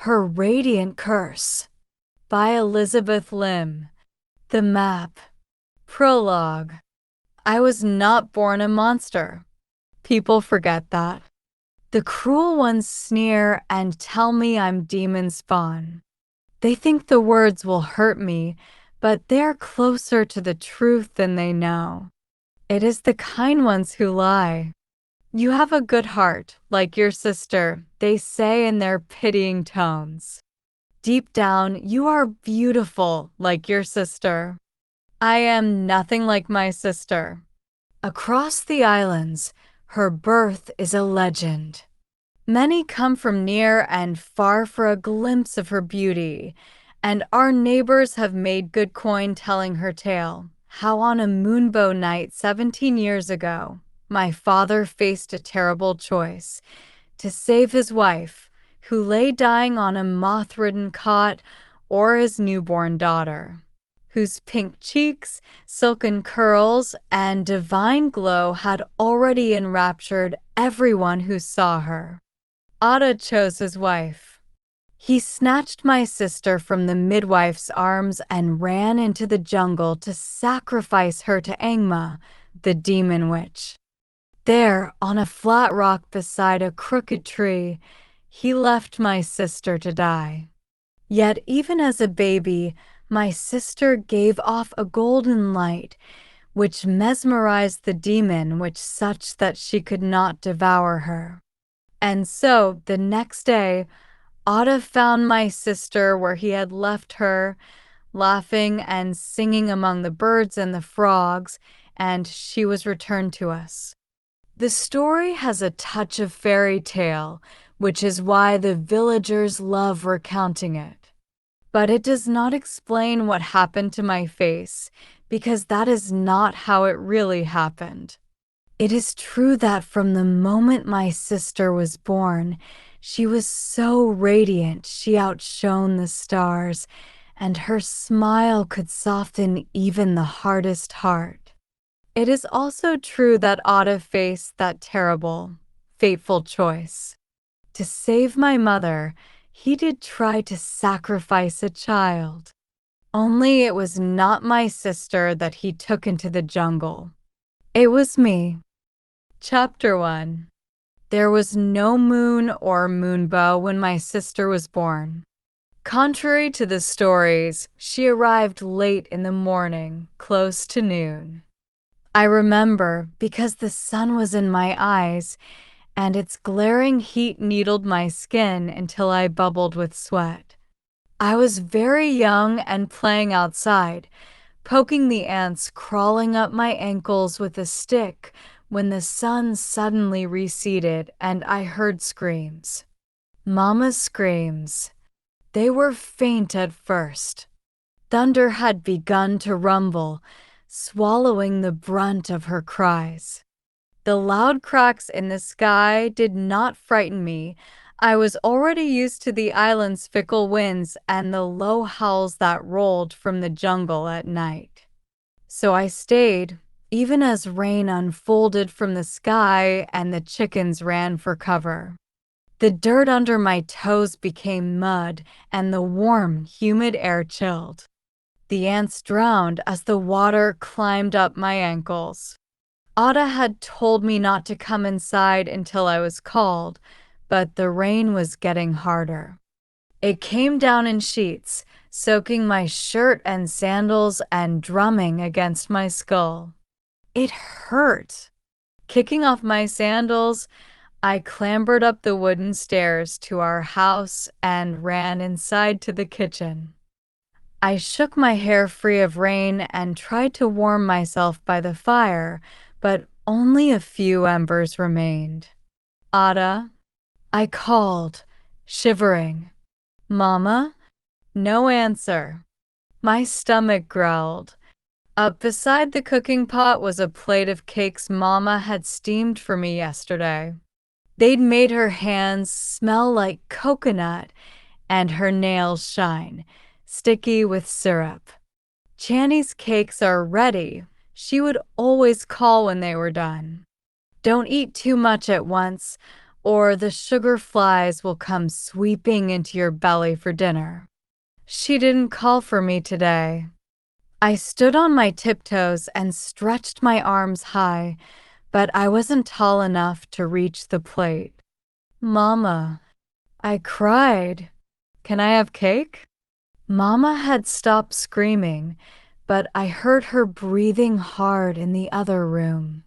Her Radiant Curse by Elizabeth Lim. The map. Prologue. I was not born a monster. People forget that. The cruel ones sneer and tell me I'm demon spawn. They think the words will hurt me, but they're closer to the truth than they know. It is the kind ones who lie. You have a good heart, like your sister, they say in their pitying tones. Deep down, you are beautiful, like your sister. I am nothing like my sister. Across the islands, her birth is a legend. Many come from near and far for a glimpse of her beauty, and our neighbors have made good coin telling her tale, how on a moonbow night 17 years ago, my father faced a terrible choice to save his wife, who lay dying on a moth-ridden cot, or his newborn daughter, whose pink cheeks, silken curls, and divine glow had already enraptured everyone who saw her. Ada chose his wife. He snatched my sister from the midwife's arms and ran into the jungle to sacrifice her to Angma, the demon witch. There, on a flat rock beside a crooked tree, he left my sister to die. Yet even as a baby, my sister gave off a golden light, which mesmerized the demon witch such that she could not devour her. And so, the next day, Ada found my sister where he had left her, laughing and singing among the birds and the frogs, and she was returned to us. The story has a touch of fairy tale, which is why the villagers love recounting it. But it does not explain what happened to my face, because that is not how it really happened. It is true that from the moment my sister was born, she was so radiant she outshone the stars, and her smile could soften even the hardest heart. It is also true that Ada faced that terrible, fateful choice. To save my mother, he did try to sacrifice a child. Only it was not my sister that he took into the jungle. It was me. Chapter 1. There was no moon or moonbow when my sister was born. Contrary to the stories, she arrived late in the morning, close to noon. I remember because the sun was in my eyes, and its glaring heat needled my skin until I bubbled with sweat. I was very young and playing outside, poking the ants crawling up my ankles with a stick when the sun suddenly receded and I heard screams. Mama's screams. They were faint at first. Thunder had begun to rumble, swallowing the brunt of her cries. The loud cracks in the sky did not frighten me. I was already used to the island's fickle winds and the low howls that rolled from the jungle at night. So I stayed, even as rain unfolded from the sky and the chickens ran for cover. The dirt under my toes became mud, and the warm, humid air chilled. The ants drowned as the water climbed up my ankles. Ada had told me not to come inside until I was called, but the rain was getting harder. It came down in sheets, soaking my shirt and sandals and drumming against my skull. It hurt. Kicking off my sandals, I clambered up the wooden stairs to our house and ran inside to the kitchen. I shook my hair free of rain and tried to warm myself by the fire, but only a few embers remained. Ada, I called, shivering. Mama? No answer. My stomach growled. Up beside the cooking pot was a plate of cakes Mama had steamed for me yesterday. They'd made her hands smell like coconut and her nails shine, sticky with syrup. Channy's cakes are ready. She would always call when they were done. Don't eat too much at once, or the sugar flies will come sweeping into your belly for dinner. She didn't call for me today. I stood on my tiptoes and stretched my arms high, but I wasn't tall enough to reach the plate. Mama, I cried. Can I have cake? Mama had stopped screaming, but I heard her breathing hard in the other room.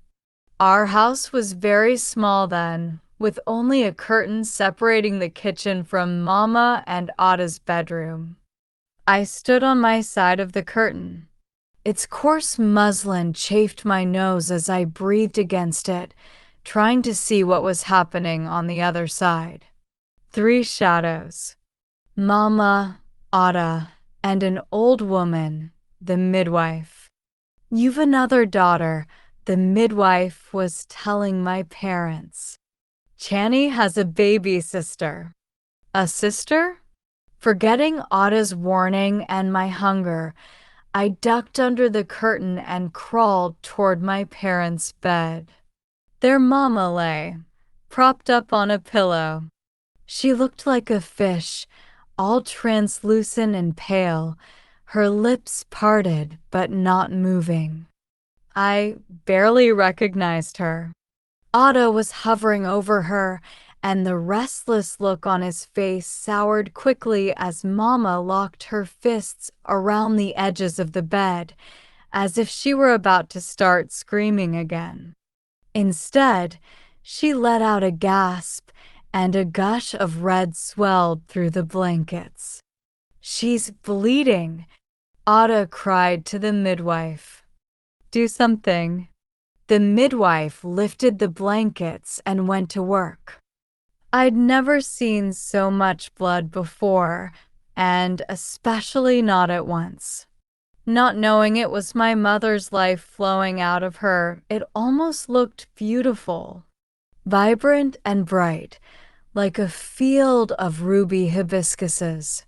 Our house was very small then, with only a curtain separating the kitchen from Mama and Ada's bedroom. I stood on my side of the curtain. Its coarse muslin chafed my nose as I breathed against it, trying to see what was happening on the other side. 3 shadows. Mama, Ada, and an old woman, the midwife. "You've another daughter," the midwife was telling my parents. "Channy has a baby sister." A sister? Forgetting Ada's warning and my hunger, I ducked under the curtain and crawled toward my parents' bed. Their mama lay, propped up on a pillow. She looked like a fish, all translucent and pale, her lips parted but not moving. I barely recognized her. Otto was hovering over her, and the restless look on his face soured quickly as Mama locked her fists around the edges of the bed, as if she were about to start screaming again. Instead, she let out a gasp, and a gush of red swelled through the blankets. "She's bleeding," Ada cried to the midwife. "Do something." The midwife lifted the blankets and went to work. I'd never seen so much blood before, and especially not at once. Not knowing it was my mother's life flowing out of her, it almost looked beautiful, vibrant and bright, like a field of ruby hibiscuses.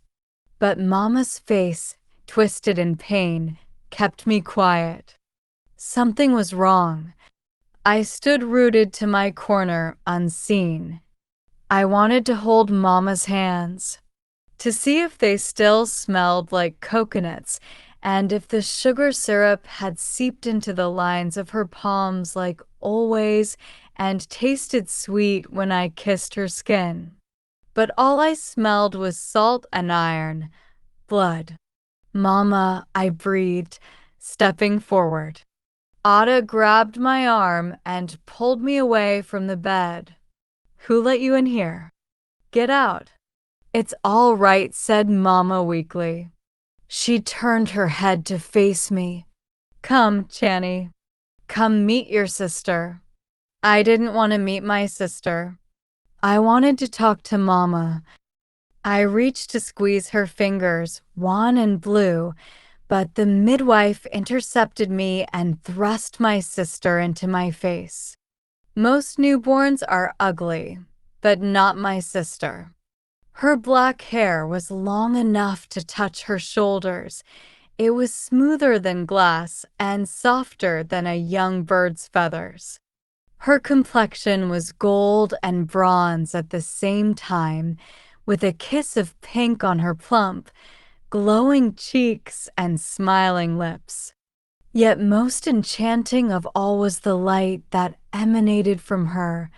But Mama's face, twisted in pain, kept me quiet. Something was wrong. I stood rooted to my corner, unseen. I wanted to hold Mama's hands, to see if they still smelled like coconuts and if the sugar syrup had seeped into the lines of her palms like always and tasted sweet when I kissed her skin. But all I smelled was salt and iron, blood. "Mama," I breathed, stepping forward. Ada grabbed my arm and pulled me away from the bed. "Who let you in here? Get out." "It's all right," said Mama weakly. She turned her head to face me. "Come, Channy. Come meet your sister." I didn't want to meet my sister. I wanted to talk to Mama. I reached to squeeze her fingers, wan and blue, but the midwife intercepted me and thrust my sister into my face. Most newborns are ugly, but not my sister. Her black hair was long enough to touch her shoulders. It was smoother than glass and softer than a young bird's feathers. Her complexion was gold and bronze at the same time, with a kiss of pink on her plump, glowing cheeks and smiling lips. Yet most enchanting of all was the light that emanated from her,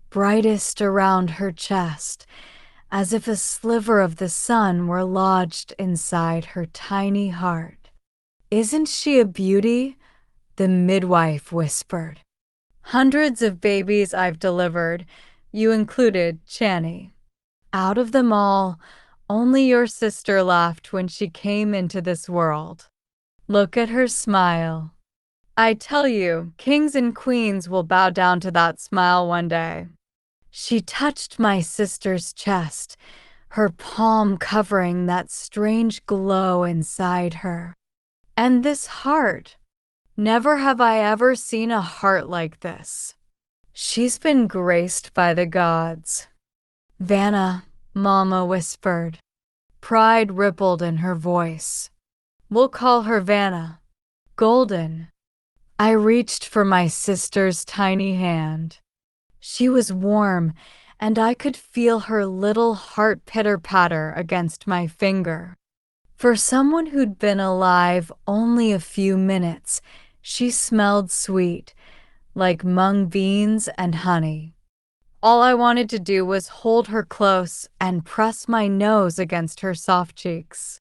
brightest around her chest, as if a sliver of the sun were lodged inside her tiny heart. "Isn't she a beauty?" the midwife whispered. "Hundreds of babies I've delivered, you included, Channy. Out of them all, only your sister laughed when she came into this world. Look at her smile. I tell you, kings and queens will bow down to that smile one day." She touched my sister's chest, her palm covering that strange glow inside her. "And this heart. Never have I ever seen a heart like this. She's been graced by the gods." "Vanna," Mama whispered. Pride rippled in her voice. "We'll call her Vanna. Golden." I reached for my sister's tiny hand. She was warm, and I could feel her little heart pitter-patter against my finger. For someone who'd been alive only a few minutes, she smelled sweet, like mung beans and honey. All I wanted to do was hold her close and press my nose against her soft cheeks.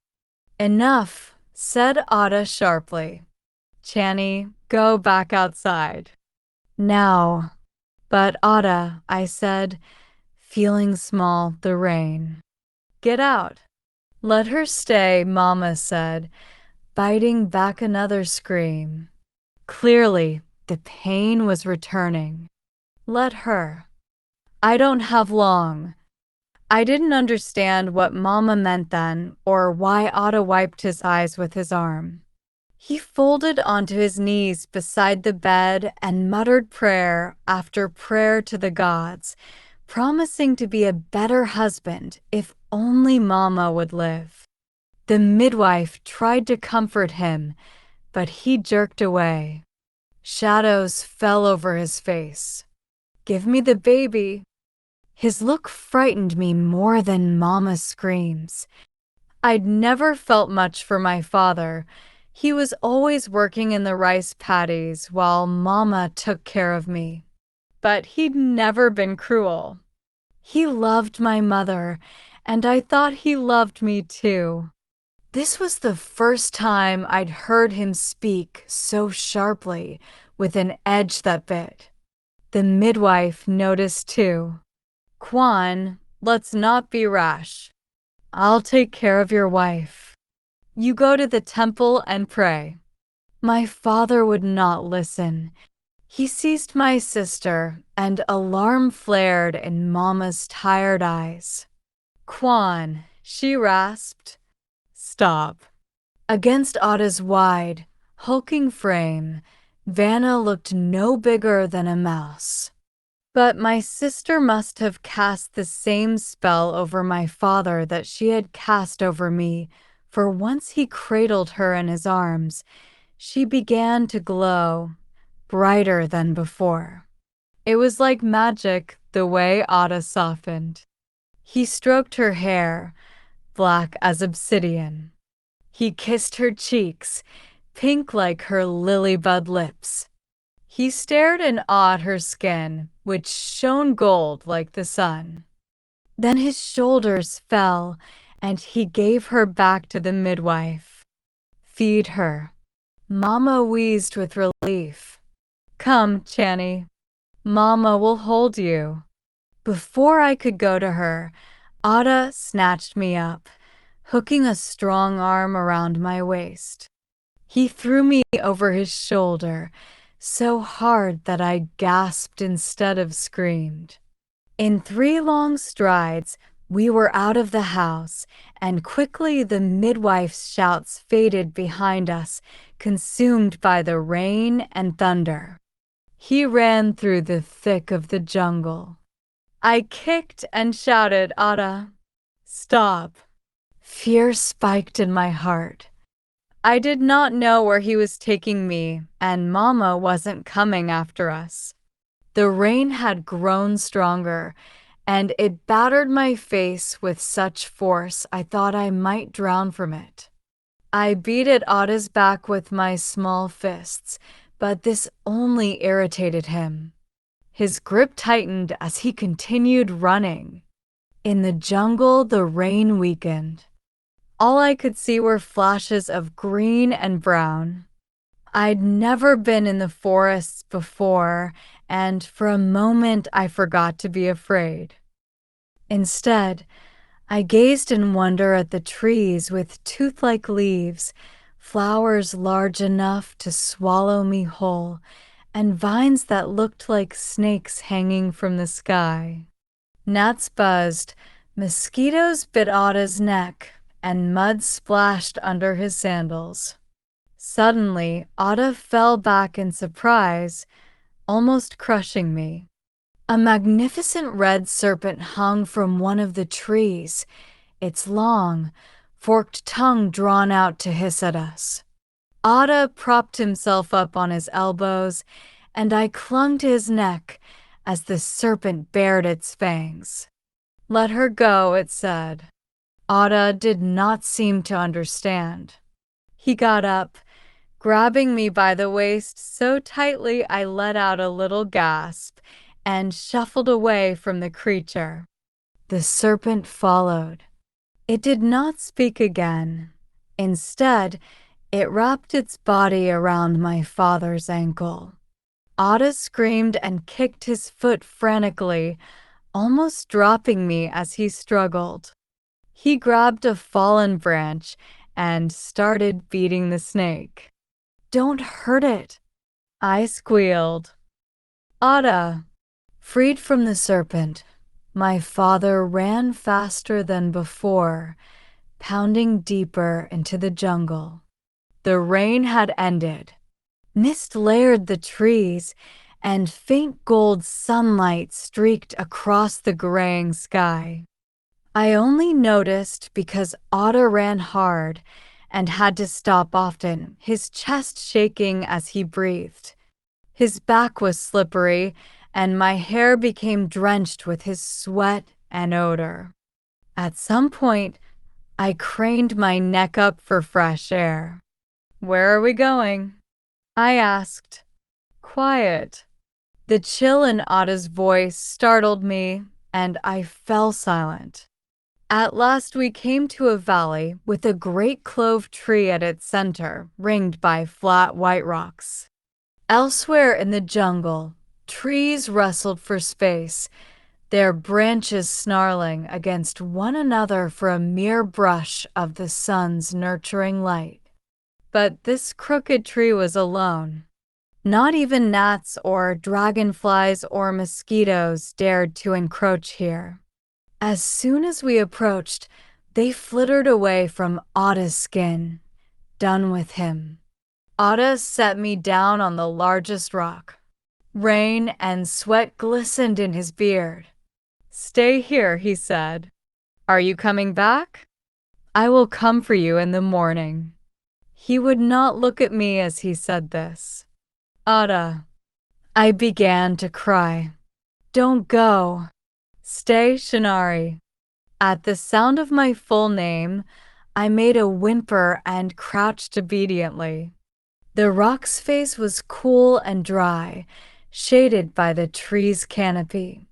"Enough," said Ada sharply. "Channy, go back outside." "Now." "But Ada," I said, feeling small, the rain. "Get out." "Let her stay," Mama said, biting back another scream. Clearly, the pain was returning. "Let her." "I don't have long." I didn't understand what Mama meant then, or why Otto wiped his eyes with his arm. He folded onto his knees beside the bed and muttered prayer after prayer to the gods, promising to be a better husband if only Mama would live. The midwife tried to comfort him, but he jerked away. Shadows fell over his face. "Give me the baby." His look frightened me more than Mama's screams. I'd never felt much for my father. He was always working in the rice paddies while Mama took care of me. But he'd never been cruel. He loved my mother, and I thought he loved me too. This was the first time I'd heard him speak so sharply, with an edge that bit. The midwife noticed too. "Kwan, let's not be rash. I'll take care of your wife. You go to the temple and pray." My father would not listen. He seized my sister, and alarm flared in Mama's tired eyes. "Kwan," she rasped. "Stop." Against Ada's wide, hulking frame, Vanna looked no bigger than a mouse. But my sister must have cast the same spell over my father that she had cast over me, for once he cradled her in his arms, she began to glow, brighter than before. It was like magic the way Ada softened. He stroked her hair, black as obsidian. He kissed her cheeks, pink like her lily-bud lips. He stared in awe at her skin, which shone gold like the sun. Then his shoulders fell, and he gave her back to the midwife. "Feed her." Mama wheezed with relief. "Come, Channy. Mama will hold you." Before I could go to her, Ada snatched me up, hooking a strong arm around my waist. He threw me over his shoulder, so hard that I gasped instead of screamed. In 3 long strides, we were out of the house, and quickly the midwife's shouts faded behind us, consumed by the rain and thunder. He ran through the thick of the jungle. I kicked and shouted, "Ada, stop." Fear spiked in my heart. I did not know where he was taking me, and Mama wasn't coming after us. The rain had grown stronger, and it battered my face with such force I thought I might drown from it. I beat at Ada's back with my small fists, but this only irritated him. His grip tightened as he continued running. In the jungle, the rain weakened. All I could see were flashes of green and brown. I'd never been in the forests before, and for a moment I forgot to be afraid. Instead, I gazed in wonder at the trees with tooth-like leaves, flowers large enough to swallow me whole, and vines that looked like snakes hanging from the sky. Gnats buzzed, mosquitoes bit Ada's neck, and mud splashed under his sandals. Suddenly, Ada fell back in surprise, almost crushing me. A magnificent red serpent hung from one of the trees, its long, forked tongue drawn out to hiss at us. Ada propped himself up on his elbows, and I clung to his neck as the serpent bared its fangs. "Let her go," it said. Ada did not seem to understand. He got up, grabbing me by the waist so tightly I let out a little gasp and shuffled away from the creature. The serpent followed. It did not speak again. Instead, it wrapped its body around my father's ankle. Ada screamed and kicked his foot frantically, almost dropping me as he struggled. He grabbed a fallen branch and started beating the snake. "Don't hurt it," I squealed. "Ada." Freed from the serpent, my father ran faster than before, pounding deeper into the jungle. The rain had ended. Mist layered the trees, and faint gold sunlight streaked across the graying sky. I only noticed because Otto ran hard and had to stop often, his chest shaking as he breathed. His back was slippery, and my hair became drenched with his sweat and odor. At some point, I craned my neck up for fresh air. "Where are we going?" I asked. "Quiet." The chill in Ada's voice startled me, and I fell silent. At last we came to a valley with a great clove tree at its center, ringed by flat white rocks. Elsewhere in the jungle, trees wrestled for space, their branches snarling against one another for a mere brush of the sun's nurturing light. But this crooked tree was alone. Not even gnats or dragonflies or mosquitoes dared to encroach here. As soon as we approached, they flittered away from Ada's skin. Done with him. Ada set me down on the largest rock. Rain and sweat glistened in his beard. "Stay here," he said. "Are you coming back?" "I will come for you in the morning." He would not look at me as he said this. "Ada." I began to cry. "Don't go. Stay, Shinari." At the sound of my full name, I made a whimper and crouched obediently. The rock's face was cool and dry, shaded by the tree's canopy.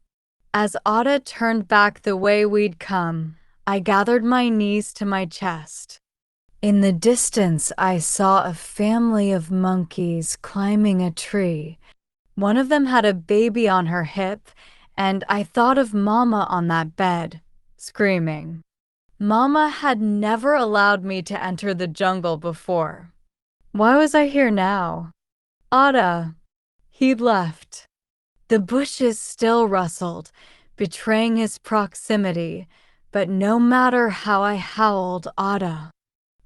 As Ada turned back the way we'd come, I gathered my knees to my chest. In the distance, I saw a family of monkeys climbing a tree. One of them had a baby on her hip, and I thought of Mama on that bed, screaming. Mama had never allowed me to enter the jungle before. Why was I here now? Ada. He'd left. The bushes still rustled, betraying his proximity, but no matter how I howled,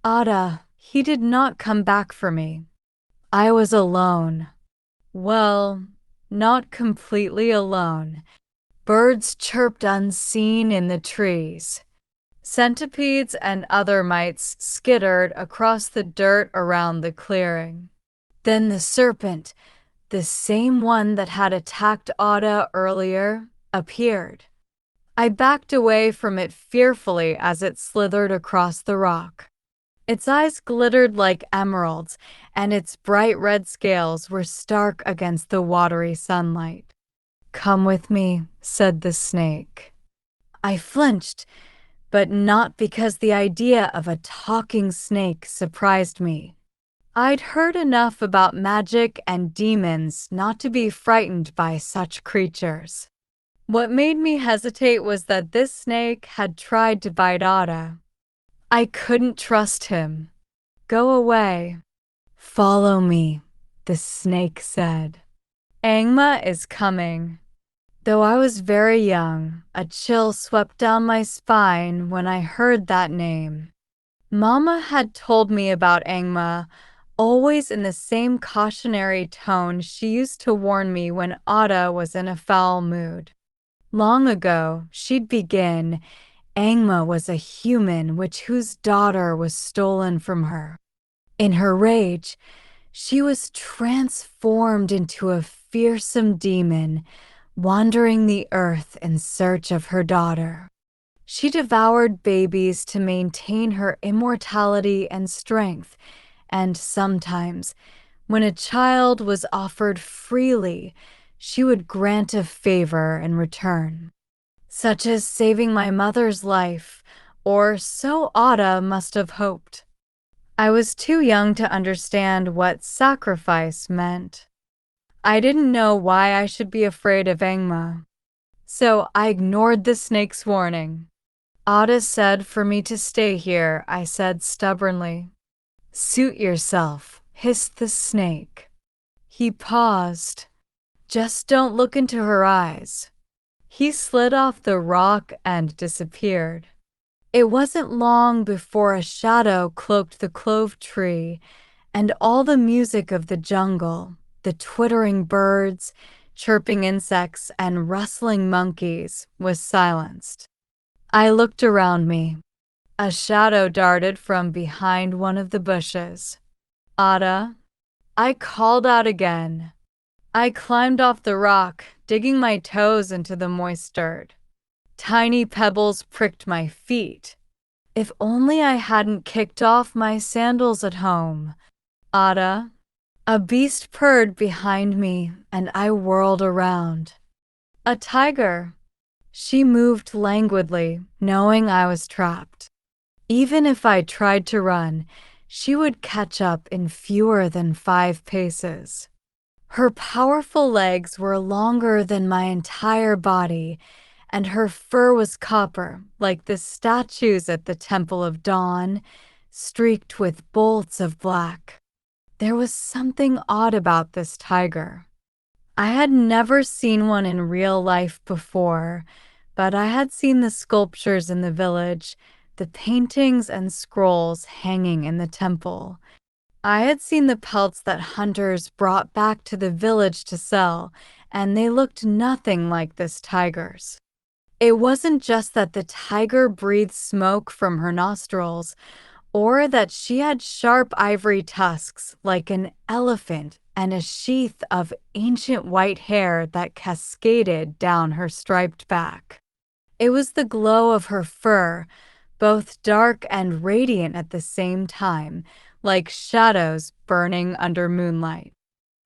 Ada, he did not come back for me. I was alone. Well, not completely alone. Birds chirped unseen in the trees. Centipedes and other mites skittered across the dirt around the clearing. Then the serpent, the same one that had attacked Ada earlier, appeared. I backed away from it fearfully as it slithered across the rock. Its eyes glittered like emeralds, and its bright red scales were stark against the watery sunlight. "Come with me," said the snake. I flinched, but not because the idea of a talking snake surprised me. I'd heard enough about magic and demons not to be frightened by such creatures. What made me hesitate was that this snake had tried to bite Ada. I couldn't trust him. "Go away." "Follow me," the snake said. "Angma is coming." Though I was very young, a chill swept down my spine when I heard that name. Mama had told me about Angma, always in the same cautionary tone she used to warn me when Ada was in a foul mood. Long ago, she'd begin, "Angma was a human whose daughter was stolen from her. In her rage, she was transformed into a fearsome demon, wandering the earth in search of her daughter. She devoured babies to maintain her immortality and strength, and sometimes, when a child was offered freely, she would grant a favor in return, such as saving my mother's life, or so Ada must have hoped. I was too young to understand what sacrifice meant. I didn't know why I should be afraid of Engma, so I ignored the snake's warning. Ada said for me to stay here, I said stubbornly. Suit yourself, hissed the snake. He paused. Just don't look into her eyes. He slid off the rock and disappeared. It wasn't long before a shadow cloaked the clove tree, and all the music of the jungle, the twittering birds, chirping insects, and rustling monkeys, was silenced. I looked around me. A shadow darted from behind one of the bushes. Ada, I called out again. I climbed off the rock, digging my toes into the moist dirt. Tiny pebbles pricked my feet. If only I hadn't kicked off my sandals at home. Ada. A beast purred behind me, and I whirled around. A tiger. She moved languidly, knowing I was trapped. Even if I tried to run, she would catch up in fewer than 5 paces. Her powerful legs were longer than my entire body, and her fur was copper, like the statues at the Temple of Dawn, streaked with bolts of black. There was something odd about this tiger. I had never seen one in real life before, but I had seen the sculptures in the village, the paintings and scrolls hanging in the temple. I had seen the pelts that hunters brought back to the village to sell, and they looked nothing like this tiger's. It wasn't just that the tiger breathed smoke from her nostrils, or that she had sharp ivory tusks like an elephant and a sheath of ancient white hair that cascaded down her striped back. It was the glow of her fur, both dark and radiant at the same time, like shadows burning under moonlight.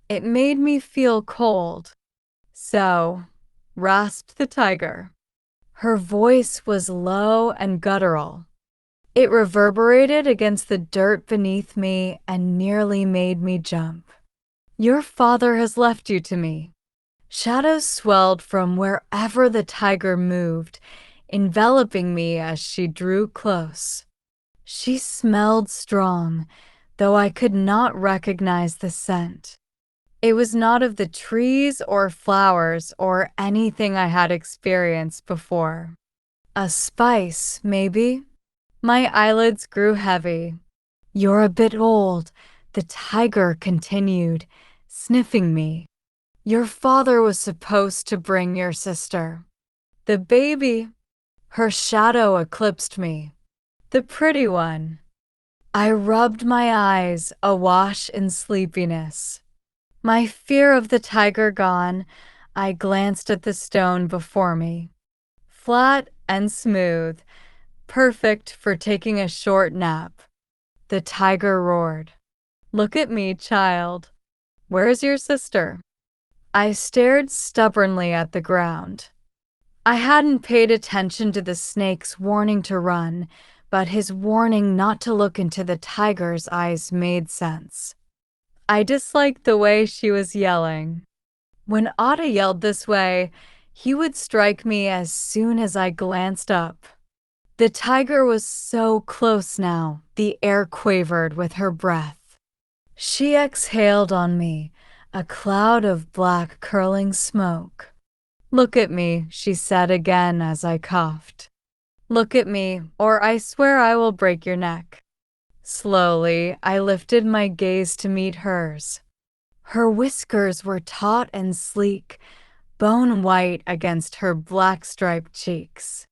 It made me feel cold. So, rasped the tiger. Her voice was low and guttural. It reverberated against the dirt beneath me and nearly made me jump. Your father has left you to me. Shadows swelled from wherever the tiger moved, enveloping me as she drew close. She smelled strong, though I could not recognize the scent. It was not of the trees or flowers or anything I had experienced before. A spice, maybe? My eyelids grew heavy. You're a bit old, the tiger continued, sniffing me. Your father was supposed to bring your sister. The baby. Her shadow eclipsed me. The pretty one. I rubbed my eyes, awash in sleepiness. My fear of the tiger gone, I glanced at the stone before me. Flat and smooth, perfect for taking a short nap. The tiger roared. Look at me, child. Where's your sister? I stared stubbornly at the ground. I hadn't paid attention to the snake's warning to run, but his warning not to look into the tiger's eyes made sense. I disliked the way she was yelling. When Ada yelled this way, he would strike me as soon as I glanced up. The tiger was so close now, the air quavered with her breath. She exhaled on me, a cloud of black curling smoke. Look at me, she said again as I coughed. Look at me, or I swear I will break your neck. Slowly, I lifted my gaze to meet hers. Her whiskers were taut and sleek, bone white against her black-striped cheeks.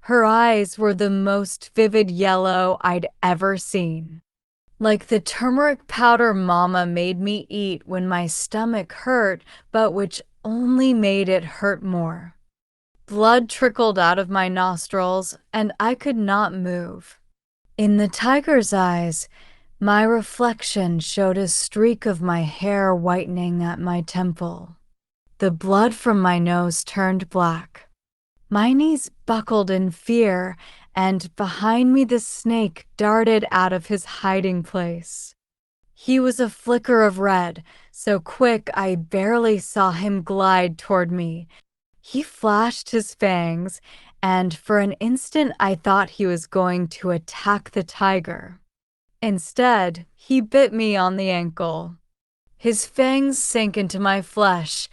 Her eyes were the most vivid yellow I'd ever seen. Like the turmeric powder Mama made me eat when my stomach hurt, but which only made it hurt more. Blood trickled out of my nostrils, and I could not move. In the tiger's eyes, my reflection showed a streak of my hair whitening at my temple. The blood from my nose turned black. My knees buckled in fear, and behind me the snake darted out of his hiding place. He was a flicker of red, so quick I barely saw him glide toward me. He flashed his fangs, and for an instant I thought he was going to attack the tiger. Instead, he bit me on the ankle. His fangs sank into my flesh,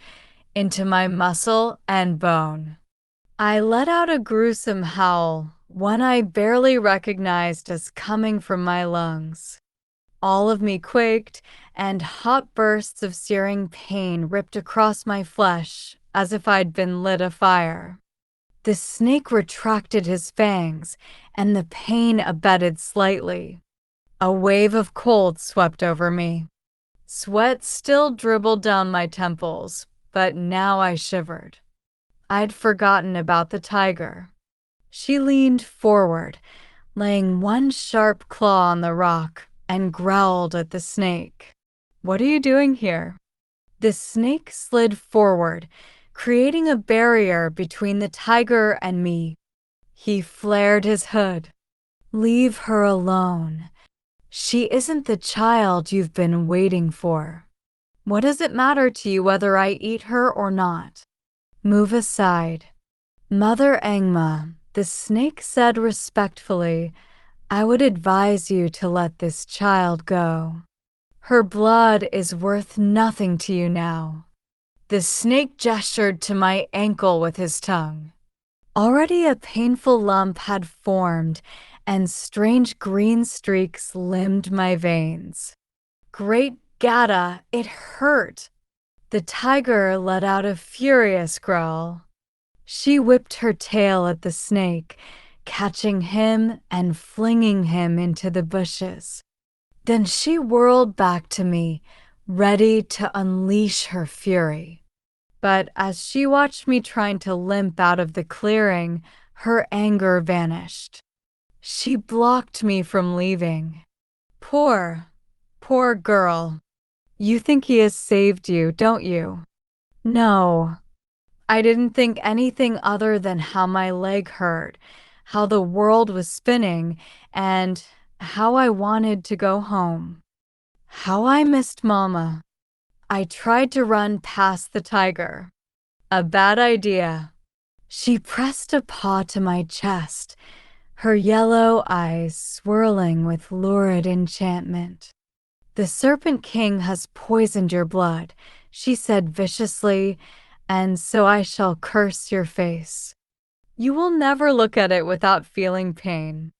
into my muscle and bone. I let out a gruesome howl, one I barely recognized as coming from my lungs. All of me quaked, and hot bursts of searing pain ripped across my flesh as if I'd been lit afire. The snake retracted his fangs, and the pain abated slightly. A wave of cold swept over me. Sweat still dribbled down my temples, but now I shivered. I'd forgotten about the tiger. She leaned forward, laying one sharp claw on the rock, and growled at the snake. "What are you doing here?" The snake slid forward, creating a barrier between the tiger and me. He flared his hood. "Leave her alone. She isn't the child you've been waiting for. What does it matter to you whether I eat her or not? Move aside." "Mother Angma," the snake said respectfully, "I would advise you to let this child go. Her blood is worth nothing to you now." The snake gestured to my ankle with his tongue. Already a painful lump had formed, and strange green streaks limned my veins. Great Gada, it hurt! The tiger let out a furious growl. She whipped her tail at the snake, catching him and flinging him into the bushes. Then she whirled back to me, ready to unleash her fury. But as she watched me trying to limp out of the clearing, her anger vanished. She blocked me from leaving. Poor girl. You think he has saved you, don't you? No. I didn't think anything other than how my leg hurt, how the world was spinning, and how I wanted to go home. How I missed Mama. I tried to run past the tiger. A bad idea. She pressed a paw to my chest, her yellow eyes swirling with lurid enchantment. "The Serpent King has poisoned your blood," she said viciously, "and so I shall curse your face. You will never look at it without feeling pain."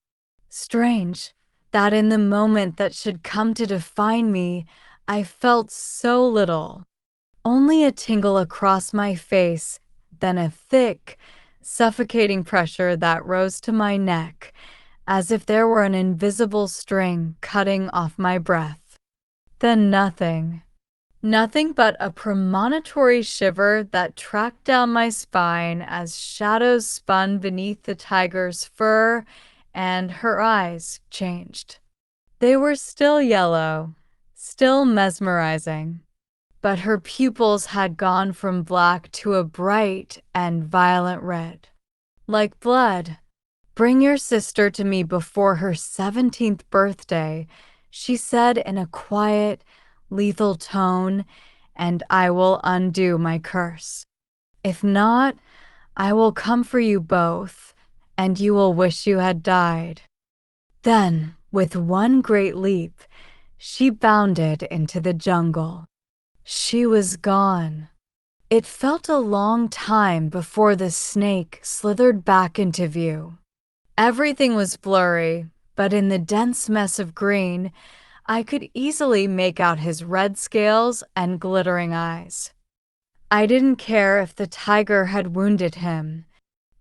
Strange that in the moment that should come to define me, I felt so little. Only a tingle across my face, then a thick, suffocating pressure that rose to my neck, as if there were an invisible string cutting off my breath. Then nothing. Nothing but a premonitory shiver that tracked down my spine as shadows spun beneath the tiger's fur and her eyes changed. They were still yellow, still mesmerizing, but her pupils had gone from black to a bright and violent red. Like blood. "Bring your sister to me before her 17th birthday," she said in a quiet, lethal tone, "and I will undo my curse. If not, I will come for you both, and you will wish you had died." Then, with one great leap, she bounded into the jungle. She was gone. It felt a long time before the snake slithered back into view. Everything was blurry, but in the dense mess of green, I could easily make out his red scales and glittering eyes. I didn't care if the tiger had wounded him,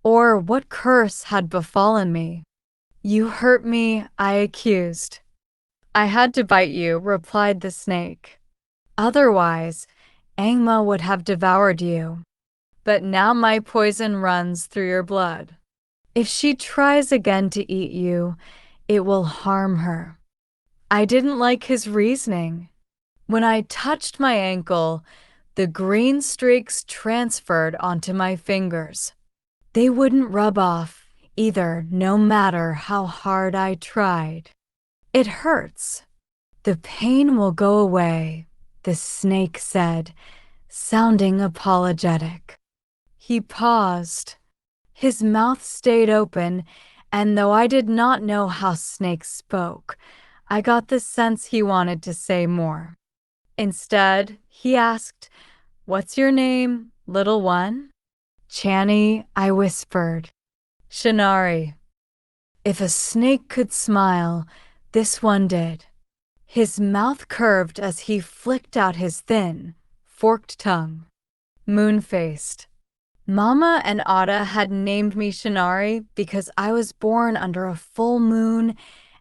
or what curse had befallen me. "You hurt me," I accused. "I had to bite you," replied the snake. "Otherwise, Angma would have devoured you. But now my poison runs through your blood. If she tries again to eat you, it will harm her." I didn't like his reasoning. When I touched my ankle, the green streaks transferred onto my fingers. They wouldn't rub off either, no matter how hard I tried. "It hurts. The pain will go away," the snake said, sounding apologetic. He paused. His mouth stayed open, and though I did not know how snakes spoke, I got the sense he wanted to say more. Instead, he asked, "What's your name, little one?" "Chani," I whispered. "Shinari." If a snake could smile, this one did. His mouth curved as he flicked out his thin, forked tongue. Moon-faced. Mama and Ada had named me Shinari because I was born under a full moon,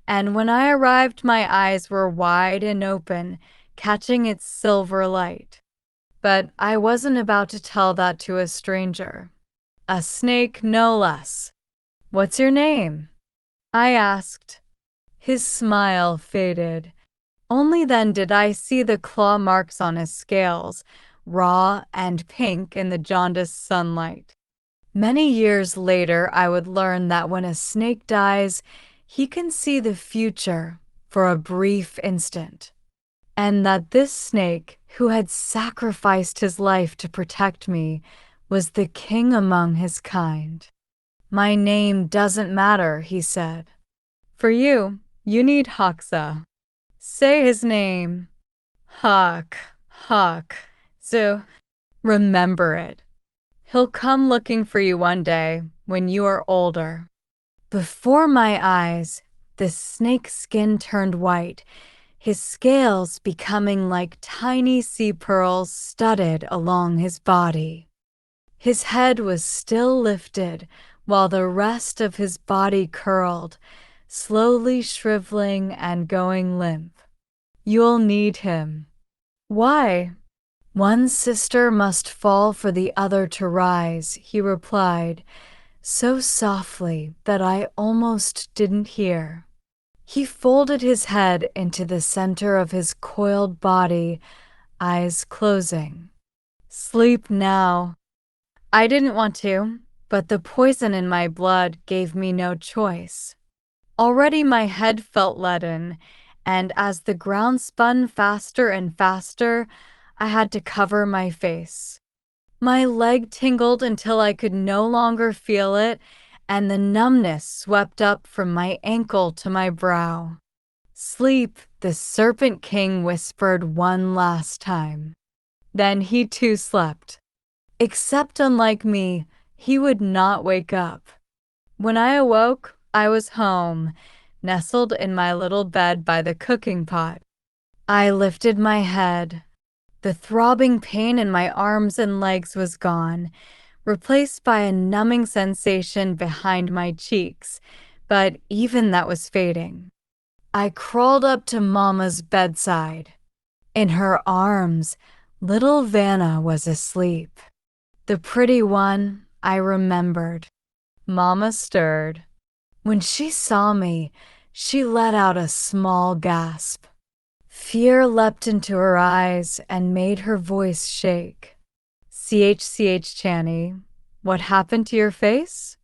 and when I arrived my eyes were wide and open, catching its silver light. But I wasn't about to tell that to a stranger. A snake, no less. "What's your name?" I asked. His smile faded. Only then did I see the claw marks on his scales, raw and pink in the jaundiced sunlight. Many years later, I would learn that when a snake dies, he can see the future for a brief instant. And that this snake, who had sacrificed his life to protect me, was the king among his kind. "My name doesn't matter," he said. "For you, you need Haksa. Say his name. Hak, Hak, Zu. Remember it. He'll come looking for you one day when you are older." Before my eyes, the snake's skin turned white, his scales becoming like tiny sea pearls studded along his body. His head was still lifted while the rest of his body curled, slowly shriveling and going limp. "You'll need him." "Why?" "One sister must fall for the other to rise," he replied, so softly that I almost didn't hear. He folded his head into the center of his coiled body, eyes closing. "Sleep now." I didn't want to, but the poison in my blood gave me no choice. Already my head felt leaden, and as the ground spun faster and faster, I had to cover my face. My leg tingled until I could no longer feel it, and the numbness swept up from my ankle to my brow. "Sleep," the Serpent King whispered one last time. Then he too slept. Except unlike me, he would not wake up. When I awoke, I was home, nestled in my little bed by the cooking pot. I lifted my head. The throbbing pain in my arms and legs was gone, replaced by a numbing sensation behind my cheeks, but even that was fading. I crawled up to Mama's bedside. In her arms, little Vanna was asleep. The pretty one, I remembered. Mama stirred. When she saw me, she let out a small gasp. Fear leapt into her eyes and made her voice shake. "CHCH, Chani, what happened to your face?"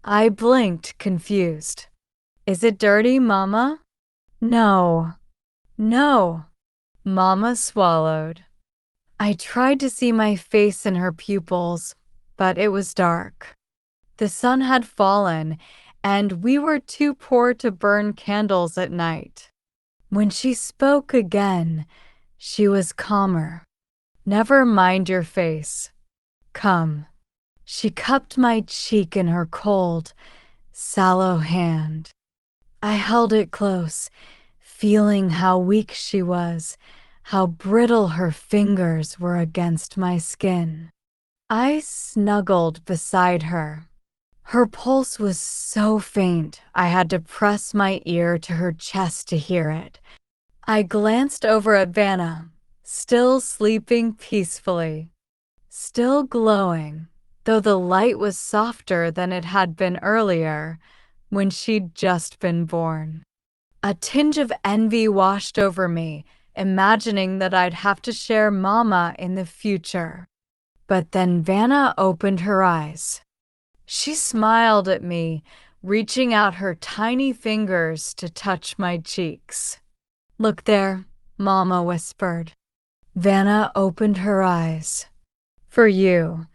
I blinked, confused. "Is it dirty, Mama?" "No. No." Mama swallowed. I tried to see my face in her pupils, but it was dark. The sun had fallen, and we were too poor to burn candles at night. When she spoke again, she was calmer. "Never mind your face. Come." She cupped my cheek in her cold, sallow hand. I held it close, feeling how weak she was, how brittle her fingers were against my skin. I snuggled beside her. Her pulse was so faint I had to press my ear to her chest to hear it. I glanced over at Vanna, still sleeping peacefully, still glowing, though the light was softer than it had been earlier when she'd just been born. A tinge of envy washed over me, imagining that I'd have to share Mama in the future. But then Vanna opened her eyes. She smiled at me, reaching out her tiny fingers to touch my cheeks. "Look there," Mama whispered. Vanna opened her eyes. "For you."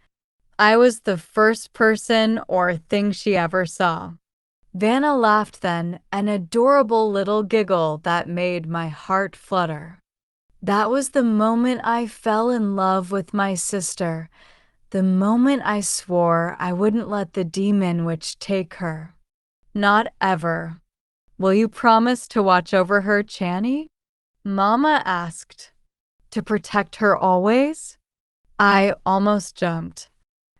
I was the first person or thing she ever saw. Vanna laughed then, an adorable little giggle that made my heart flutter. That was the moment I fell in love with my sister, the moment I swore I wouldn't let the demon witch take her. "Not ever. Will you promise to watch over her, Channy?" Mama asked. "To protect her always?" I almost jumped.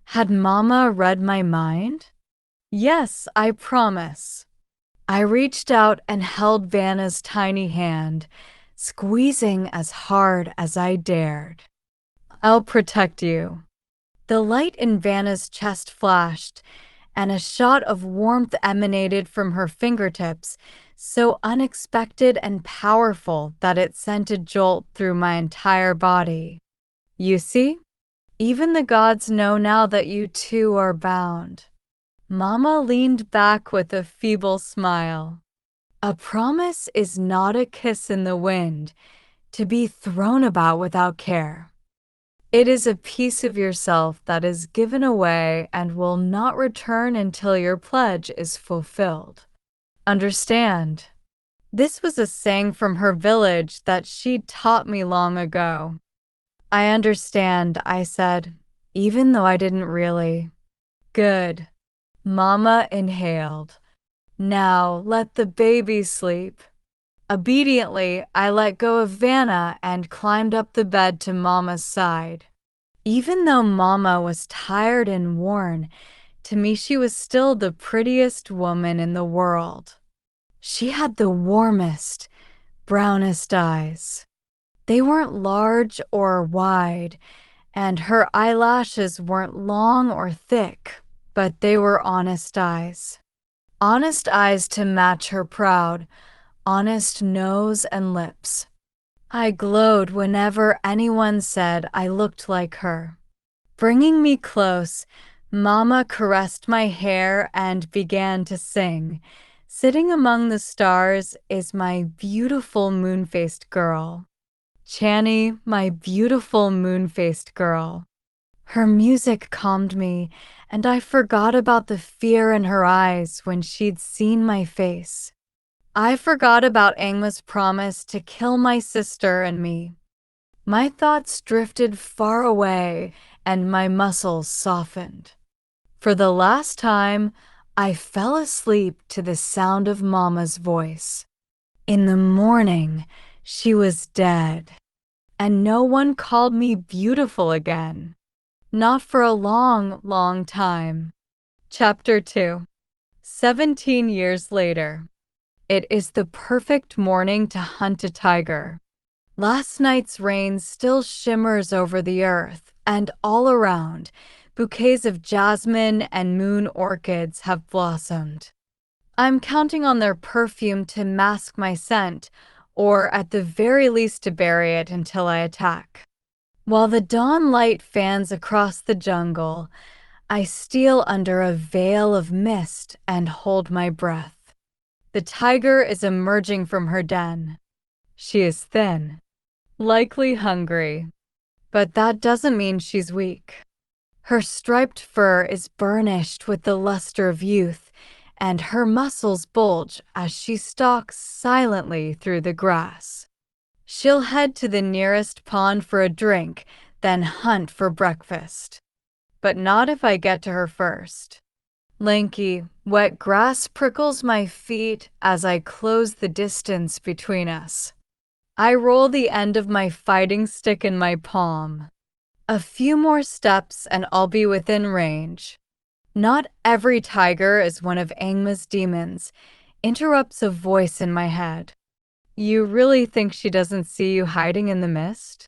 Had Mama read my mind? "Yes, I promise." I reached out and held Vanna's tiny hand, squeezing as hard as I dared. "I'll protect you." The light in Vanna's chest flashed, and a shot of warmth emanated from her fingertips, so unexpected and powerful that it sent a jolt through my entire body. "You see? Even the gods know now that you two are bound." Mama leaned back with a feeble smile. "A promise is not a kiss in the wind, to be thrown about without care. It is a piece of yourself that is given away and will not return until your pledge is fulfilled. Understand?" This was a saying from her village that she'd taught me long ago. "I understand," I said, even though I didn't really. "Good." Mama inhaled. "Now let the baby sleep." Obediently, I let go of Vanna and climbed up the bed to Mama's side. Even though Mama was tired and worn, to me she was still the prettiest woman in the world. She had the warmest, brownest eyes. They weren't large or wide, and her eyelashes weren't long or thick, but they were honest eyes. Honest eyes to match her proud, honest nose and lips. I glowed whenever anyone said I looked like her. Bringing me close, Mama caressed my hair and began to sing. "Sitting among the stars is my beautiful moon-faced girl. Channy, my beautiful moon-faced girl." Her music calmed me, and I forgot about the fear in her eyes when she'd seen my face. I forgot about Angma's promise to kill my sister and me. My thoughts drifted far away, and my muscles softened. For the last time, I fell asleep to the sound of Mama's voice. In the morning, she was dead, and no one called me beautiful again. Not for a long, long time. Chapter 2. 17 years later. It is the perfect morning to hunt a tiger. Last night's rain still shimmers over the earth, and all around, bouquets of jasmine and moon orchids have blossomed. I'm counting on their perfume to mask my scent, or at the very least to bury it until I attack. While the dawn light fans across the jungle, I steal under a veil of mist and hold my breath. The tiger is emerging from her den. She is thin, likely hungry, but that doesn't mean she's weak. Her striped fur is burnished with the luster of youth, and her muscles bulge as she stalks silently through the grass. She'll head to the nearest pond for a drink, then hunt for breakfast. But not if I get to her first. Lanky, wet grass prickles my feet as I close the distance between us. I roll the end of my fighting stick in my palm. A few more steps and I'll be within range. "Not every tiger is one of Angma's demons," interrupts a voice in my head. "You really think she doesn't see you hiding in the mist?"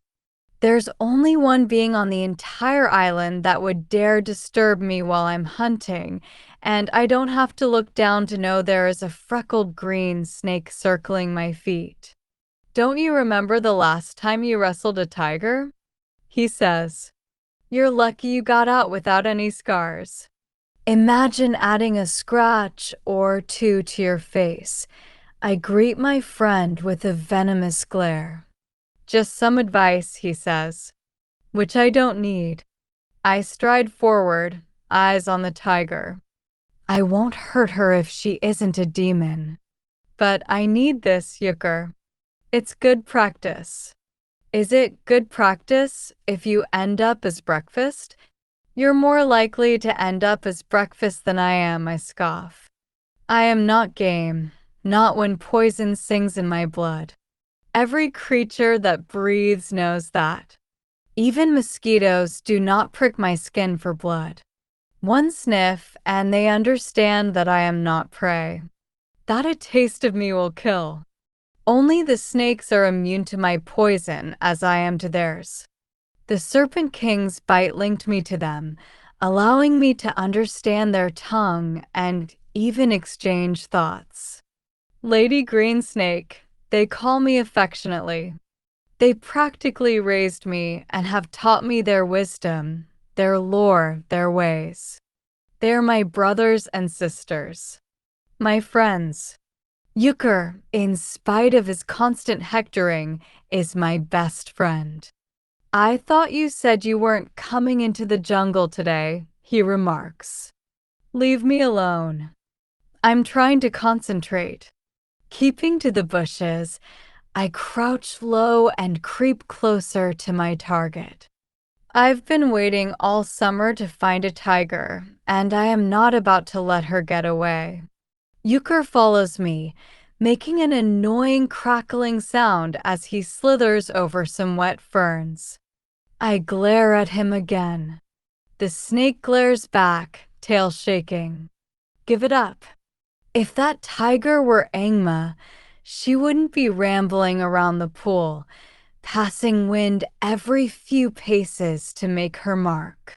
There's only one being on the entire island that would dare disturb me while I'm hunting, and I don't have to look down to know there is a freckled green snake circling my feet. Don't you remember the last time you wrestled a tiger? He says. You're lucky you got out without any scars. Imagine adding a scratch or two to your face. I greet my friend with a venomous glare. Just some advice, he says, which I don't need. I stride forward, eyes on the tiger. I won't hurt her if she isn't a demon. But I need this, Yucker. It's good practice. Is it good practice if you end up as breakfast? You're more likely to end up as breakfast than I am, I scoff. I am not game, not when poison sings in my blood. Every creature that breathes knows that. Even mosquitoes do not prick my skin for blood. One sniff, and they understand that I am not prey. That a taste of me will kill. Only the snakes are immune to my poison, as I am to theirs. The Serpent King's bite linked me to them, allowing me to understand their tongue and even exchange thoughts. Lady Greensnake, they call me affectionately. They practically raised me and have taught me their wisdom, their lore, their ways. They are my brothers and sisters, my friends. Yucker, in spite of his constant hectoring, is my best friend. I thought you said you weren't coming into the jungle today, he remarks. Leave me alone. I'm trying to concentrate. Keeping to the bushes, I crouch low and creep closer to my target. I've been waiting all summer to find a tiger, and I am not about to let her get away. Yucker follows me, making an annoying crackling sound as he slithers over some wet ferns. I glare at him again. The snake glares back, tail shaking. Give it up. If that tiger were Angma, she wouldn't be rambling around the pool, passing wind every few paces to make her mark.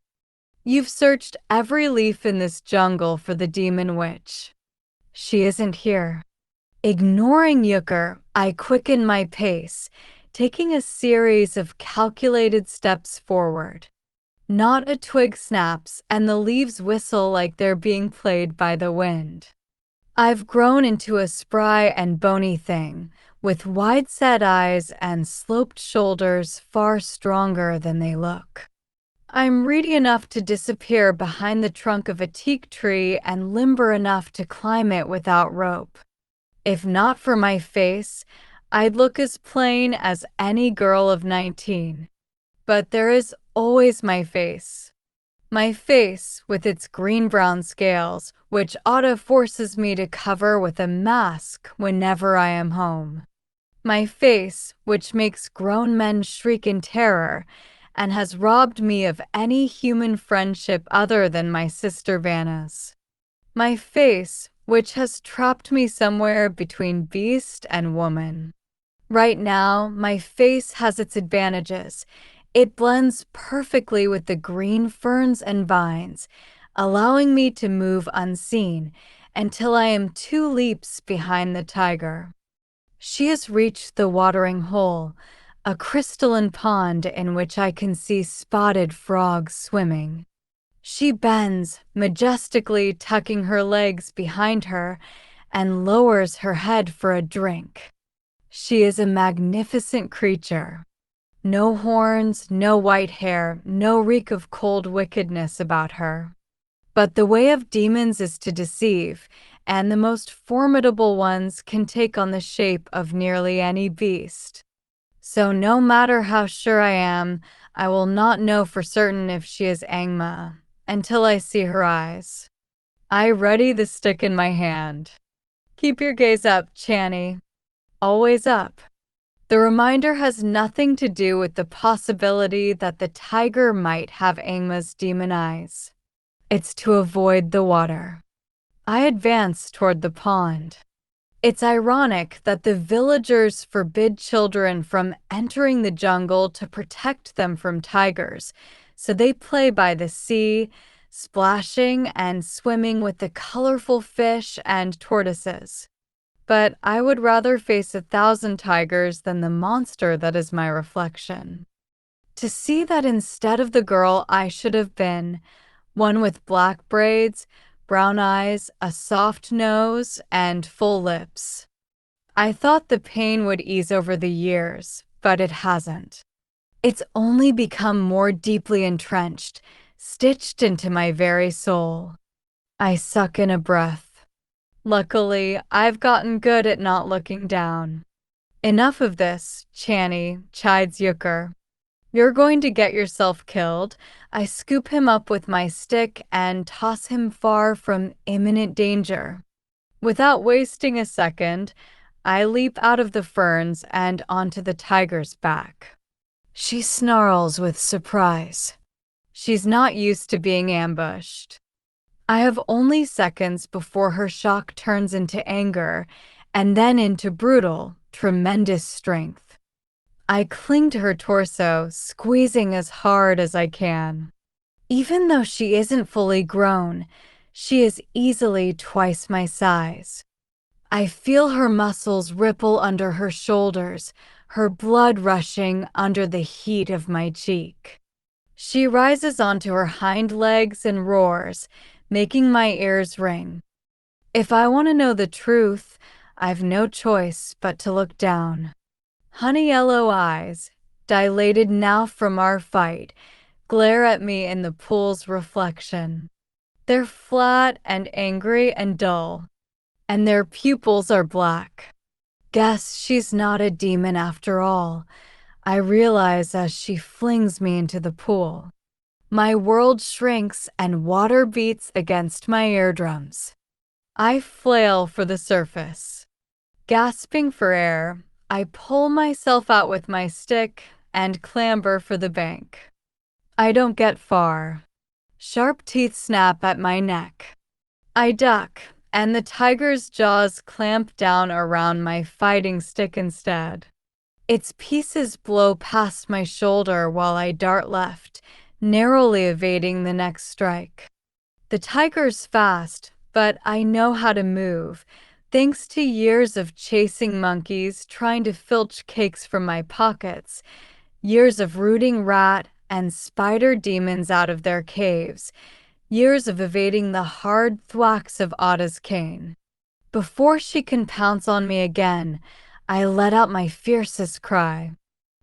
You've searched every leaf in this jungle for the demon witch. She isn't here. Ignoring Yucker, I quicken my pace, taking a series of calculated steps forward. Not a twig snaps, and the leaves whistle like they're being played by the wind. I've grown into a spry and bony thing, with wide-set eyes and sloped shoulders far stronger than they look. I'm reedy enough to disappear behind the trunk of a teak tree and limber enough to climb it without rope. If not for my face, I'd look as plain as any girl of 19. But there is always my face. My face with its green-brown scales, which Otto forces me to cover with a mask whenever I am home. My face, which makes grown men shriek in terror, and has robbed me of any human friendship other than my sister Vanna's. My face, which has trapped me somewhere between beast and woman. Right now, my face has its advantages. It blends perfectly with the green ferns and vines, allowing me to move unseen until I am 2 leaps behind the tiger. She has reached the watering hole, a crystalline pond in which I can see spotted frogs swimming. She bends, majestically tucking her legs behind her, and lowers her head for a drink. She is a magnificent creature. No horns, no white hair, no reek of cold wickedness about her. But the way of demons is to deceive, and the most formidable ones can take on the shape of nearly any beast. So no matter how sure I am, I will not know for certain if she is Angma until I see her eyes. I ready the stick in my hand. Keep your gaze up, Channy. Always up. The reminder has nothing to do with the possibility that the tiger might have Angma's demon eyes. It's to avoid the water. I advance toward the pond. It's ironic that the villagers forbid children from entering the jungle to protect them from tigers, so they play by the sea, splashing and swimming with the colorful fish and tortoises. But I would rather face 1,000 tigers than the monster that is my reflection. To see that instead of the girl I should have been, one with black braids, brown eyes, a soft nose, and full lips. I thought the pain would ease over the years, but it hasn't. It's only become more deeply entrenched, stitched into my very soul. I suck in a breath. Luckily, I've gotten good at not looking down. Enough of this, Channy, chides Euchre. You're going to get yourself killed. I scoop him up with my stick and toss him far from imminent danger. Without wasting a second, I leap out of the ferns and onto the tiger's back. She snarls with surprise. She's not used to being ambushed. I have only seconds before her shock turns into anger and then into brutal, tremendous strength. I cling to her torso, squeezing as hard as I can. Even though she isn't fully grown, she is easily twice my size. I feel her muscles ripple under her shoulders, her blood rushing under the heat of my cheek. She rises onto her hind legs and roars, making my ears ring. If I want to know the truth, I've no choice but to look down. Honey yellow eyes, dilated now from our fight, glare at me in the pool's reflection. They're flat and angry and dull, and their pupils are black. Guess she's not a demon after all, I realize as she flings me into the pool. My world shrinks and water beats against my eardrums. I flail for the surface. Gasping for air, I pull myself out with my stick and clamber for the bank. I don't get far. Sharp teeth snap at my neck. I duck, and the tiger's jaws clamp down around my fighting stick instead. Its pieces blow past my shoulder while I dart left, narrowly evading the next strike. The tiger's fast, but I know how to move, thanks to years of chasing monkeys trying to filch cakes from my pockets, years of rooting rat and spider demons out of their caves, years of evading the hard thwacks of Atta's cane. Before she can pounce on me again, I let out my fiercest cry.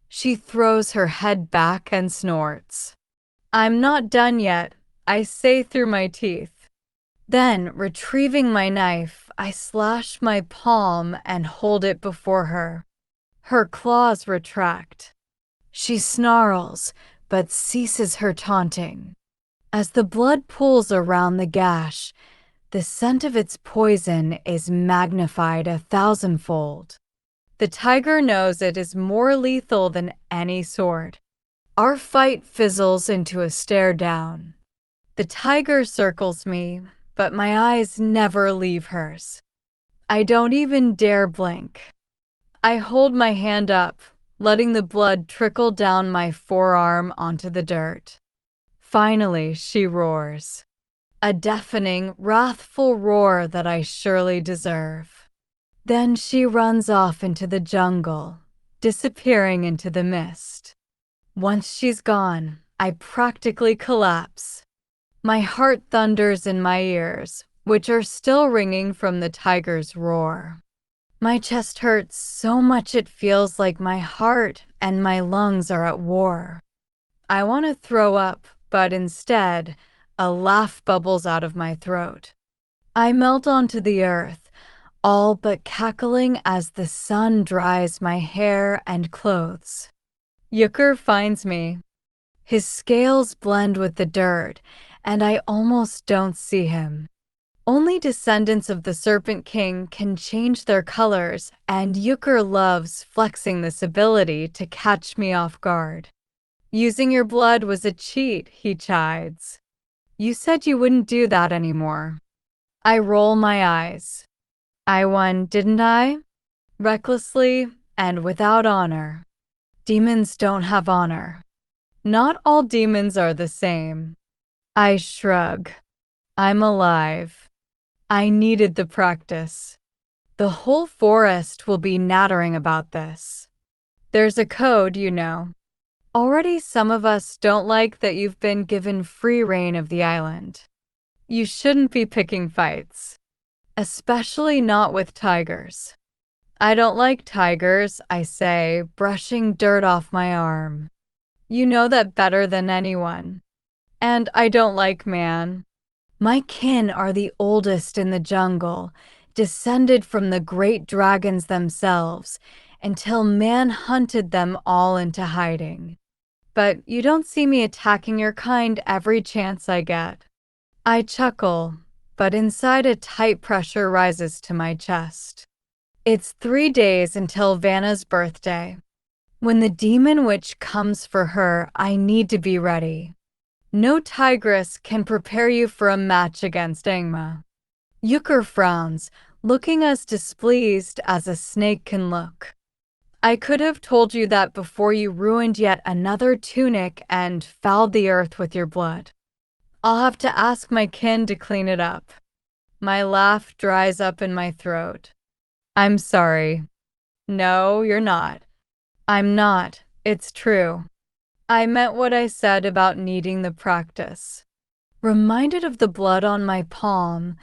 She throws her head back and snorts. I'm not done yet, I say through my teeth. Then, retrieving my knife, I slash my palm and hold it before her. Her claws retract. She snarls, but ceases her taunting. As the blood pools around the gash, the scent of its poison is magnified 1,000-fold. The tiger knows it is more lethal than any sword. Our fight fizzles into a stare down. The tiger circles me, but my eyes never leave hers. I don't even dare blink. I hold my hand up, letting the blood trickle down my forearm onto the dirt. Finally, she roars. A deafening, wrathful roar that I surely deserve. Then she runs off into the jungle, disappearing into the mist. Once she's gone, I practically collapse. My heart thunders in my ears, which are still ringing from the tiger's roar. My chest hurts so much it feels like my heart and my lungs are at war. I want to throw up, but instead, a laugh bubbles out of my throat. I melt onto the earth, all but cackling as the sun dries my hair and clothes. Euchre finds me. His scales blend with the dirt, and I almost don't see him. Only descendants of the Serpent King can change their colors, and Euchre loves flexing this ability to catch me off guard. Using your blood was a cheat, he chides. You said you wouldn't do that anymore. I roll my eyes. I won, didn't I? Recklessly and without honor. Demons don't have honor. Not all demons are the same. I shrug. I'm alive. I needed the practice. The whole forest will be nattering about this. There's a code, you know. Already some of us don't like that you've been given free reign of the island. You shouldn't be picking fights. Especially not with tigers. I don't like tigers, I say, brushing dirt off my arm. You know that better than anyone. And I don't like man. My kin are the oldest in the jungle, descended from the great dragons themselves, until man hunted them all into hiding. But you don't see me attacking your kind every chance I get. I chuckle, but inside a tight pressure rises to my chest. It's 3 days until Vanna's birthday. When the demon witch comes for her, I need to be ready. No tigress can prepare you for a match against Angma. Yucker frowns, looking as displeased as a snake can look. I could have told you that before you ruined yet another tunic and fouled the earth with your blood. I'll have to ask my kin to clean it up. My laugh dries up in my throat. I'm sorry. No, you're not. I'm not. It's true. I meant what I said about needing the practice. Reminded of the blood on my palm,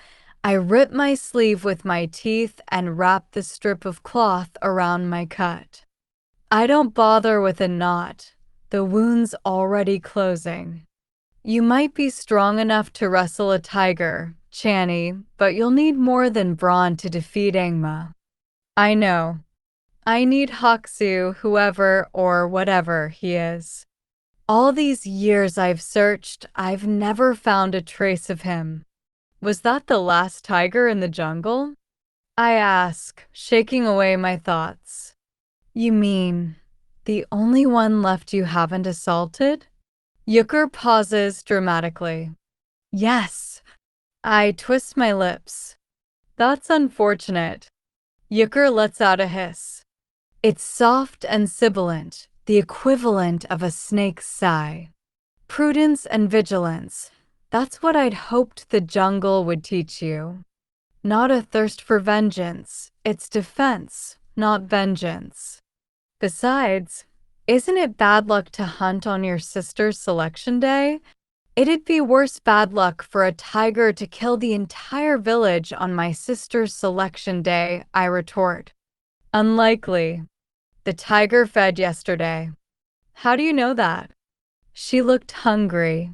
I rip my sleeve with my teeth and wrap the strip of cloth around my cut. I don't bother with a knot, the wound's already closing. You might be strong enough to wrestle a tiger, Channy, but you'll need more than brawn to defeat Angma. I know. I need Haksu, whoever or whatever he is. All these years I've searched, I've never found a trace of him. Was that the last tiger in the jungle? I ask, shaking away my thoughts. You mean, the only one left you haven't assaulted? Yucker pauses dramatically. Yes. I twist my lips. That's unfortunate. Yucker lets out a hiss. It's soft and sibilant, the equivalent of a snake's sigh. Prudence and vigilance. That's what I'd hoped the jungle would teach you. Not a thirst for vengeance. It's defense, not vengeance. Besides, isn't it bad luck to hunt on your sister's selection day? It'd be worse bad luck for a tiger to kill the entire village on my sister's selection day, I retort. Unlikely. The tiger fed yesterday. How do you know that? She looked hungry.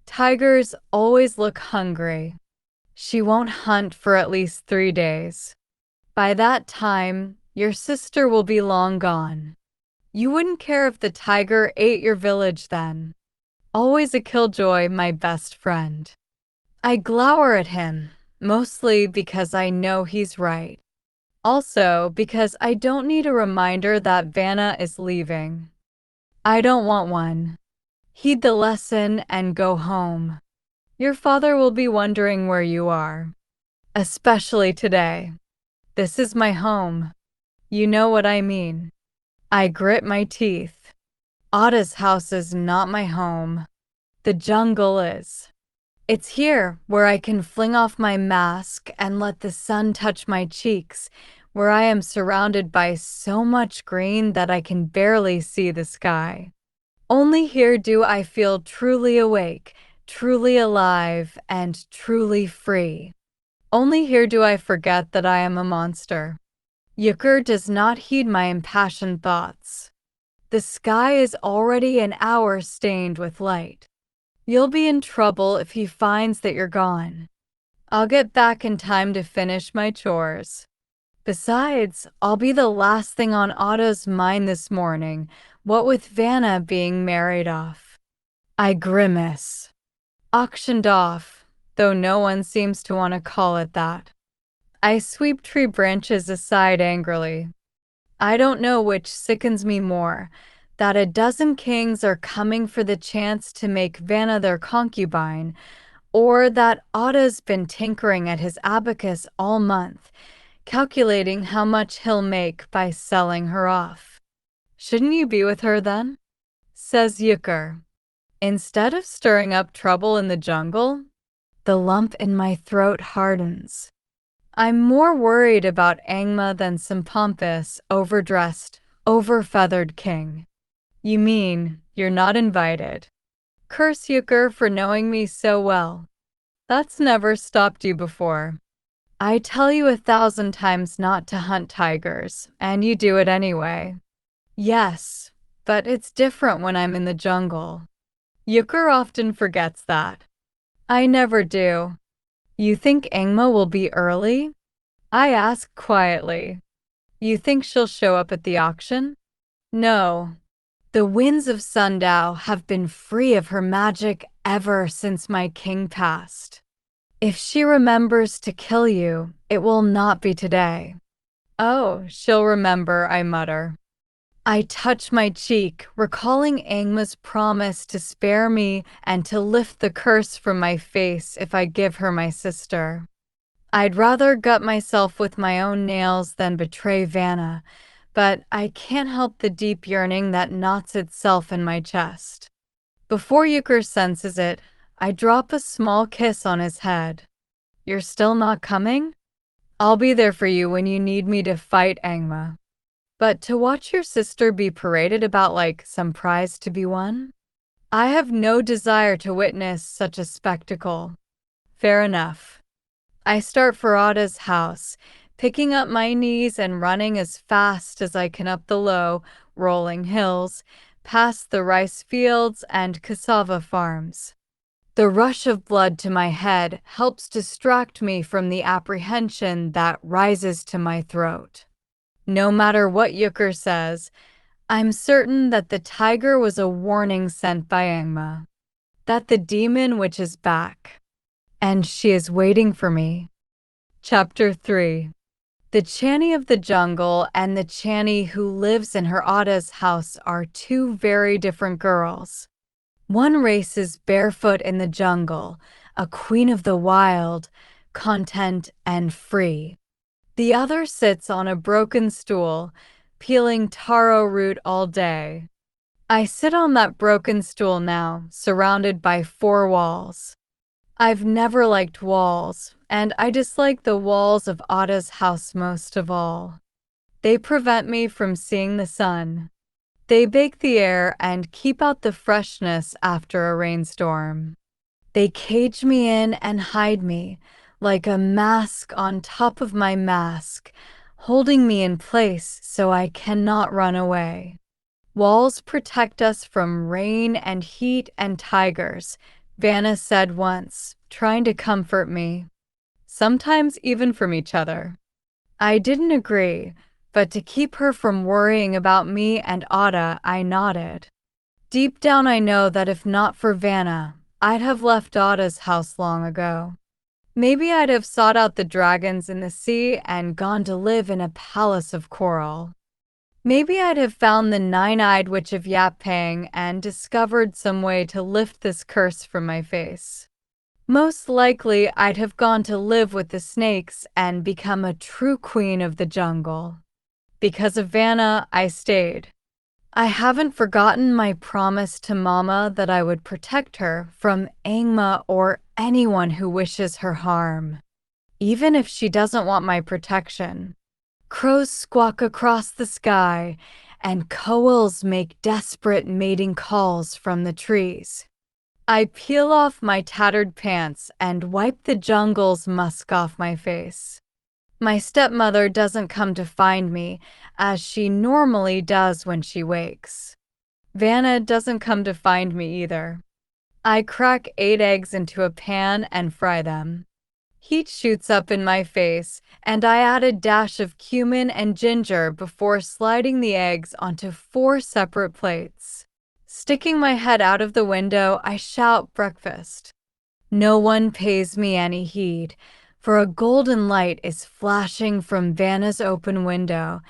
Tigers always look hungry. She won't hunt for at least 3 days. By that time, your sister will be long gone. You wouldn't care if the tiger ate your village then. Always a killjoy, my best friend. I glower at him, mostly because I know he's right. Also because I don't need a reminder that Vanna is leaving. I don't want one. Heed the lesson and go home. Your father will be wondering where you are. Especially today. This is my home. You know what I mean. I grit my teeth. Ada's house is not my home. The jungle is. It's here where I can fling off my mask and let the sun touch my cheeks, where I am surrounded by so much green that I can barely see the sky. Only here do I feel truly awake, truly alive, and truly free. Only here do I forget that I am a monster. Yucker does not heed my impassioned thoughts. The sky is already an hour stained with light. You'll be in trouble if he finds that you're gone. I'll get back in time to finish my chores. Besides, I'll be the last thing on Otto's mind this morning, what with Vanna being married off. I grimace. Auctioned off, though no one seems to want to call it that. I sweep tree branches aside angrily. I don't know which sickens me more, that a dozen kings are coming for the chance to make Vanna their concubine, or that Otto's been tinkering at his abacus all month, calculating how much he'll make by selling her off. Shouldn't you be with her then? Says Yucker. Instead of stirring up trouble in the jungle, the lump in my throat hardens. I'm more worried about Angma than some pompous, overdressed, overfeathered king. You mean you're not invited? Curse Yucker for knowing me so well. That's never stopped you before. I tell you 1,000 times not to hunt tigers, and you do it anyway. Yes, but it's different when I'm in the jungle. Yucker often forgets that. I never do. You think Angma will be early? I ask quietly. You think she'll show up at the auction? No. The winds of Sundao have been free of her magic ever since my king passed. If she remembers to kill you, it will not be today. Oh, she'll remember, I mutter. I touch my cheek, recalling Angma's promise to spare me and to lift the curse from my face if I give her my sister. I'd rather gut myself with my own nails than betray Vanna, but I can't help the deep yearning that knots itself in my chest. Before Euchre senses it, I drop a small kiss on his head. You're still not coming? I'll be there for you when you need me to fight Angma. But to watch your sister be paraded about like some prize to be won? I have no desire to witness such a spectacle. Fair enough. I start for Ada's house, picking up my knees and running as fast as I can up the low, rolling hills, past the rice fields and cassava farms. The rush of blood to my head helps distract me from the apprehension that rises to my throat. No matter what Yucker says, I'm certain that the tiger was a warning sent by Angma, that the demon witch is back, and she is waiting for me. Chapter 3. The Channy of the jungle and the Channy who lives in her Ada's house are two very different girls. One races barefoot in the jungle, a queen of the wild, content and free. The other sits on a broken stool, peeling taro root all day. I sit on that broken stool now, surrounded by 4 walls. I've never liked walls, and I dislike the walls of Ada's house most of all. They prevent me from seeing the sun. They bake the air and keep out the freshness after a rainstorm. They cage me in and hide me, like a mask on top of my mask, holding me in place so I cannot run away. Walls protect us from rain and heat and tigers, Vanna said once, trying to comfort me. Sometimes even from each other. I didn't agree, but to keep her from worrying about me and Ada, I nodded. Deep down I know that if not for Vanna, I'd have left Ada's house long ago. Maybe I'd have sought out the dragons in the sea and gone to live in a palace of coral. Maybe I'd have found the 9-eyed witch of Yapang and discovered some way to lift this curse from my face. Most likely, I'd have gone to live with the snakes and become a true queen of the jungle. Because of Vanna, I stayed. I haven't forgotten my promise to Mama that I would protect her from Angma or anyone who wishes her harm, even if she doesn't want my protection. Crows squawk across the sky, and koals make desperate mating calls from the trees. I peel off my tattered pants and wipe the jungle's musk off my face. My stepmother doesn't come to find me, as she normally does when she wakes. Vanna doesn't come to find me either. I crack 8 eggs into a pan and fry them. Heat shoots up in my face, and I add a dash of cumin and ginger before sliding the eggs onto 4 separate plates. Sticking my head out of the window, I shout breakfast. No one pays me any heed, for a golden light is flashing from Vanna's open window,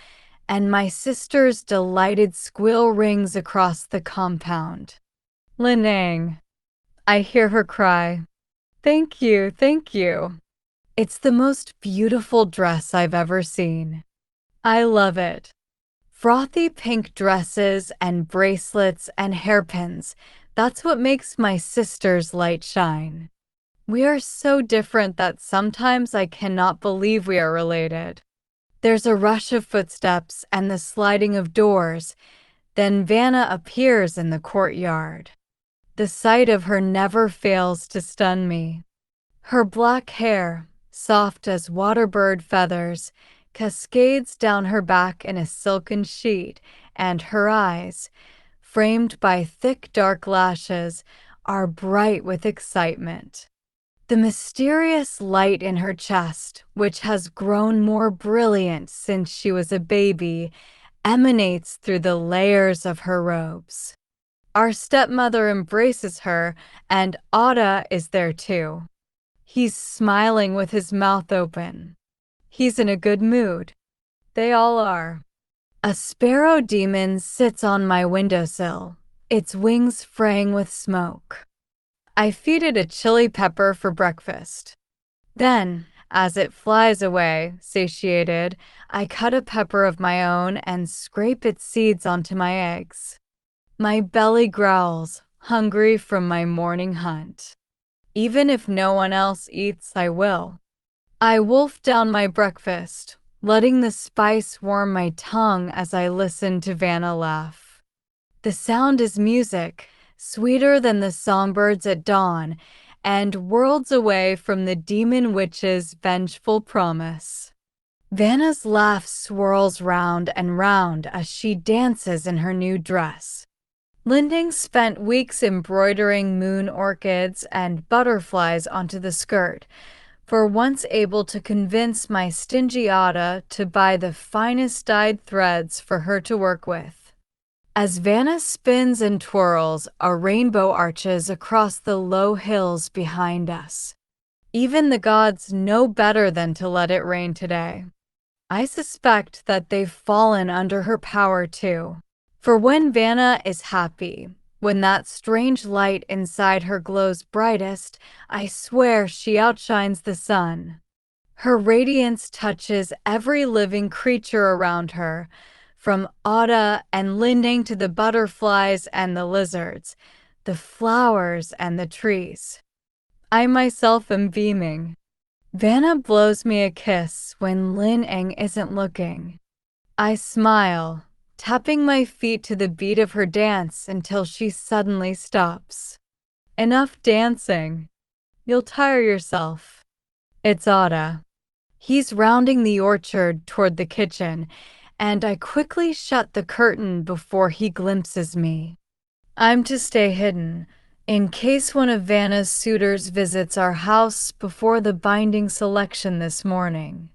and my sister's delighted squeal rings across the compound. Linang. I hear her cry. Thank you, thank you. It's the most beautiful dress I've ever seen. I love it. Frothy pink dresses and bracelets and hairpins. That's what makes my sister's light shine. We are so different that sometimes I cannot believe we are related. There's a rush of footsteps and the sliding of doors. Then Vanna appears in the courtyard. The sight of her never fails to stun me. Her black hair, soft as waterbird feathers, cascades down her back in a silken sheet, and her eyes, framed by thick dark lashes, are bright with excitement. The mysterious light in her chest, which has grown more brilliant since she was a baby, emanates through the layers of her robes. Our stepmother embraces her, and Ada is there too. He's smiling with his mouth open. He's in a good mood. They all are. A sparrow demon sits on my windowsill, its wings fraying with smoke. I feed it a chili pepper for breakfast. Then, as it flies away, satiated, I cut a pepper of my own and scrape its seeds onto my eggs. My belly growls, hungry from my morning hunt. Even if no one else eats, I will. I wolf down my breakfast, letting the spice warm my tongue as I listen to Vanna laugh. The sound is music, sweeter than the songbirds at dawn, and worlds away from the demon witch's vengeful promise. Vanna's laugh swirls round and round as she dances in her new dress. Linding spent weeks embroidering moon orchids and butterflies onto the skirt, for once able to convince my stingy Ada to buy the finest dyed threads for her to work with. As Vanna spins and twirls, a rainbow arches across the low hills behind us. Even the gods know better than to let it rain today. I suspect that they've fallen under her power too. For when Vanna is happy, when that strange light inside her glows brightest, I swear she outshines the sun. Her radiance touches every living creature around her, from Ada and Linding to the butterflies and the lizards, the flowers and the trees. I myself am beaming. Vanna blows me a kiss when Linding isn't looking. I smile, tapping my feet to the beat of her dance until she suddenly stops. Enough dancing. You'll tire yourself. It's Ada. He's rounding the orchard toward the kitchen, and I quickly shut the curtain before he glimpses me. I'm to stay hidden, in case one of Vanna's suitors visits our house before the binding selection this morning.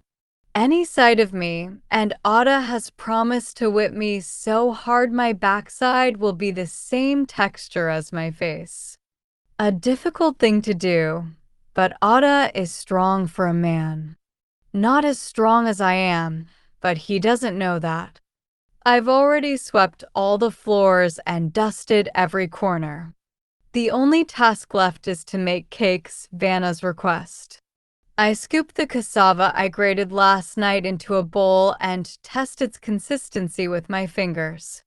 Any sight of me, and Ada has promised to whip me so hard my backside will be the same texture as my face. A difficult thing to do, but Ada is strong for a man. Not as strong as I am, but he doesn't know that. I've already swept all the floors and dusted every corner. The only task left is to make cakes, Vanna's request. I scoop the cassava I grated last night into a bowl and test its consistency with my fingers.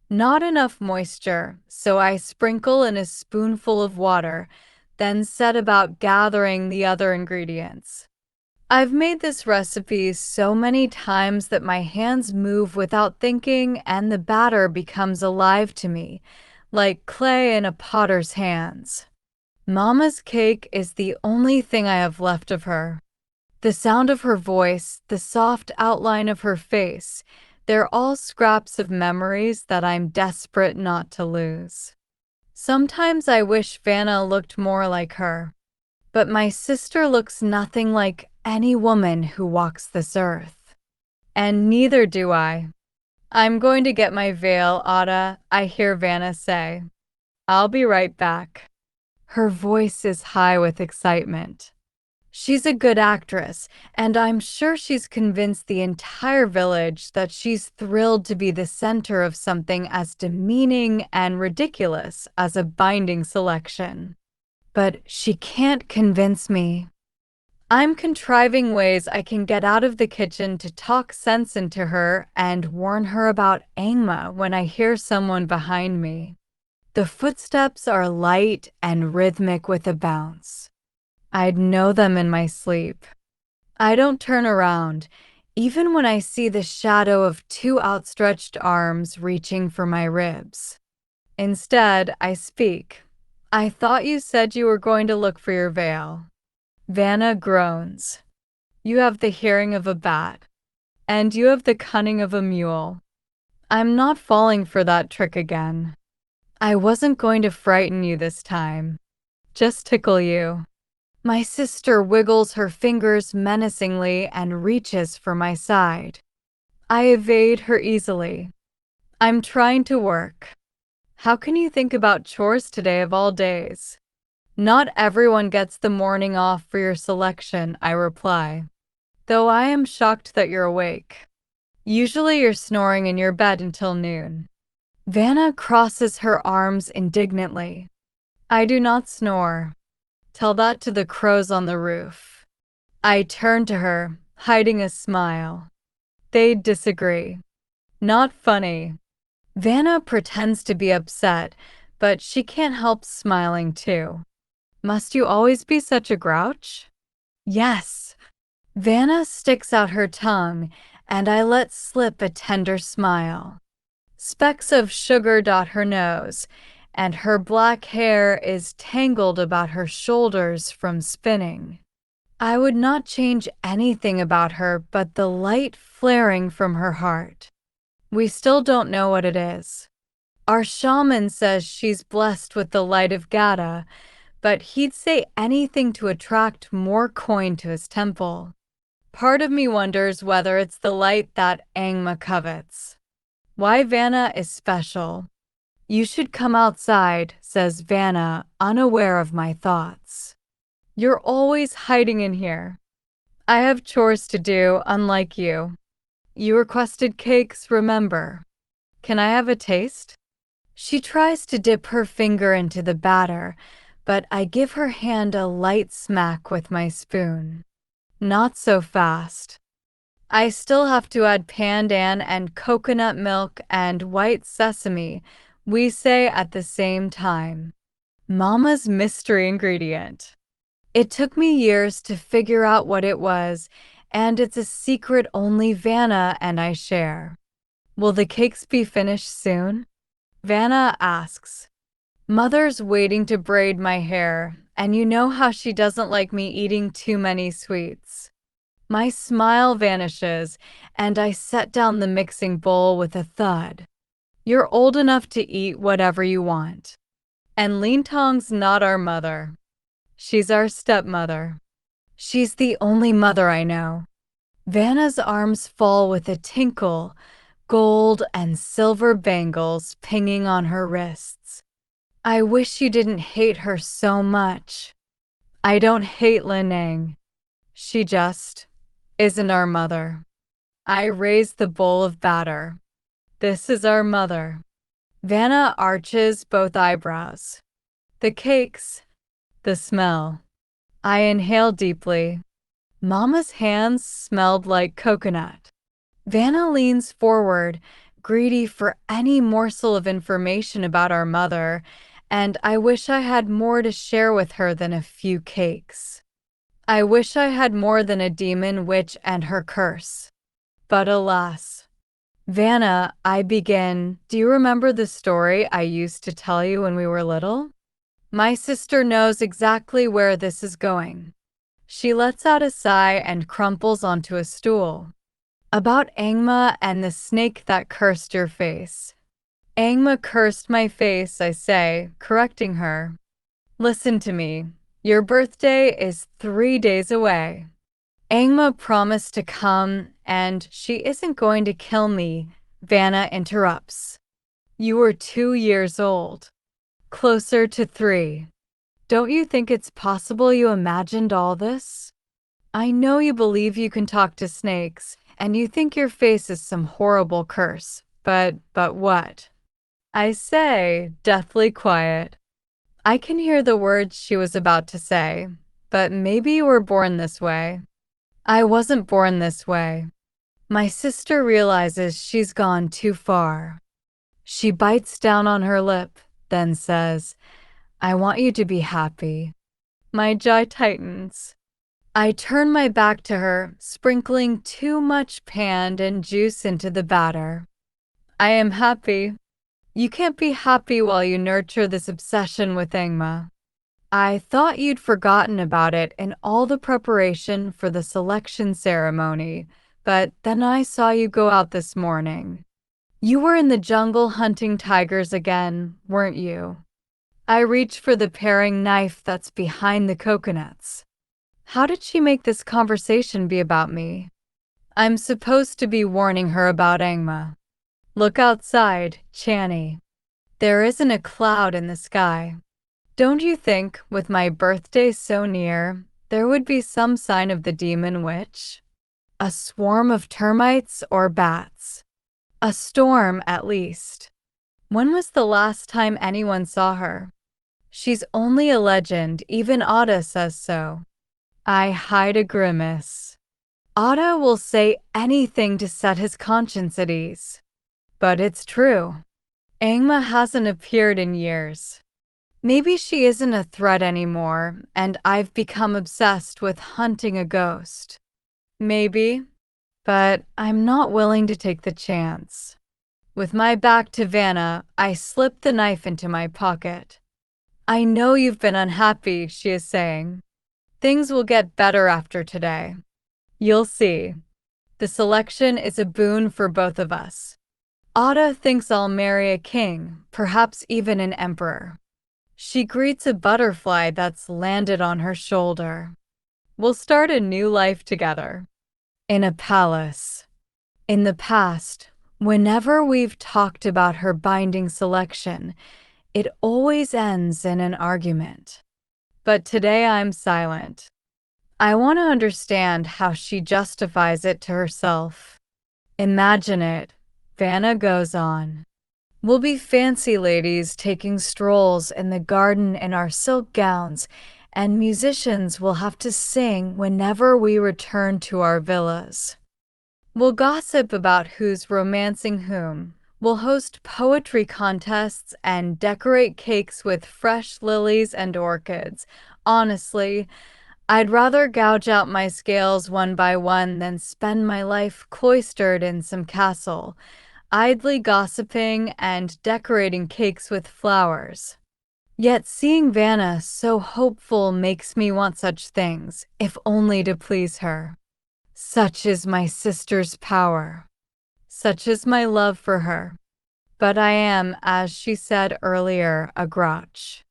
Not enough moisture, so I sprinkle in a spoonful of water, then set about gathering the other ingredients. I've made this recipe so many times that my hands move without thinking and the batter becomes alive to me, like clay in a potter's hands. Mama's cake is the only thing I have left of her. The sound of her voice, the soft outline of her face, they're all scraps of memories that I'm desperate not to lose. Sometimes I wish Vanna looked more like her, but my sister looks nothing like any woman who walks this earth. And neither do I. I'm going to get my veil, Ada, I hear Vanna say. I'll be right back. Her voice is high with excitement. She's a good actress, and I'm sure she's convinced the entire village that she's thrilled to be the center of something as demeaning and ridiculous as a binding selection. But she can't convince me. I'm contriving ways I can get out of the kitchen to talk sense into her and warn her about Angma when I hear someone behind me. The footsteps are light and rhythmic with a bounce. I'd know them in my sleep. I don't turn around, even when I see the shadow of two outstretched arms reaching for my ribs. Instead, I speak. I thought you said you were going to look for your veil. Vanna groans. You have the hearing of a bat, and you have the cunning of a mule. I'm not falling for that trick again. I wasn't going to frighten you this time, just tickle you. My sister wiggles her fingers menacingly and reaches for my side. I evade her easily. I'm trying to work. How can you think about chores today of all days? Not everyone gets the morning off for your selection, I reply. Though I am shocked that you're awake. Usually you're snoring in your bed until noon. Vanna crosses her arms indignantly. I do not snore. Tell that to the crows on the roof. I turn to her, hiding a smile. They disagree. Not funny. Vanna pretends to be upset, but she can't help smiling too. Must you always be such a grouch? Yes. Vanna sticks out her tongue, and I let slip a tender smile. Specks of sugar dot her nose, and her black hair is tangled about her shoulders from spinning. I would not change anything about her but the light flaring from her heart. We still don't know what it is. Our shaman says she's blessed with the light of Gata, but he'd say anything to attract more coin to his temple. Part of me wonders whether it's the light that Angma covets. Why Vanna is special. You should come outside, says Vanna, unaware of my thoughts. You're always hiding in here. I have chores to do, unlike you. You requested cakes, remember. Can I have a taste? She tries to dip her finger into the batter, but I give her hand a light smack with my spoon. Not so fast. I still have to add pandan and coconut milk and white sesame, we say at the same time. Mama's mystery ingredient. It took me years to figure out what it was, and it's a secret only Vanna and I share. Will the cakes be finished soon? Vanna asks. Mother's waiting to braid my hair, and you know how she doesn't like me eating too many sweets. My smile vanishes, and I set down the mixing bowl with a thud. You're old enough to eat whatever you want. And Lintong's not our mother. She's our stepmother. She's the only mother I know. Vanna's arms fall with a tinkle, gold and silver bangles pinging on her wrists. I wish you didn't hate her so much. I don't hate Linang. She just isn't our mother. I raise the bowl of batter. This is our mother. Vanna arches both eyebrows. The cakes, the smell. I inhale deeply. Mama's hands smelled like coconut. Vanna leans forward, greedy for any morsel of information about our mother, and I wish I had more to share with her than a few cakes. I wish I had more than a demon witch and her curse. But alas. Vanna, I begin, do you remember the story I used to tell you when we were little? My sister knows exactly where this is going. She lets out a sigh and crumples onto a stool. About Angma and the snake that cursed your face. Angma cursed my face, I say, correcting her. Listen to me. Your birthday is 3 days away. Angma promised to come, and she isn't going to kill me, Vanna interrupts. You were 2 years old. Closer to 3. Don't you think it's possible you imagined all this? I know you believe you can talk to snakes, and you think your face is some horrible curse, but what? I say, deathly quiet. I can hear the words she was about to say, but maybe you were born this way. I wasn't born this way. My sister realizes she's gone too far. She bites down on her lip, then says, I want you to be happy. My jaw tightens. I turn my back to her, sprinkling too much pan and juice into the batter. I am happy. You can't be happy while you nurture this obsession with Engma. I thought you'd forgotten about it in all the preparation for the selection ceremony, but then I saw you go out this morning. You were in the jungle hunting tigers again, weren't you? I reach for the paring knife that's behind the coconuts. How did she make this conversation be about me? I'm supposed to be warning her about Engma. Look outside, Channy. There isn't a cloud in the sky. Don't you think, with my birthday so near, there would be some sign of the demon witch? A swarm of termites or bats? A storm, at least. When was the last time anyone saw her? She's only a legend, even Ada says so. I hide a grimace. Ada will say anything to set his conscience at ease. But it's true. Engma hasn't appeared in years. Maybe she isn't a threat anymore, and I've become obsessed with hunting a ghost. Maybe, but I'm not willing to take the chance. With my back to Vanna, I slip the knife into my pocket. I know you've been unhappy, she is saying. Things will get better after today. You'll see. The selection is a boon for both of us. Ada thinks I'll marry a king, perhaps even an emperor. She greets a butterfly that's landed on her shoulder. We'll start a new life together. In a palace. In the past, whenever we've talked about her binding selection, it always ends in an argument. But today I'm silent. I want to understand how she justifies it to herself. Imagine it, Vanna goes on. We'll be fancy ladies taking strolls in the garden in our silk gowns, and musicians will have to sing whenever we return to our villas. We'll gossip about who's romancing whom. We'll host poetry contests and decorate cakes with fresh lilies and orchids. Honestly, I'd rather gouge out my scales one by one than spend my life cloistered in some castle, idly gossiping and decorating cakes with flowers. Yet seeing Vanna so hopeful makes me want such things, if only to please her. Such is my sister's power. Such is my love for her. But I am, as she said earlier, a grouch.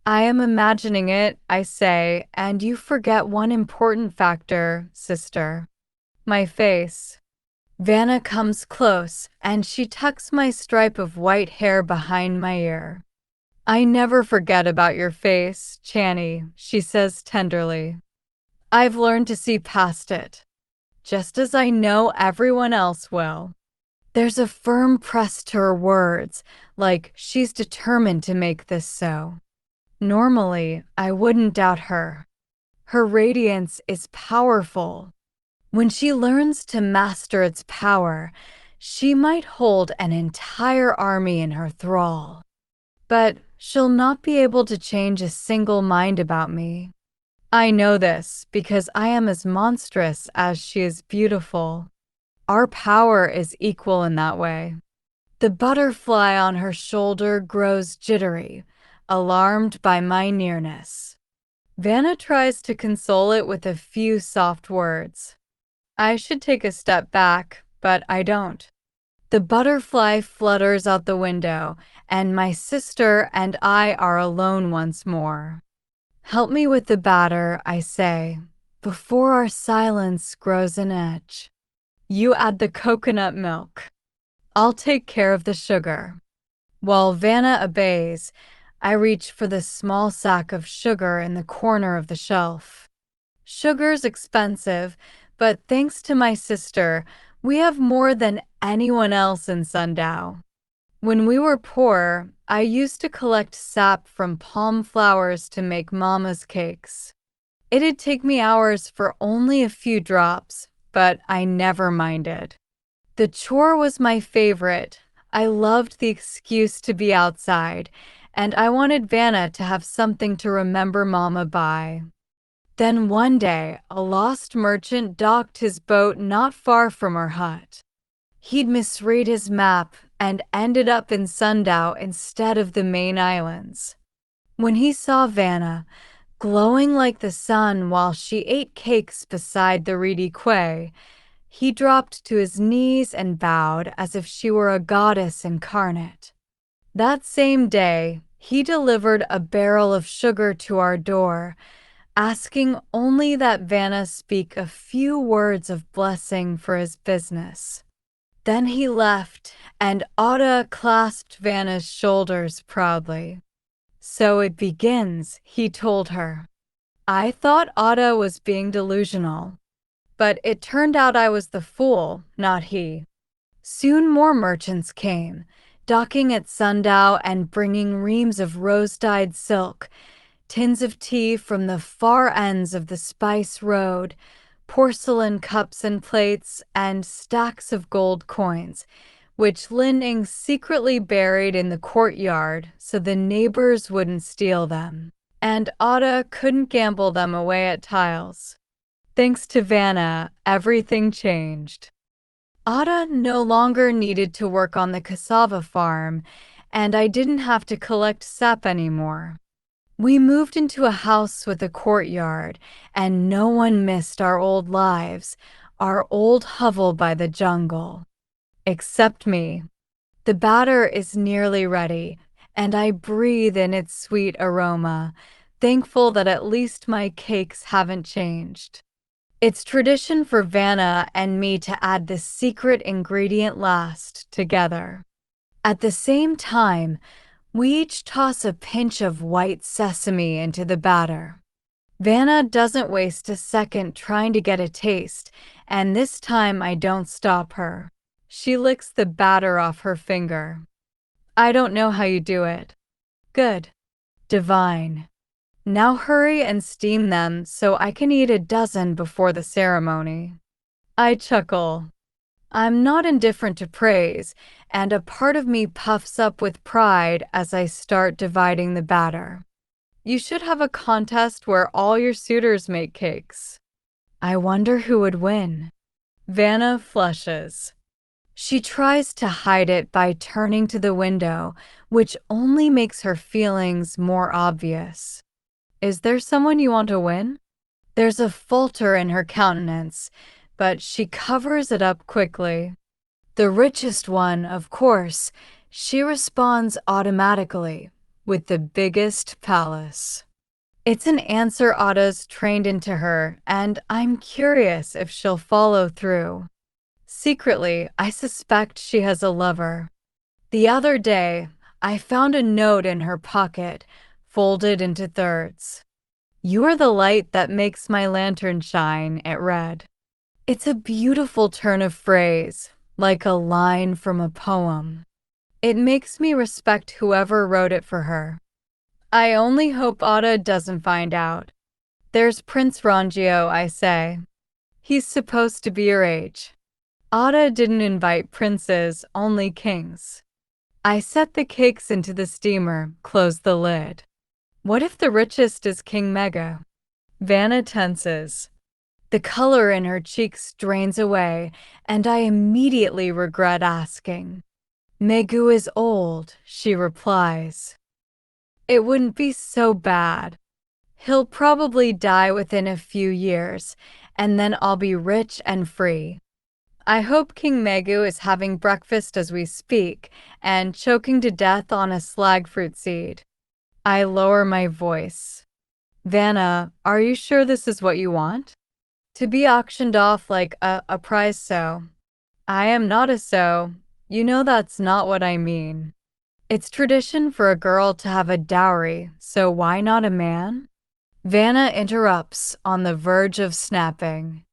I am imagining it, I say, and you forget one important factor, sister. My face. Vanna comes close, and she tucks my stripe of white hair behind my ear. I never forget about your face, Channy, she says tenderly. I've learned to see past it, just as I know everyone else will. There's a firm press to her words, like she's determined to make this so. Normally, I wouldn't doubt her. Her radiance is powerful. When she learns to master its power, she might hold an entire army in her thrall. But she'll not be able to change a single mind about me. I know this because I am as monstrous as she is beautiful. Our power is equal in that way. The butterfly on her shoulder grows jittery, alarmed by my nearness. Vanna tries to console it with a few soft words. I should take a step back, but I don't. The butterfly flutters out the window, and my sister and I are alone once more. Help me with the batter, I say, before our silence grows an edge. You add the coconut milk. I'll take care of the sugar. While Vanna obeys, I reach for the small sack of sugar in the corner of the shelf. Sugar's expensive, but thanks to my sister, we have more than anyone else in Sundow. When we were poor, I used to collect sap from palm flowers to make Mama's cakes. It'd take me hours for only a few drops, but I never minded. The chore was my favorite. I loved the excuse to be outside, and I wanted Vanna to have something to remember Mama by. Then one day, a lost merchant docked his boat not far from our hut. He'd misread his map and ended up in Sundow instead of the main islands. When he saw Vanna, glowing like the sun while she ate cakes beside the reedy quay, he dropped to his knees and bowed as if she were a goddess incarnate. That same day, he delivered a barrel of sugar to our door, asking only that Vanna speak a few words of blessing for his business. Then he left, and Ada clasped Vanna's shoulders proudly. "So it begins," he told her. I thought Ada was being delusional, but it turned out I was the fool, not he. Soon more merchants came, docking at Sundow and bringing reams of rose-dyed silk, tins of tea from the far ends of the Spice Road, porcelain cups and plates, and stacks of gold coins, which Lin Ying secretly buried in the courtyard so the neighbors wouldn't steal them, and Ada couldn't gamble them away at tiles. Thanks to Vanna, everything changed. Ada no longer needed to work on the cassava farm, and I didn't have to collect sap anymore. We moved into a house with a courtyard, and no one missed our old lives, our old hovel by the jungle. Except me. The batter is nearly ready, and I breathe in its sweet aroma, thankful that at least my cakes haven't changed. It's tradition for Vanna and me to add this secret ingredient last, together. At the same time, we each toss a pinch of white sesame into the batter. Vanna doesn't waste a second trying to get a taste, and this time I don't stop her. She licks the batter off her finger. "I don't know how you do it." "Good. Divine. Now hurry and steam them so I can eat a dozen before the ceremony." I chuckle. I'm not indifferent to praise, and a part of me puffs up with pride as I start dividing the batter. You should have a contest where all your suitors make cakes. I wonder who would win. Vanna flushes. She tries to hide it by turning to the window, which only makes her feelings more obvious. Is there someone you want to win? There's a falter in her countenance, but she covers it up quickly. The richest one, of course, she responds automatically, with the biggest palace. It's an answer Ada's trained into her, and I'm curious if she'll follow through. Secretly, I suspect she has a lover. The other day, I found a note in her pocket, folded into thirds. "You are the light that makes my lantern shine," it read. It's a beautiful turn of phrase, like a line from a poem. It makes me respect whoever wrote it for her. I only hope Ada doesn't find out. There's Prince Rangio, I say. He's supposed to be your age. Ada didn't invite princes, only kings. I set the cakes into the steamer, closed the lid. What if the richest is King Mega? Vanna tenses. The color in her cheeks drains away, and I immediately regret asking. "Megu is old," she replies. "It wouldn't be so bad. He'll probably die within a few years, and then I'll be rich and free. I hope King Megu is having breakfast as we speak, and choking to death on a slag fruit seed." I lower my voice. "Vanna, are you sure this is what you want? To be auctioned off like a prize sow?" "I am not a sow. You know that's not what I mean. It's tradition for a girl to have a dowry, so why not a man?" Vanna interrupts, on the verge of snapping.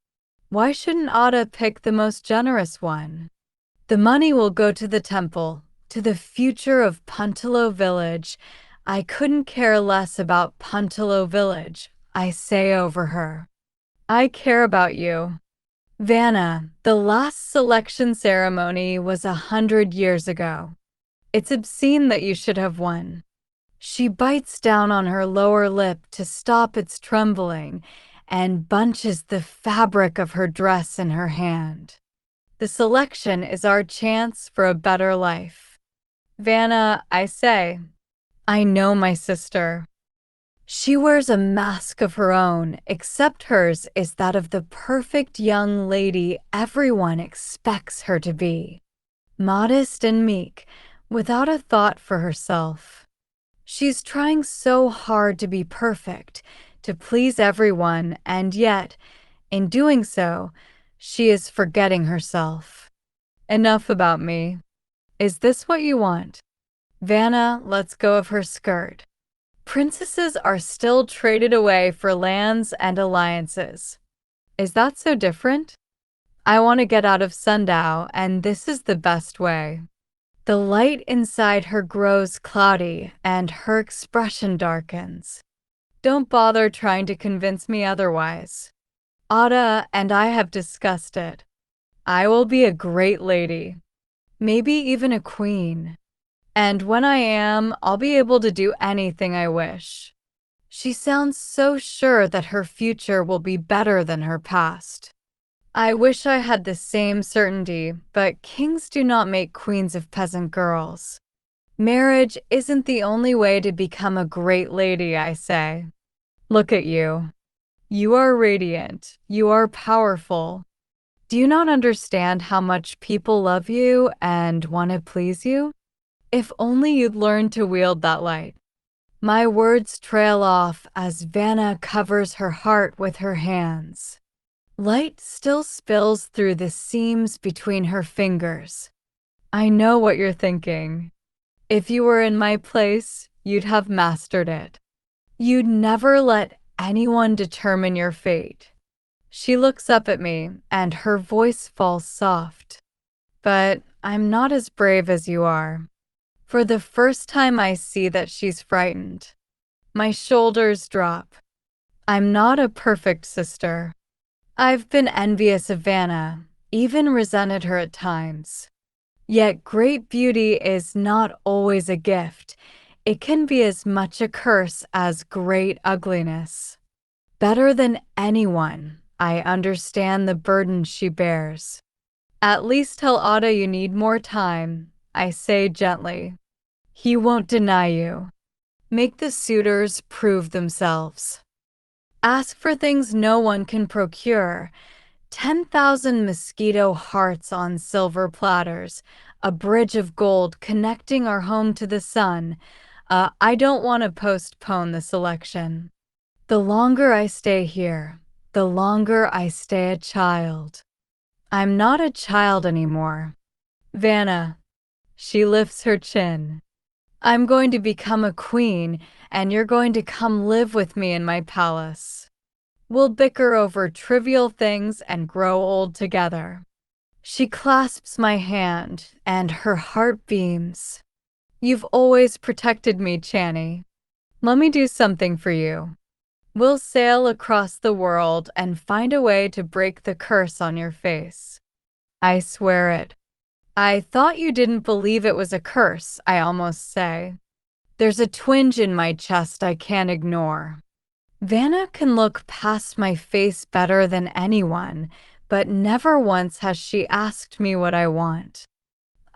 "Why shouldn't Ada pick the most generous one? The money will go to the temple, to the future of Puntalo Village. I couldn't care less about Puntalo Village. I say over her. I care about you. Vanna, the last selection ceremony was 100 years ago. It's obscene that you should have won. She bites down on her lower lip to stop its trembling and bunches the fabric of her dress in her hand. The selection is our chance for a better life. Vanna, I say, I know my sister. She wears a mask of her own, except hers is that of the perfect young lady everyone expects her to be. Modest and meek, without a thought for herself. She's trying so hard to be perfect, to please everyone, and yet, in doing so, she is forgetting herself. Enough about me. Is this what you want? Vanna lets go of her skirt. Princesses are still traded away for lands and alliances. Is that so different? I want to get out of Sundow, and this is the best way. The light inside her grows cloudy, and her expression darkens. Don't bother trying to convince me otherwise. Ada and I have discussed it. I will be a great lady, maybe even a queen. And when I am, I'll be able to do anything I wish. She sounds so sure that her future will be better than her past. I wish I had the same certainty, but kings do not make queens of peasant girls. Marriage isn't the only way to become a great lady, I say. Look at you. You are radiant. You are powerful. Do you not understand how much people love you and want to please you? If only you'd learn to wield that light. My words trail off as Vanna covers her heart with her hands. Light still spills through the seams between her fingers. I know what you're thinking. If you were in my place, you'd have mastered it. You'd never let anyone determine your fate. She looks up at me, and her voice falls soft. But I'm not as brave as you are. For the first time I see that she's frightened. My shoulders drop. I'm not a perfect sister. I've been envious of Vanna, even resented her at times. Yet great beauty is not always a gift. It can be as much a curse as great ugliness. Better than anyone, I understand the burden she bears. At least tell Ada you need more time, I say gently. He won't deny you. Make the suitors prove themselves. Ask for things no one can procure. 10,000 mosquito hearts on silver platters, a bridge of gold connecting our home to the sun. I don't want to postpone the selection. The longer I stay here, the longer I stay a child. I'm not a child anymore. Vanna, she lifts her chin. I'm going to become a queen, and you're going to come live with me in my palace. We'll bicker over trivial things and grow old together. She clasps my hand, and her heart beams. You've always protected me, Chani. Let me do something for you. We'll sail across the world and find a way to break the curse on your face. I swear it. I thought you didn't believe it was a curse, I almost say. There's a twinge in my chest I can't ignore. Vanna can look past my face better than anyone, but never once has she asked me what I want.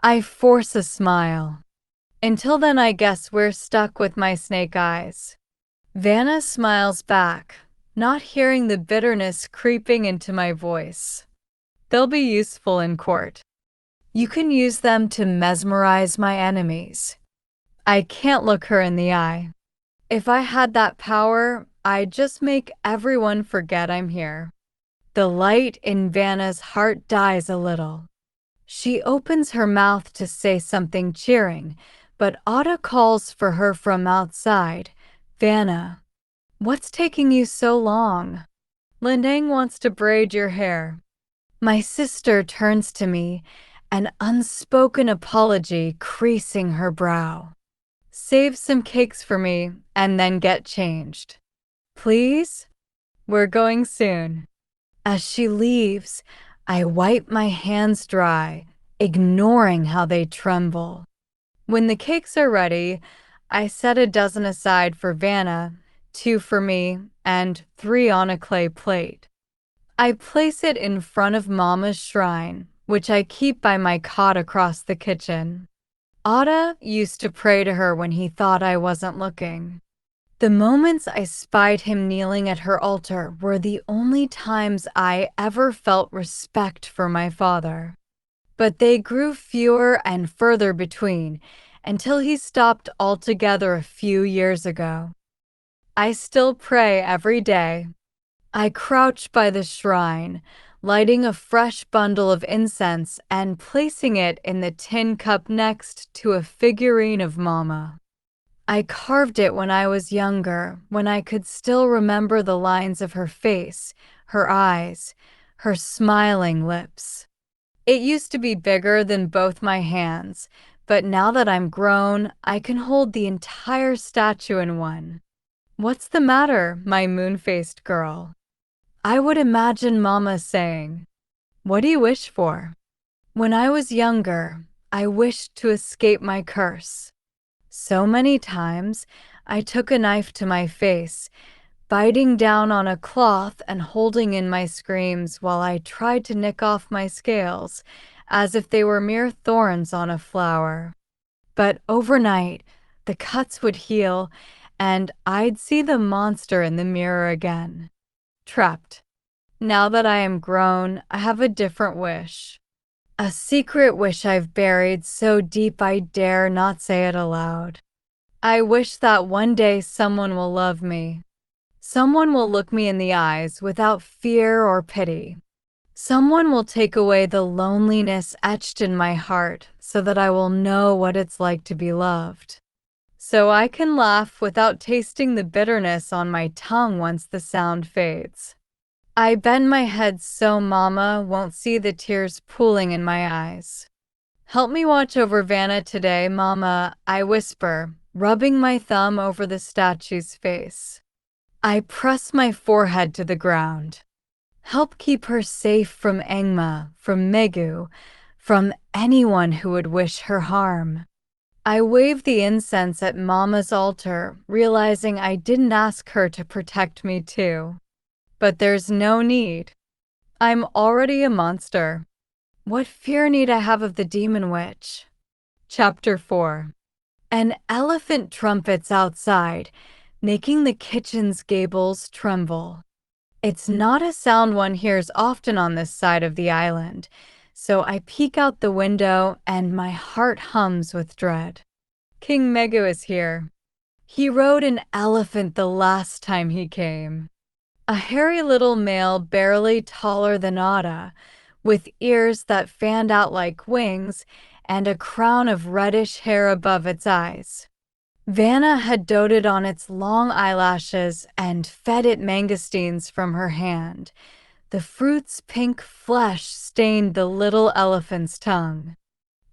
I force a smile. Until then, I guess we're stuck with my snake eyes. Vanna smiles back, not hearing the bitterness creeping into my voice. They'll be useful in court. You can use them to mesmerize my enemies. I can't look her in the eye. If I had that power, I'd just make everyone forget I'm here. The light in Vanna's heart dies a little. She opens her mouth to say something cheering, but Ada calls for her from outside. Vanna, what's taking you so long? Lindang wants to braid your hair. My sister turns to me, an unspoken apology creasing her brow. Save some cakes for me and then get changed. Please? We're going soon." As she leaves, I wipe my hands dry, ignoring how they tremble. When the cakes are ready, I set a dozen aside for Vanna, 2 for me, and 3 on a clay plate. I place it in front of Mama's shrine, which I keep by my cot across the kitchen. Ada used to pray to her when he thought I wasn't looking. The moments I spied him kneeling at her altar were the only times I ever felt respect for my father. But they grew fewer and further between until he stopped altogether a few years ago. I still pray every day. I crouch by the shrine, lighting a fresh bundle of incense and placing it in the tin cup next to a figurine of Mama. I carved it when I was younger, when I could still remember the lines of her face, her eyes, her smiling lips. It used to be bigger than both my hands, but now that I'm grown, I can hold the entire statue in one. "What's the matter, my moon-faced girl?" I would imagine Mama saying, "What do you wish for?" When I was younger, I wished to escape my curse. So many times, I took a knife to my face, biting down on a cloth and holding in my screams while I tried to nick off my scales, as if they were mere thorns on a flower. But overnight, the cuts would heal, and I'd see the monster in the mirror again. Trapped. Now that I am grown, I have a different wish. A secret wish I've buried so deep I dare not say it aloud. I wish that one day someone will love me. Someone will look me in the eyes without fear or pity. Someone will take away the loneliness etched in my heart so that I will know what it's like to be loved. So I can laugh without tasting the bitterness on my tongue once the sound fades. I bend my head so Mama won't see the tears pooling in my eyes. "Help me watch over Vanna today, Mama," I whisper, rubbing my thumb over the statue's face. I press my forehead to the ground. "Help keep her safe from Engma, from Megu, from anyone who would wish her harm." I wave the incense at Mama's altar, realizing I didn't ask her to protect me too. But there's no need. I'm already a monster. What fear need I have of the demon witch? Chapter 4. An elephant trumpets outside, making the kitchen's gables tremble. It's not a sound one hears often on this side of the island, so I peek out the window and my heart hums with dread. King Megu is here. He rode an elephant the last time he came. A hairy little male barely taller than Ada, with ears that fanned out like wings and a crown of reddish hair above its eyes. Vanna had doted on its long eyelashes and fed it mangosteens from her hand. The fruit's pink flesh stained the little elephant's tongue.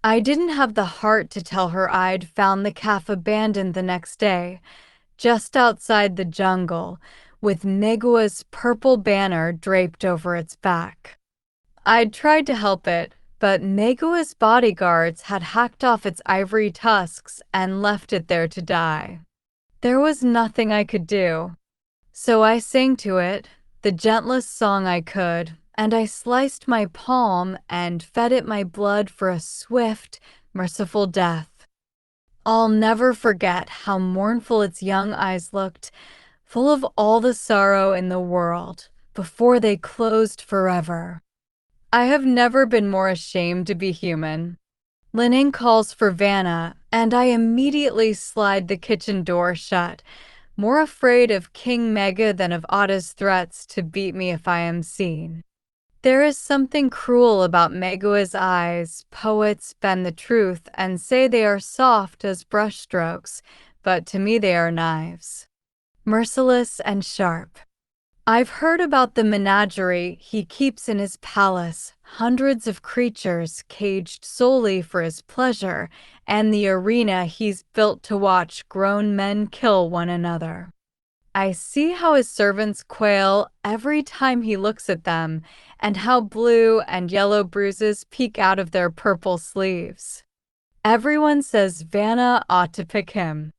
I didn't have the heart to tell her I'd found the calf abandoned the next day, just outside the jungle, with Megua's purple banner draped over its back. I'd tried to help it, but Megua's bodyguards had hacked off its ivory tusks and left it there to die. There was nothing I could do. So I sang to it, the gentlest song I could, and I sliced my palm and fed it my blood for a swift, merciful death. I'll never forget how mournful its young eyes looked, full of all the sorrow in the world, before they closed forever. I have never been more ashamed to be human. Lining calls for Vanna, and I immediately slide the kitchen door shut, more afraid of King Mega than of Ada's threats to beat me if I am seen. There is something cruel about Megua's eyes. Poets bend the truth and say they are soft as brushstrokes, but to me they are knives. Merciless and sharp. I've heard about the menagerie he keeps in his palace, hundreds of creatures caged solely for his pleasure, and the arena he's built to watch grown men kill one another. I see how his servants quail every time he looks at them, and how blue and yellow bruises peek out of their purple sleeves. Everyone says Vanna ought to pick him.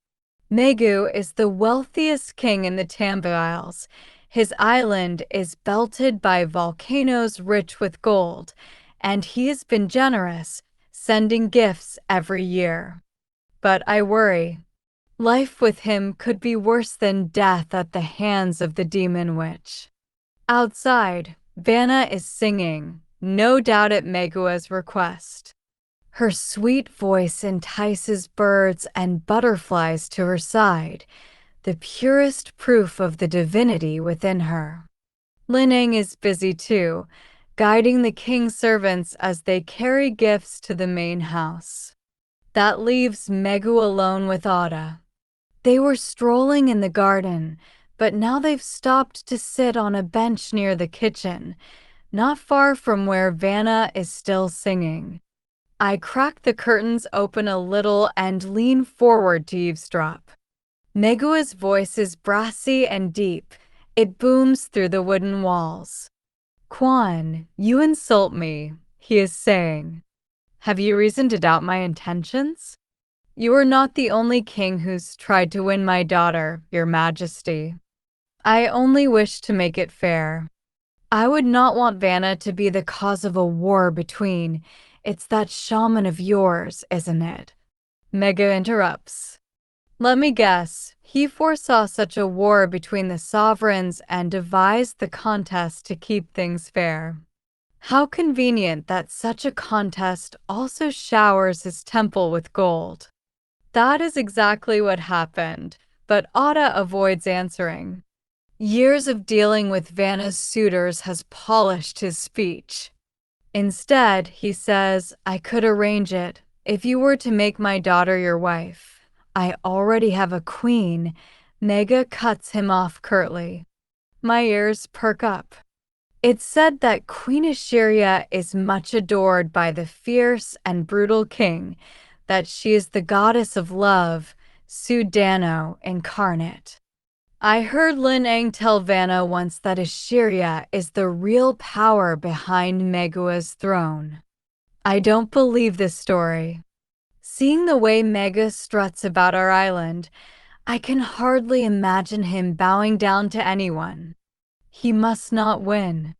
Megu is the wealthiest king in the Tambu Isles. His island is belted by volcanoes rich with gold, and he has been generous, sending gifts every year. But I worry. Life with him could be worse than death at the hands of the demon witch. Outside, Vanna is singing, no doubt at Megua's request. Her sweet voice entices birds and butterflies to her side, the purest proof of the divinity within her. Linning is busy too, guiding the king's servants as they carry gifts to the main house. That leaves Megu alone with Ada. They were strolling in the garden, but now they've stopped to sit on a bench near the kitchen, not far from where Vanna is still singing. I crack the curtains open a little and lean forward to eavesdrop. Megua's voice is brassy and deep. It booms through the wooden walls. "Quan, you insult me," he is saying. "Have you reason to doubt my intentions? You are not the only king who's tried to win my daughter, your majesty. I only wish to make it fair. I would not want Vanna to be the cause of a war between. It's that shaman of yours, isn't it?" Mega interrupts. "Let me guess, he foresaw such a war between the sovereigns and devised the contest to keep things fair. How convenient that such a contest also showers his temple with gold." That is exactly what happened, but Ada avoids answering. Years of dealing with Vanna's suitors has polished his speech. Instead, he says, "I could arrange it if you were to make my daughter your wife. I already have a queen." Mega cuts him off curtly. My ears perk up. It's said that Queen Asheria is much adored by the fierce and brutal king, that she is the goddess of love, Sudano incarnate. I heard Lin Ang tell Vanna once that Asheria is the real power behind Megua's throne. I don't believe this story. Seeing the way Mega struts about our island, I can hardly imagine him bowing down to anyone. He must not win.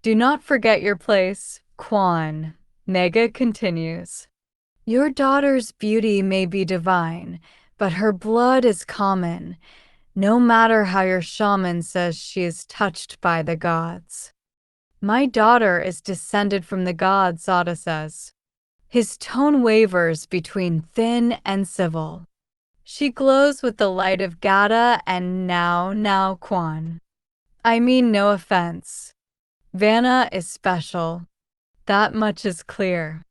"Do not forget your place, Quan," Mega continues. "Your daughter's beauty may be divine, but her blood is common, no matter how your shaman says she is touched by the gods." "My daughter is descended from the gods," Ada says. His tone wavers between thin and civil. "She glows with the light of Gada and now Quan. I mean no offense. Vanna is special. That much is clear.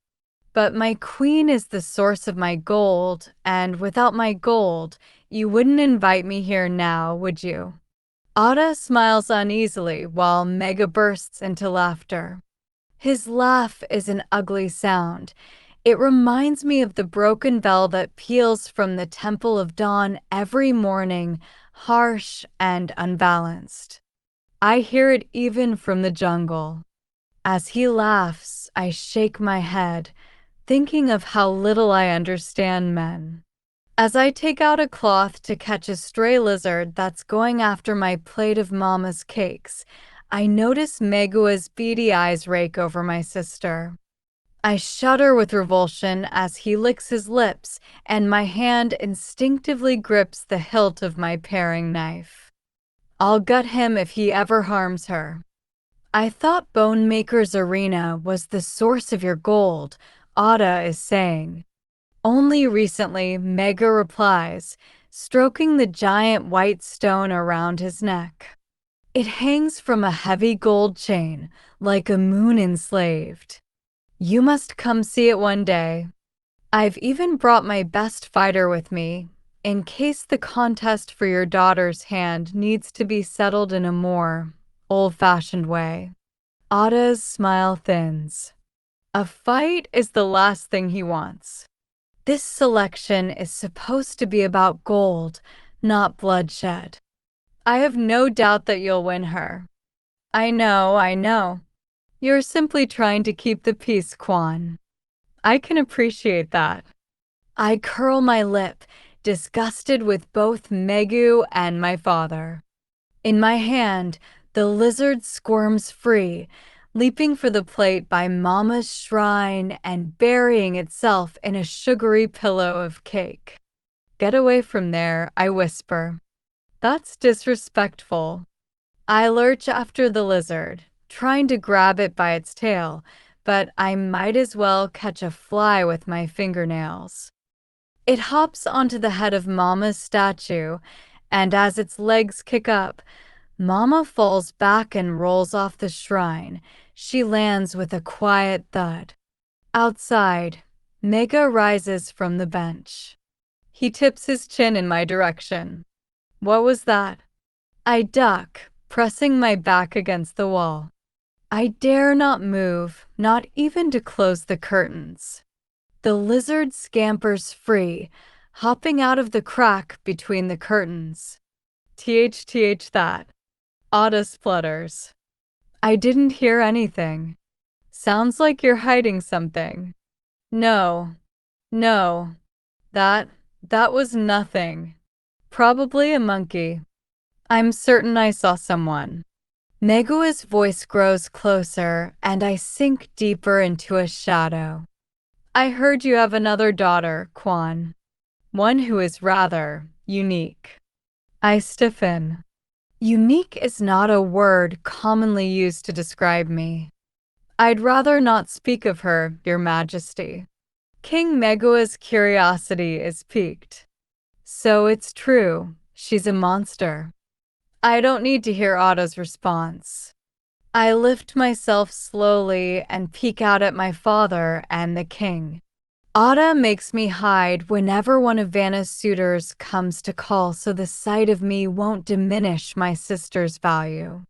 But my queen is the source of my gold, and without my gold, you wouldn't invite me here now, would you?" Ada smiles uneasily while Mega bursts into laughter. His laugh is an ugly sound. It reminds me of the broken bell that peals from the Temple of Dawn every morning, harsh and unbalanced. I hear it even from the jungle. As he laughs, I shake my head, thinking of how little I understand men. As I take out a cloth to catch a stray lizard that's going after my plate of Mama's cakes, I notice Megua's beady eyes rake over my sister. I shudder with revulsion as he licks his lips, and my hand instinctively grips the hilt of my paring knife. I'll gut him if he ever harms her. "I thought Bone Maker's Arena was the source of your gold," Ada is saying. Only recently, Mega replies, stroking the giant white stone around his neck. "It hangs from a heavy gold chain, like a moon enslaved. You must come see it one day. I've even brought my best fighter with me, in case the contest for your daughter's hand needs to be settled in a more old-fashioned way." Ada's smile thins. A fight is the last thing he wants. This selection is supposed to be about gold, not bloodshed. I have no doubt that you'll win her. I know. You're simply trying to keep the peace, Quan. I can appreciate that. I curl my lip, disgusted with both Megu and my father. In my hand, the lizard squirms free, leaping for the plate by Mama's shrine and burying itself in a sugary pillow of cake. Get away from there, I whisper. That's disrespectful. I lurch after the lizard, trying to grab it by its tail, but I might as well catch a fly with my fingernails. It hops onto the head of Mama's statue, and as its legs kick up, Mama falls back and rolls off the shrine. She lands with a quiet thud. Outside, Mega rises from the bench. He tips his chin in my direction. What was that? I duck, pressing my back against the wall. I dare not move, not even to close the curtains. The lizard scampers free, hopping out of the crack between the curtains. TH that. Ada splutters. I didn't hear anything. Sounds like you're hiding something. No. That was nothing. Probably a monkey. I'm certain I saw someone. Megua's voice grows closer, and I sink deeper into a shadow. I heard you have another daughter, Quan. One who is rather unique. I stiffen. Unique is not a word commonly used to describe me. I'd rather not speak of her, Your Majesty. King Megua's curiosity is piqued. So it's true, she's a monster. I don't need to hear Otto's response. I lift myself slowly and peek out at my father and the king. Ada makes me hide whenever one of Vanna's suitors comes to call so the sight of me won't diminish my sister's value.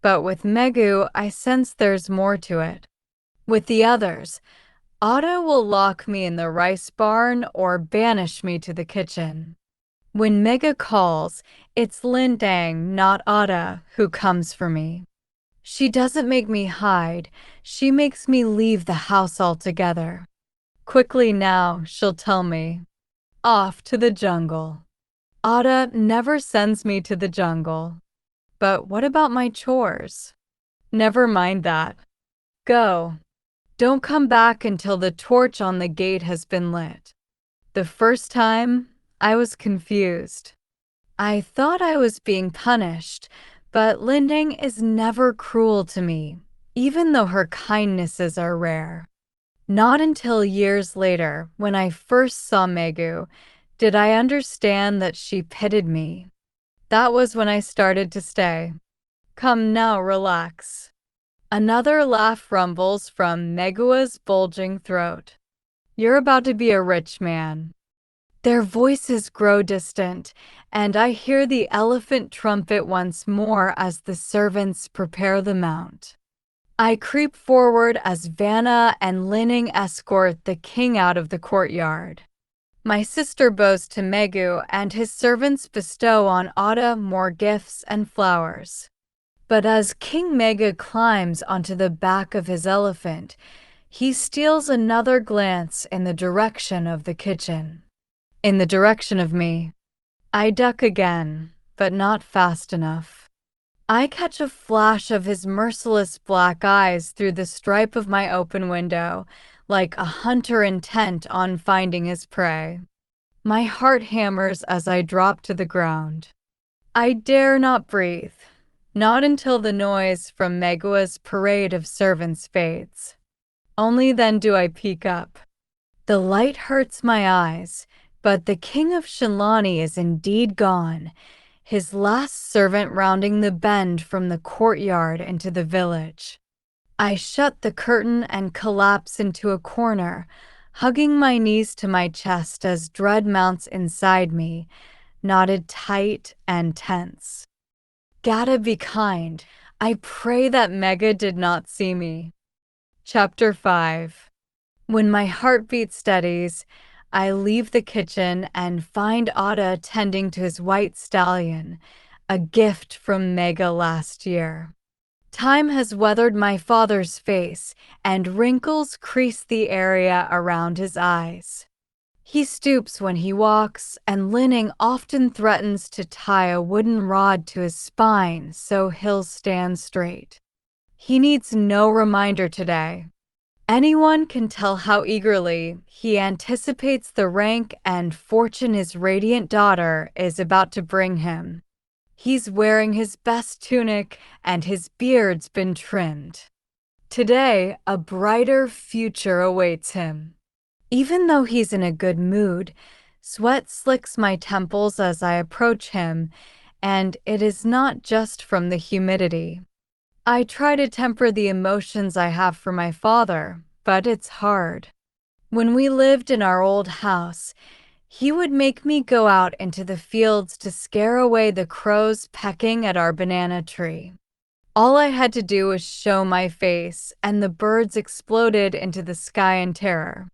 But with Megu, I sense there's more to it. With the others, Ada will lock me in the rice barn or banish me to the kitchen. When Mega calls, it's Lindang, not Ada, who comes for me. She doesn't make me hide, she makes me leave the house altogether. Quickly now, she'll tell me. Off to the jungle. Ada never sends me to the jungle. But what about my chores? Never mind that. Go. Don't come back until the torch on the gate has been lit. The first time, I was confused. I thought I was being punished, but Linding is never cruel to me, even though her kindnesses are rare. Not until years later, when I first saw Megu, did I understand that she pitied me. That was when I started to stay. Come now, relax. Another laugh rumbles from Megua's bulging throat. You're about to be a rich man. Their voices grow distant, and I hear the elephant trumpet once more as the servants prepare the mount. I creep forward as Vanna and Linning escort the king out of the courtyard. My sister bows to Megu, and his servants bestow on Ada more gifts and flowers. But as King Mega climbs onto the back of his elephant, he steals another glance in the direction of the kitchen. In the direction of me. I duck again, but not fast enough. I catch a flash of his merciless black eyes through the stripe of my open window, like a hunter intent on finding his prey. My heart hammers as I drop to the ground. I dare not breathe, not until the noise from Megua's parade of servants fades. Only then do I peek up. The light hurts my eyes, but the king of Shalani is indeed gone, his last servant rounding the bend from the courtyard into the village. I shut the curtain and collapse into a corner, hugging my knees to my chest as dread mounts inside me, knotted tight and tense. Gotta be kind. I pray that Mega did not see me. Chapter 5. When my heartbeat steadies, I leave the kitchen and find Ada tending to his white stallion, a gift from Mega last year. Time has weathered my father's face, and wrinkles crease the area around his eyes. He stoops when he walks, and Linning often threatens to tie a wooden rod to his spine so he'll stand straight. He needs no reminder today. Anyone can tell how eagerly he anticipates the rank and fortune his radiant daughter is about to bring him. He's wearing his best tunic, and his beard's been trimmed. Today, a brighter future awaits him. Even though he's in a good mood, sweat slicks my temples as I approach him, and it is not just from the humidity. I try to temper the emotions I have for my father, but it's hard. When we lived in our old house, he would make me go out into the fields to scare away the crows pecking at our banana tree. All I had to do was show my face, and the birds exploded into the sky in terror.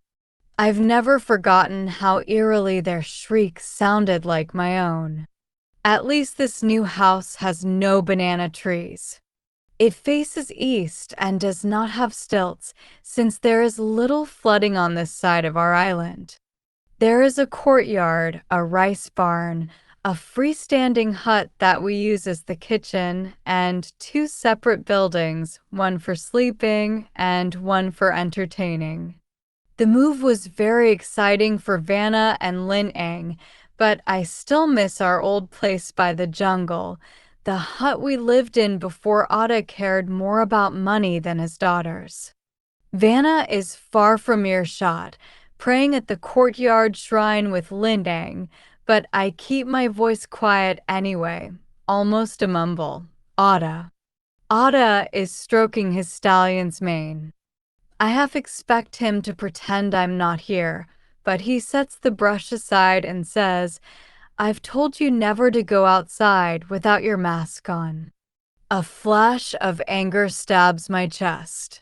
I've never forgotten how eerily their shrieks sounded like my own. At least this new house has no banana trees. It faces east and does not have stilts, since there is little flooding on this side of our island. There is a courtyard, a rice barn, a freestanding hut that we use as the kitchen, and two separate buildings, one for sleeping and one for entertaining. The move was very exciting for Vanna and Lin Ang, but I still miss our old place by the jungle, the hut we lived in before Ada cared more about money than his daughters. Vanna is far from earshot, praying at the courtyard shrine with Lin Ang, but I keep my voice quiet anyway, almost a mumble. Ada. Ada is stroking his stallion's mane. I half expect him to pretend I'm not here, but he sets the brush aside and says, "I've told you never to go outside without your mask on." A flash of anger stabs my chest.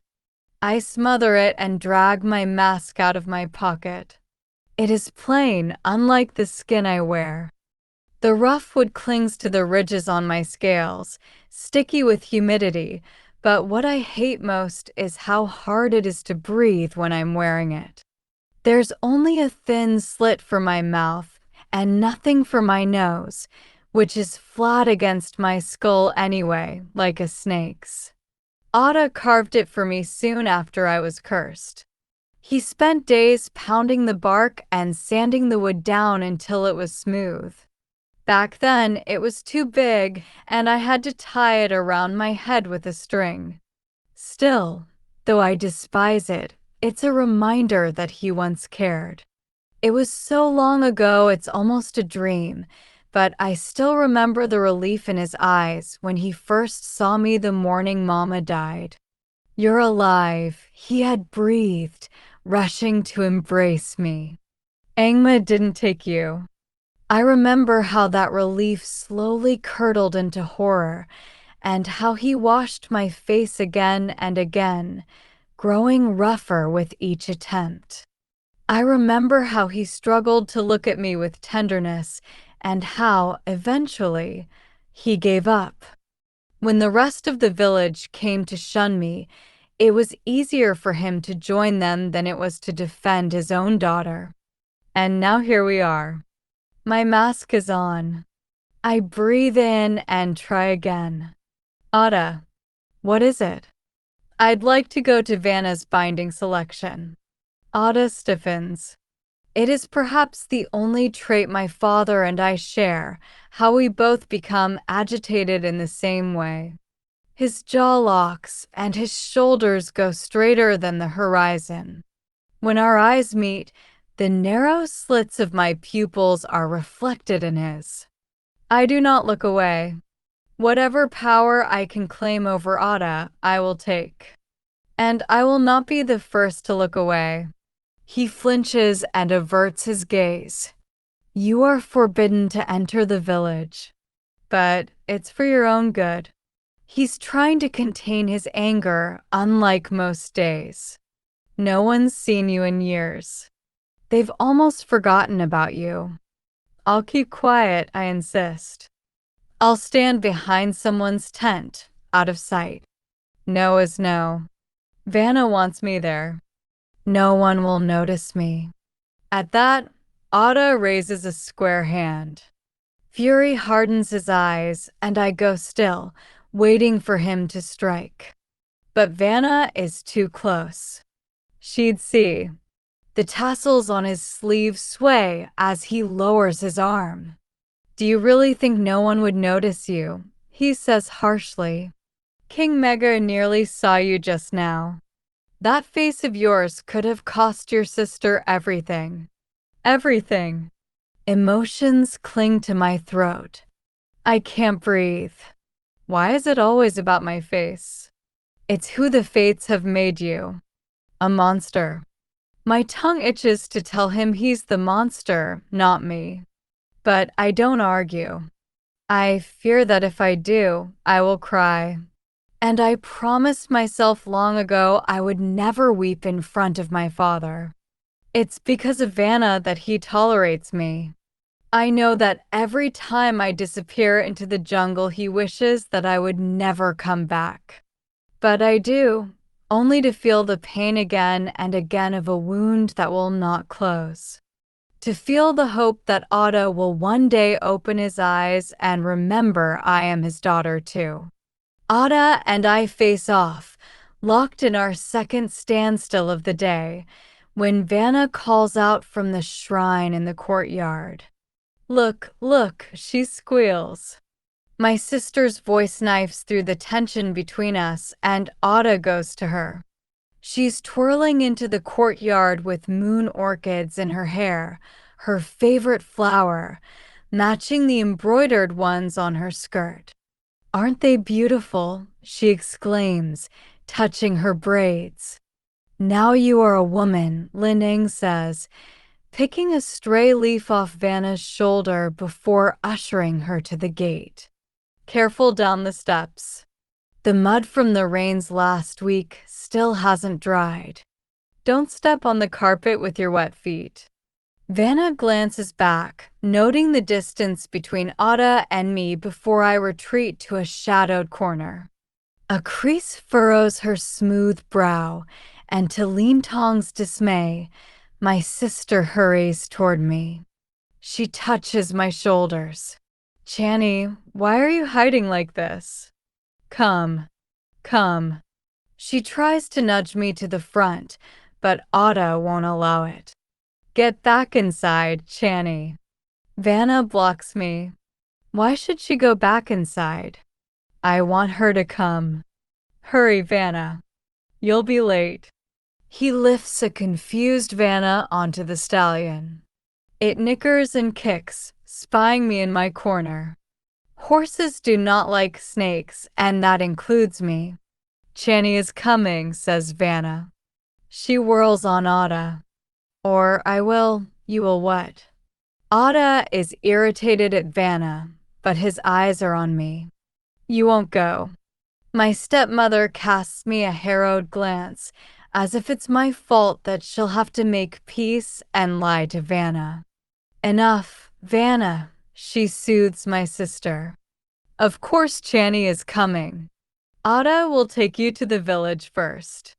I smother it and drag my mask out of my pocket. It is plain, unlike the skin I wear. The rough wood clings to the ridges on my scales, sticky with humidity, but what I hate most is how hard it is to breathe when I'm wearing it. There's only a thin slit for my mouth and nothing for my nose, which is flat against my skull anyway, like a snake's. Ada carved it for me soon after I was cursed. He spent days pounding the bark and sanding the wood down until it was smooth. Back then, it was too big, and I had to tie it around my head with a string. Still, though I despise it, it's a reminder that he once cared. It was so long ago it's almost a dream, but I still remember the relief in his eyes when he first saw me the morning Mama died. "You're alive," he had breathed, rushing to embrace me. "Angma didn't take you." I remember how that relief slowly curdled into horror, and how he washed my face again and again, growing rougher with each attempt. I remember how he struggled to look at me with tenderness, and how, eventually, he gave up. When the rest of the village came to shun me, it was easier for him to join them than it was to defend his own daughter. And now here we are. My mask is on. I breathe in and try again. "Ada, what is it?" "I'd like to go to Vanna's binding selection." Ada stiffens. It is perhaps the only trait my father and I share, how we both become agitated in the same way. His jaw locks, and his shoulders go straighter than the horizon. When our eyes meet, the narrow slits of my pupils are reflected in his. I do not look away. Whatever power I can claim over Ada, I will take. And I will not be the first to look away. He flinches and averts his gaze. "You are forbidden to enter the village. But it's for your own good." He's trying to contain his anger, unlike most days. "No one's seen you in years. They've almost forgotten about you." I'll keep quiet, I insist. I'll stand behind someone's tent, out of sight. No is no. Vanna wants me there. No one will notice me. At that, Otto raises a square hand. Fury hardens his eyes, and I go still, waiting for him to strike. But Vanna is too close. She'd see. The tassels on his sleeve sway as he lowers his arm. Do you really think no one would notice you? He says harshly. King Mega nearly saw you just now. That face of yours could have cost your sister everything. Everything. Emotions cling to my throat. I can't breathe. Why is it always about my face? It's who the fates have made you. A monster. My tongue itches to tell him he's the monster, not me. But I don't argue. I fear that if I do, I will cry. And I promised myself long ago I would never weep in front of my father. It's because of Vanna that he tolerates me. I know that every time I disappear into the jungle, he wishes that I would never come back. But I do, only to feel the pain again and again of a wound that will not close. To feel the hope that Otto will one day open his eyes and remember I am his daughter too. Otto and I face off, locked in our second standstill of the day, when Vanna calls out from the shrine in the courtyard. Look, look, she squeals. My sister's voice knifes through the tension between us, and Otto goes to her. She's twirling into the courtyard with moon orchids in her hair, her favorite flower, matching the embroidered ones on her skirt. Aren't they beautiful? She exclaims, touching her braids. Now you are a woman, Lineng says, picking a stray leaf off Vanna's shoulder before ushering her to the gate. Careful down the steps. The mud from the rains last week still hasn't dried. Don't step on the carpet with your wet feet. Vanna glances back, noting the distance between Otto and me before I retreat to a shadowed corner. A crease furrows her smooth brow, and to Lintong's dismay, my sister hurries toward me. She touches my shoulders. Channy, why are you hiding like this? Come, come. She tries to nudge me to the front, but Otto won't allow it. Get back inside, Channy. Vanna blocks me. Why should she go back inside? I want her to come. Hurry, Vanna. You'll be late. He lifts a confused Vanna onto the stallion. It nickers and kicks, spying me in my corner. Horses do not like snakes, and that includes me. Channy is coming, says Vanna. She whirls on Otto. Or I will, you will what? Otto is irritated at Vanna, but his eyes are on me. You won't go. My stepmother casts me a harrowed glance, as if it's my fault that she'll have to make peace and lie to Vanna. Enough, Vanna, she soothes my sister. Of course Channy is coming. Otto will take you to the village first.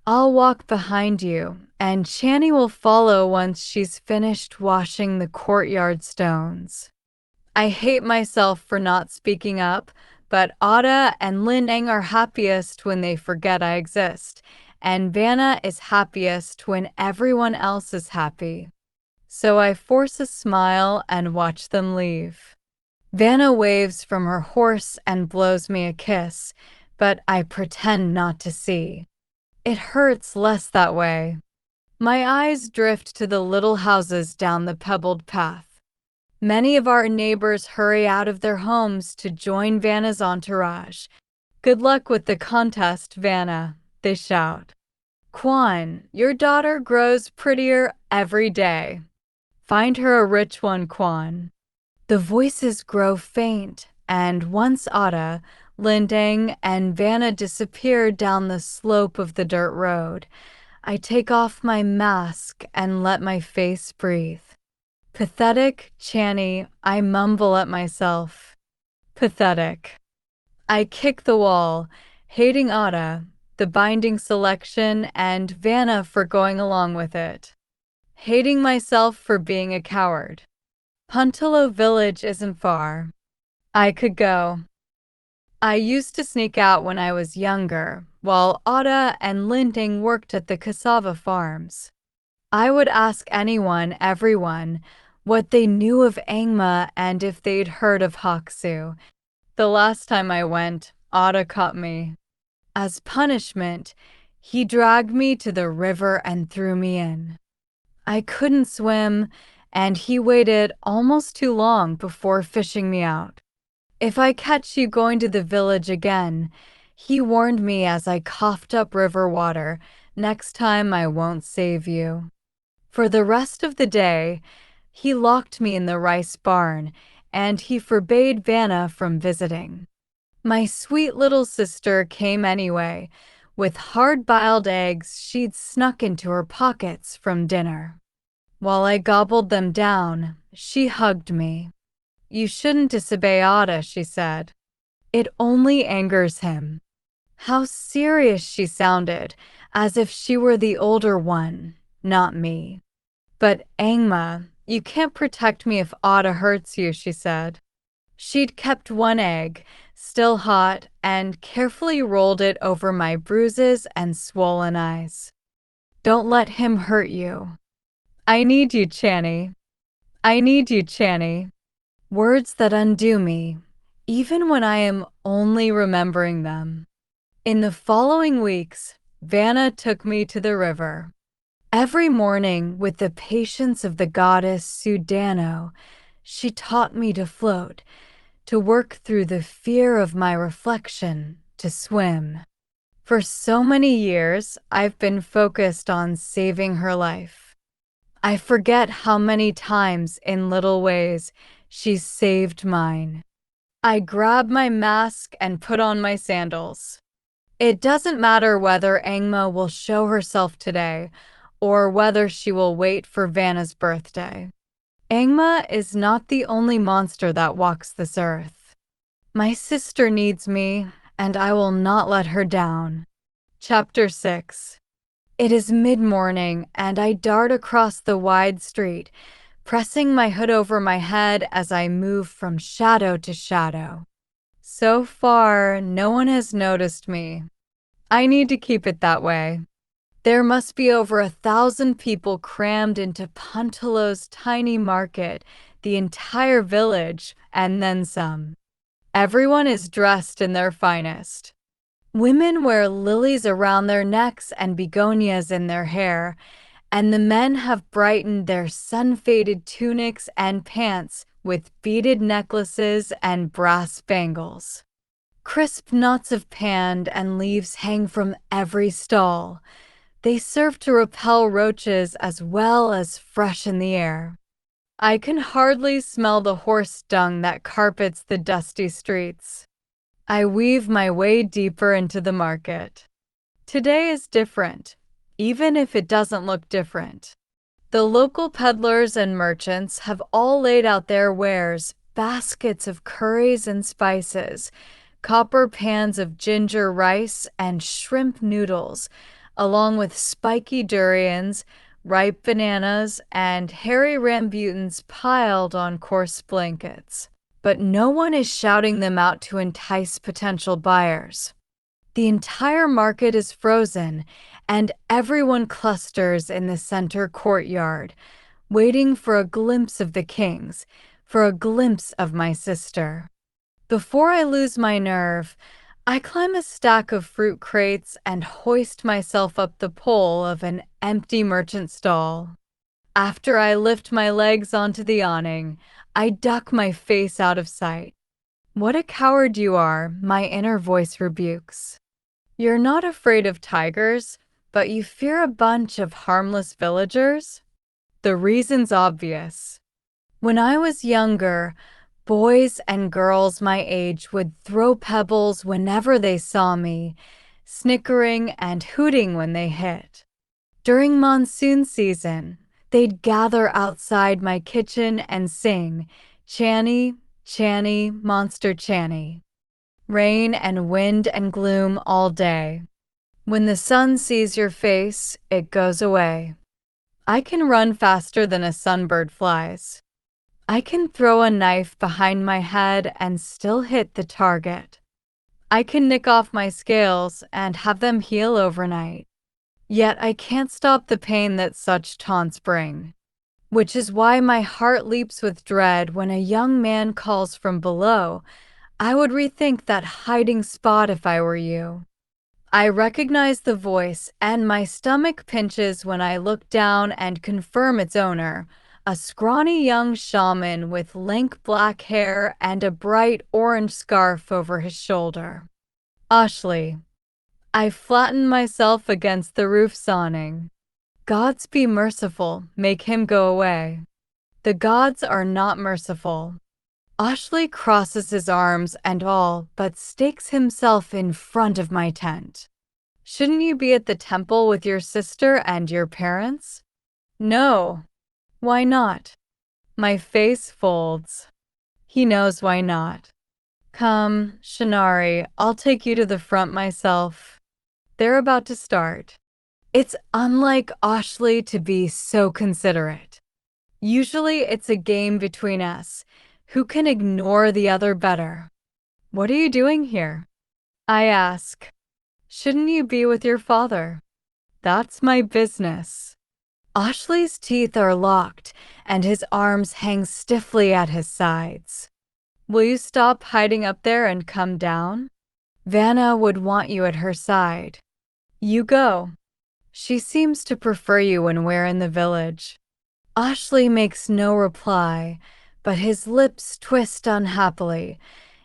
I'll walk behind you, and Channy will follow once she's finished washing the courtyard stones. I hate myself for not speaking up, but Otto and Lineng are happiest when they forget I exist, and Vanna is happiest when everyone else is happy. So I force a smile and watch them leave. Vanna waves from her horse and blows me a kiss, but I pretend not to see. It hurts less that way. My eyes drift to the little houses down the pebbled path. Many of our neighbors hurry out of their homes to join Vanna's entourage. Good luck with the contest, Vanna, they shout. Quan, your daughter grows prettier every day. Find her a rich one, Quan. The voices grow faint, and once Otto, Lindeng, and Vanna disappear down the slope of the dirt road, I take off my mask and let my face breathe. Pathetic, Channy, I mumble at myself. Pathetic. I kick the wall, hating Ada, the binding selection, and Vanna for going along with it. Hating myself for being a coward. Puntalo village isn't far. I could go. I used to sneak out when I was younger, while Ada and Linding worked at the cassava farms. I would ask anyone, everyone, what they knew of Angma and if they'd heard of Haksu. The last time I went, Ada caught me. As punishment, he dragged me to the river and threw me in. I couldn't swim, and he waited almost too long before fishing me out. If I catch you going to the village again, he warned me as I coughed up river water, next time I won't save you. For the rest of the day, he locked me in the rice barn, and he forbade Vanna from visiting. My sweet little sister came anyway, with hard-boiled eggs she'd snuck into her pockets from dinner. While I gobbled them down, she hugged me. You shouldn't disobey Ada, she said. It only angers him. How serious she sounded, as if she were the older one, not me. But Angma, you can't protect me if Ada hurts you, she said. She'd kept one egg, still hot, and carefully rolled it over my bruises and swollen eyes. Don't let him hurt you. I need you, Channy. I need you, Channy. Words that undo me, even when I am only remembering them. In the following weeks, Vanna took me to the river. Every morning, with the patience of the goddess Sudano, she taught me to float, to work through the fear of my reflection, to swim. For so many years, I've been focused on saving her life. I forget how many times, in little ways, she's saved mine. I grab my mask and put on my sandals. It doesn't matter whether Angma will show herself today, or whether she will wait for Vanna's birthday. Angma is not the only monster that walks this earth. My sister needs me, and I will not let her down. Chapter 6. It is mid-morning, and I dart across the wide street, pressing my hood over my head as I move from shadow to shadow. So far, no one has noticed me. I need to keep it that way. There must be over 1,000 people crammed into Puntalo's tiny market, the entire village, and then some. Everyone is dressed in their finest. Women wear lilies around their necks and begonias in their hair, and the men have brightened their sun-faded tunics and pants with beaded necklaces and brass bangles. Crisp knots of pan and leaves hang from every stall. They serve to repel roaches as well as freshen the air. I can hardly smell the horse dung that carpets the dusty streets. I weave my way deeper into the market. Today is different, even if it doesn't look different. The local peddlers and merchants have all laid out their wares, baskets of curries and spices, copper pans of ginger rice and shrimp noodles, along with spiky durians, ripe bananas, and hairy rambutans piled on coarse blankets. But no one is shouting them out to entice potential buyers. The entire market is frozen, and everyone clusters in the center courtyard, waiting for a glimpse of the kings, for a glimpse of my sister. Before I lose my nerve, I climb a stack of fruit crates and hoist myself up the pole of an empty merchant stall. After I lift my legs onto the awning, I duck my face out of sight. What a coward you are, my inner voice rebukes. You're not afraid of tigers, but you fear a bunch of harmless villagers? The reason's obvious. When I was younger, boys and girls my age would throw pebbles whenever they saw me, snickering and hooting when they hit. During monsoon season, they'd gather outside my kitchen and sing, "Channy, Channy, monster Channy. Rain and wind and gloom all day. When the sun sees your face, it goes away. I can run faster than a sunbird flies. I can throw a knife behind my head and still hit the target. I can nick off my scales and have them heal overnight. Yet I can't stop the pain that such taunts bring. Which is why my heart leaps with dread when a young man calls from below. I would rethink that hiding spot if I were you. I recognize the voice, and my stomach pinches when I look down and confirm its owner, a scrawny young shaman with lank black hair and a bright orange scarf over his shoulder. Ashley. I flatten myself against the roof awning. Gods be merciful, make him go away. The gods are not merciful. Ashley crosses his arms and all but stakes himself in front of my tent. Shouldn't you be at the temple with your sister and your parents? No. Why not? My face folds. He knows why not. Come, Shinari, I'll take you to the front myself. They're about to start. It's unlike Ashley to be so considerate. Usually it's a game between us. Who can ignore the other better? What are you doing here? I ask. Shouldn't you be with your father? That's my business. Ashley's teeth are locked and his arms hang stiffly at his sides. Will you stop hiding up there and come down? Vanna would want you at her side. You go. She seems to prefer you when we're in the village. Ashley makes no reply, but his lips twist unhappily,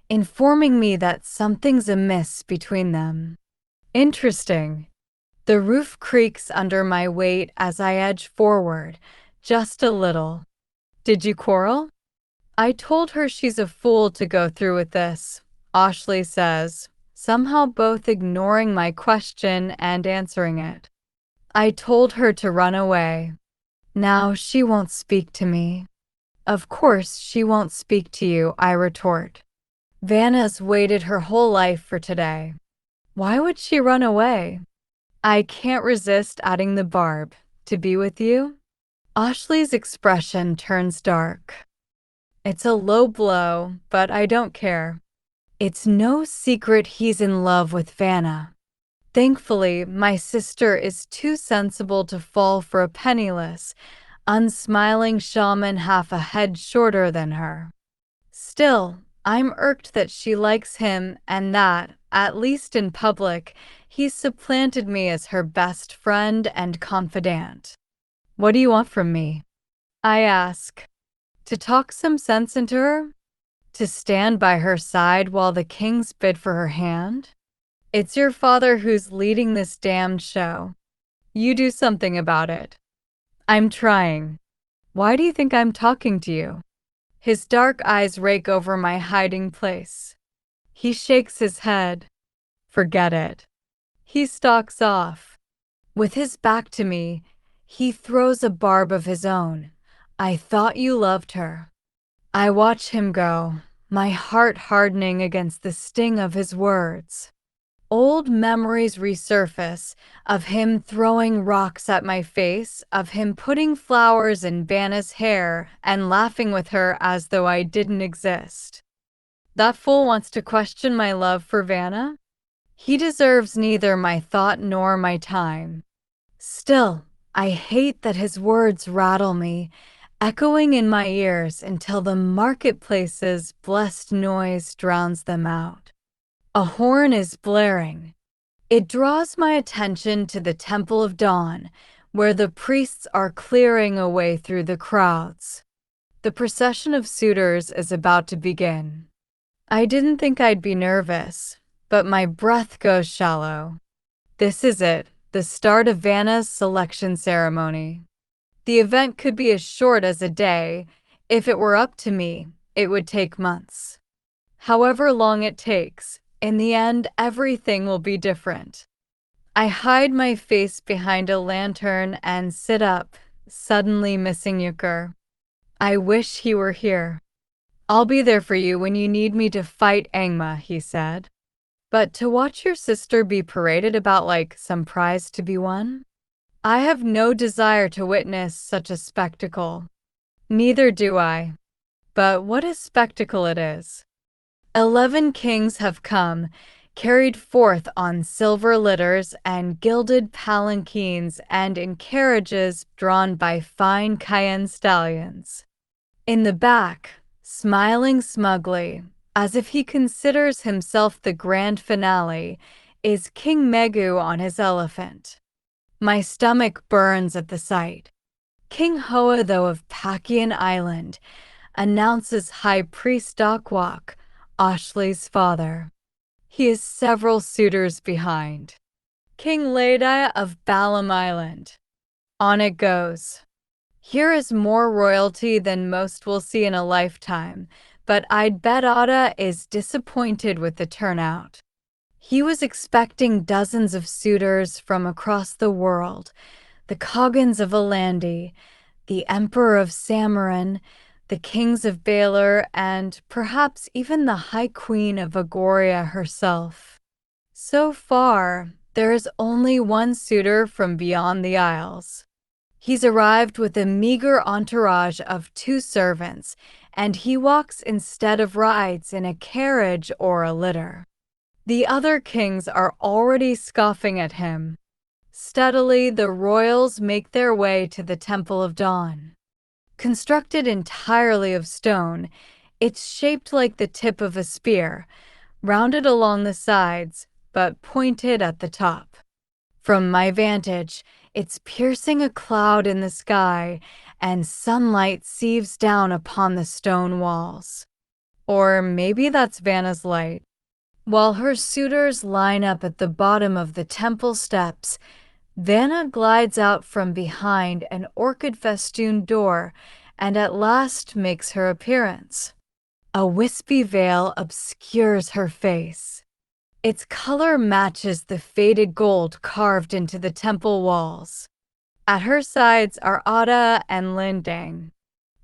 informing me that something's amiss between them. Interesting. The roof creaks under my weight as I edge forward, just a little. Did you quarrel? I told her she's a fool to go through with this, Ashley says, somehow both ignoring my question and answering it. I told her to run away. Now she won't speak to me. Of course she won't speak to you, I retort. Vanna's waited her whole life for today. Why would she run away? I can't resist adding the barb. To be with you? Ashley's expression turns dark. It's a low blow, but I don't care. It's no secret he's in love with Vanna. Thankfully, my sister is too sensible to fall for a penniless, unsmiling shaman half a head shorter than her. Still, I'm irked that she likes him and that, at least in public, he's supplanted me as her best friend and confidant. What do you want from me? I ask. To talk some sense into her? To stand by her side while the kings bid for her hand? It's your father who's leading this damned show. You do something about it. I'm trying. Why do you think I'm talking to you? His dark eyes rake over my hiding place. He shakes his head. Forget it. He stalks off. With his back to me, he throws a barb of his own. I thought you loved her. I watch him go, my heart hardening against the sting of his words. Old memories resurface of him throwing rocks at my face, of him putting flowers in Vanna's hair and laughing with her as though I didn't exist. That fool wants to question my love for Vanna? He deserves neither my thought nor my time. Still, I hate that his words rattle me, echoing in my ears until the marketplace's blessed noise drowns them out. A horn is blaring. It draws my attention to the Temple of Dawn, where the priests are clearing a way through the crowds. The procession of suitors is about to begin. I didn't think I'd be nervous, but my breath goes shallow. This is it, the start of Vanna's selection ceremony. The event could be as short as a day. If it were up to me, it would take months. However long it takes, in the end, everything will be different. I hide my face behind a lantern and sit up, suddenly missing Euchre. I wish he were here. I'll be there for you when you need me to fight Angma, he said. But to watch your sister be paraded about like some prize to be won? I have no desire to witness such a spectacle. Neither do I. But what a spectacle it is. 11 kings have come, carried forth on silver litters and gilded palanquins and in carriages drawn by fine Cayenne stallions. In the back, smiling smugly, as if he considers himself the grand finale, is King Megu on his elephant. My stomach burns at the sight. King Hoa, though of Pakian Island, announces High Priest Dakwak, Ashley's father. He is several suitors behind. King Ladai of Balam Island. On it goes. Here is more royalty than most will see in a lifetime, but I'd bet Ada is disappointed with the turnout. He was expecting dozens of suitors from across the world, the Coggins of Alandi, the Emperor of Samarin, the kings of Baylor, and perhaps even the High Queen of Agoria herself. So far, there is only one suitor from beyond the Isles. He's arrived with a meager entourage of 2 servants, and he walks instead of rides in a carriage or a litter. The other kings are already scoffing at him. Steadily, the royals make their way to the Temple of Dawn. Constructed entirely of stone, it's shaped like the tip of a spear, rounded along the sides, but pointed at the top. From my vantage, it's piercing a cloud in the sky, and sunlight sieves down upon the stone walls. Or maybe that's Vanna's light. While her suitors line up at the bottom of the temple steps, Vanna glides out from behind an orchid-festooned door and at last makes her appearance. A wispy veil obscures her face. Its color matches the faded gold carved into the temple walls. At her sides are Ada and Lindang.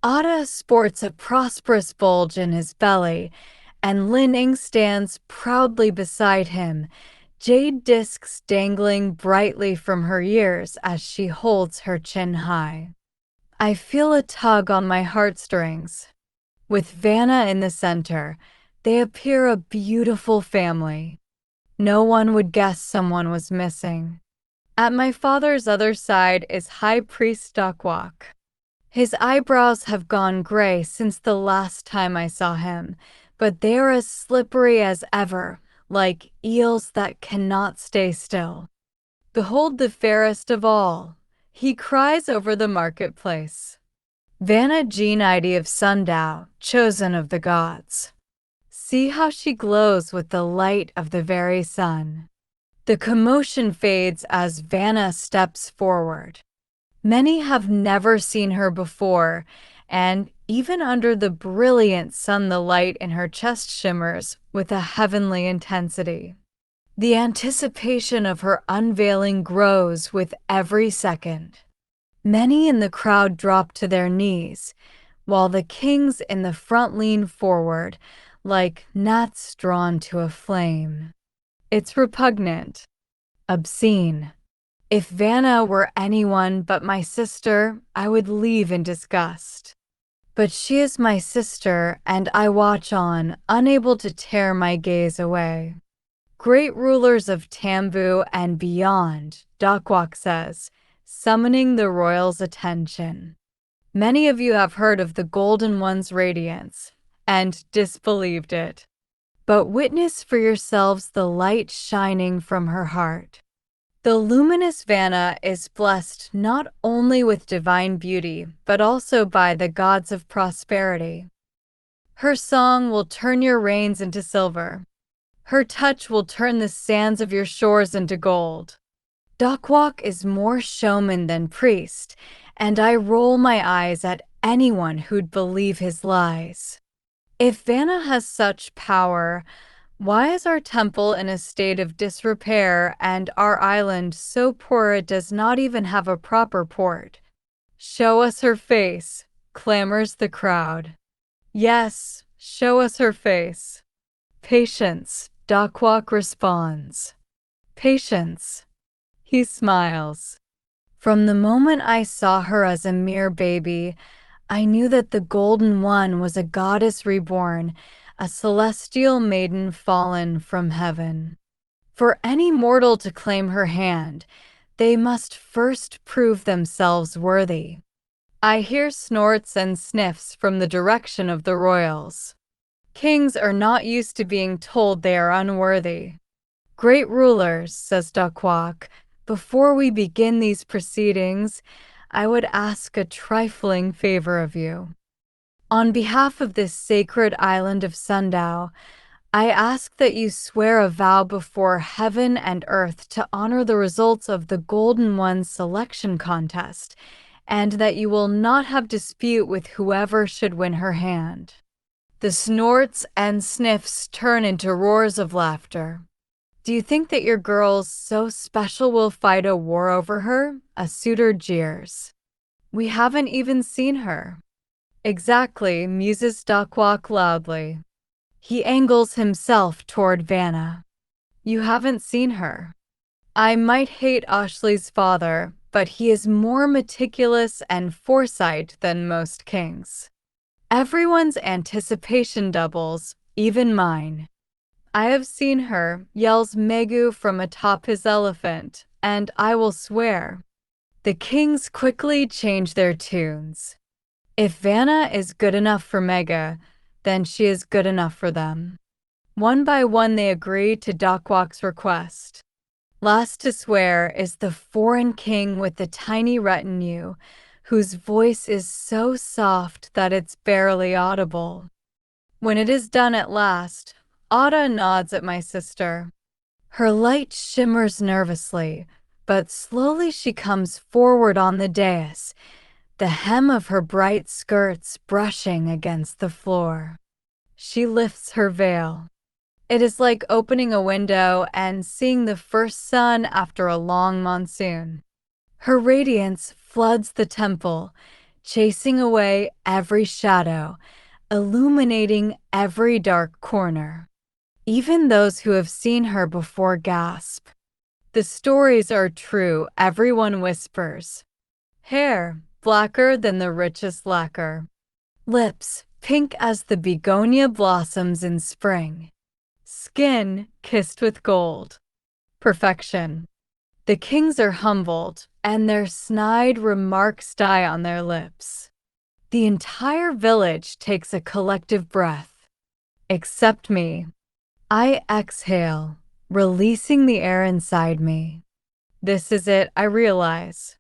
Ada sports a prosperous bulge in his belly, and Lindang stands proudly beside him, jade discs dangling brightly from her ears as she holds her chin high. I feel a tug on my heartstrings. With Vanna in the center, they appear a beautiful family. No one would guess someone was missing. At my father's other side is High Priest Dakwak. His eyebrows have gone gray since the last time I saw him, but they are as slippery as ever, like eels that cannot stay still. Behold the fairest of all, he cries over the marketplace. Vanna Genidi of Sundow, chosen of the gods. See how she glows with the light of the very sun. The commotion fades as Vanna steps forward. Many have never seen her before, and even under the brilliant sun, the light in her chest shimmers with a heavenly intensity. The anticipation of her unveiling grows with every second. Many in the crowd drop to their knees, while the kings in the front lean forward, like gnats drawn to a flame. It's repugnant, obscene. If Vanna were anyone but my sister, I would leave in disgust. But she is my sister, and I watch on, unable to tear my gaze away. Great rulers of Tambu and beyond, Dakwak says, summoning the royals' attention. Many of you have heard of the Golden One's radiance, and disbelieved it. But witness for yourselves the light shining from her heart. The luminous Vanna is blessed not only with divine beauty, but also by the gods of prosperity. Her song will turn your rains into silver. Her touch will turn the sands of your shores into gold. Dakwak is more showman than priest, and I roll my eyes at anyone who'd believe his lies. If Vanna has such power, why is our temple in a state of disrepair and our island so poor it does not even have a proper port? Show us her face, clamors the crowd. Yes, show us her face. Patience, Dakwak responds. Patience. He smiles. From the moment I saw her as a mere baby, I knew that the Golden One was a goddess reborn, a celestial maiden fallen from heaven. For any mortal to claim her hand, they must first prove themselves worthy. I hear snorts and sniffs from the direction of the royals. Kings are not used to being told they are unworthy. Great rulers, says Dakwak, before we begin these proceedings, I would ask a trifling favor of you. On behalf of this sacred island of Sundow, I ask that you swear a vow before heaven and earth to honor the results of the Golden One selection contest, and that you will not have dispute with whoever should win her hand. The snorts and sniffs turn into roars of laughter. Do you think that your girls so special will fight a war over her? A suitor jeers. We haven't even seen her. Exactly, muses Dakwak loudly. He angles himself toward Vanna. You haven't seen her. I might hate Ashley's father, but he is more meticulous and foresight than most kings. Everyone's anticipation doubles, even mine. I have seen her, yells Megu from atop his elephant, and I will swear. The kings quickly change their tunes. If Vanna is good enough for Mega, then she is good enough for them. One by one they agree to Dakwak's request. Last to swear is the foreign king with the tiny retinue, whose voice is so soft that it's barely audible. When it is done at last, Ada nods at my sister. Her light shimmers nervously, but slowly she comes forward on the dais, the hem of her bright skirts brushing against the floor. She lifts her veil. It is like opening a window and seeing the first sun after a long monsoon. Her radiance floods the temple, chasing away every shadow, illuminating every dark corner. Even those who have seen her before gasp. The stories are true, everyone whispers. Hair, blacker than the richest lacquer. Lips, pink as the begonia blossoms in spring. Skin, kissed with gold. Perfection. The kings are humbled, and their snide remarks die on their lips. The entire village takes a collective breath. Except me. I exhale, releasing the air inside me. This is it, I realize.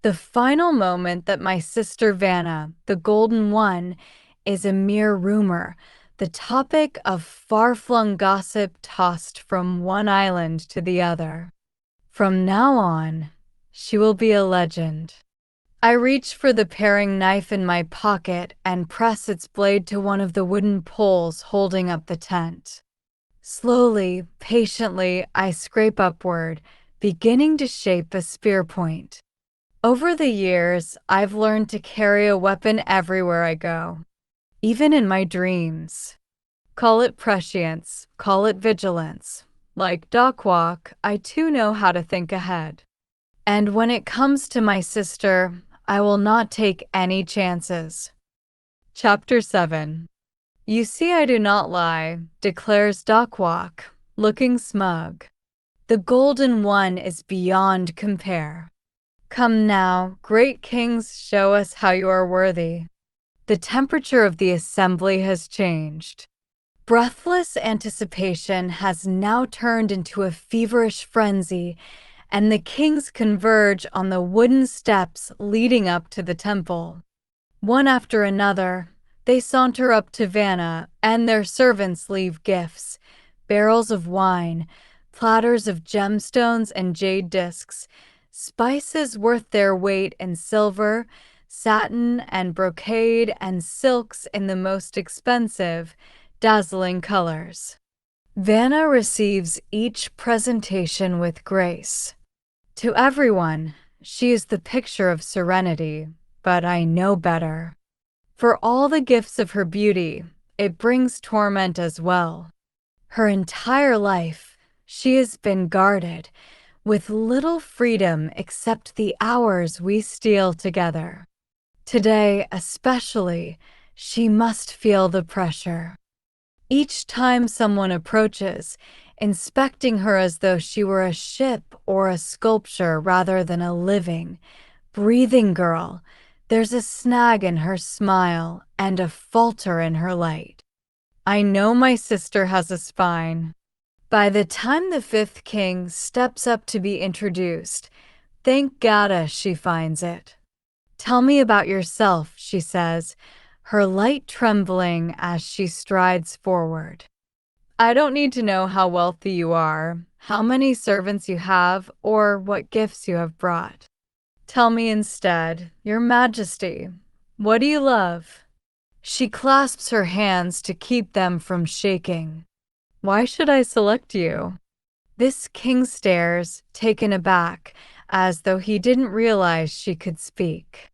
The final moment that my sister Vanna, the Golden One, is a mere rumor, the topic of far-flung gossip tossed from one island to the other. From now on, she will be a legend. I reach for the paring knife in my pocket and press its blade to one of the wooden poles holding up the tent. Slowly, patiently, I scrape upward, beginning to shape a spear point. Over the years, I've learned to carry a weapon everywhere I go, even in my dreams. Call it prescience, call it vigilance. Like Dakwak, I too know how to think ahead. And when it comes to my sister, I will not take any chances. Chapter 7. You see I do not lie, declares Dakwak, looking smug. The Golden One is beyond compare. Come now, great kings, show us how you are worthy. The temperature of the assembly has changed. Breathless anticipation has now turned into a feverish frenzy, and the kings converge on the wooden steps leading up to the temple. One after another, they saunter up to Vanna, and their servants leave gifts, barrels of wine, platters of gemstones and jade discs, spices worth their weight in silver, satin and brocade, and silks in the most expensive, dazzling colors. Vanna receives each presentation with grace. To everyone, she is the picture of serenity, but I know better. For all the gifts of her beauty, it brings torment as well. Her entire life, she has been guarded, with little freedom except the hours we steal together. Today, especially, she must feel the pressure. Each time someone approaches, inspecting her as though she were a ship or a sculpture rather than a living, breathing girl, there's a snag in her smile and a falter in her light. I know my sister has a spine. By the time the fifth king steps up to be introduced, thank Gada she finds it. Tell me about yourself, she says, her light trembling as she strides forward. I don't need to know how wealthy you are, how many servants you have, or what gifts you have brought. Tell me instead, Your Majesty, what do you love? She clasps her hands to keep them from shaking. Why should I select you? This king stares, taken aback, as though he didn't realize she could speak.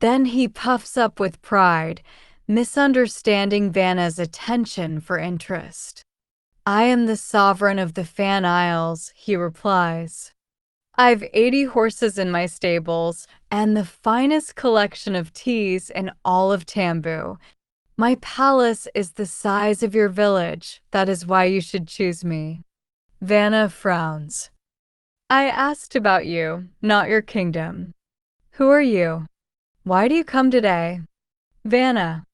Then he puffs up with pride, misunderstanding Vanna's attention for interest. I am the sovereign of the Fan Isles, he replies. I've 80 horses in my stables and the finest collection of teas in all of Tambu. My palace is the size of your village. That is why you should choose me. Vanna frowns. I asked about you, not your kingdom. Who are you? Why do you come today? Vanna.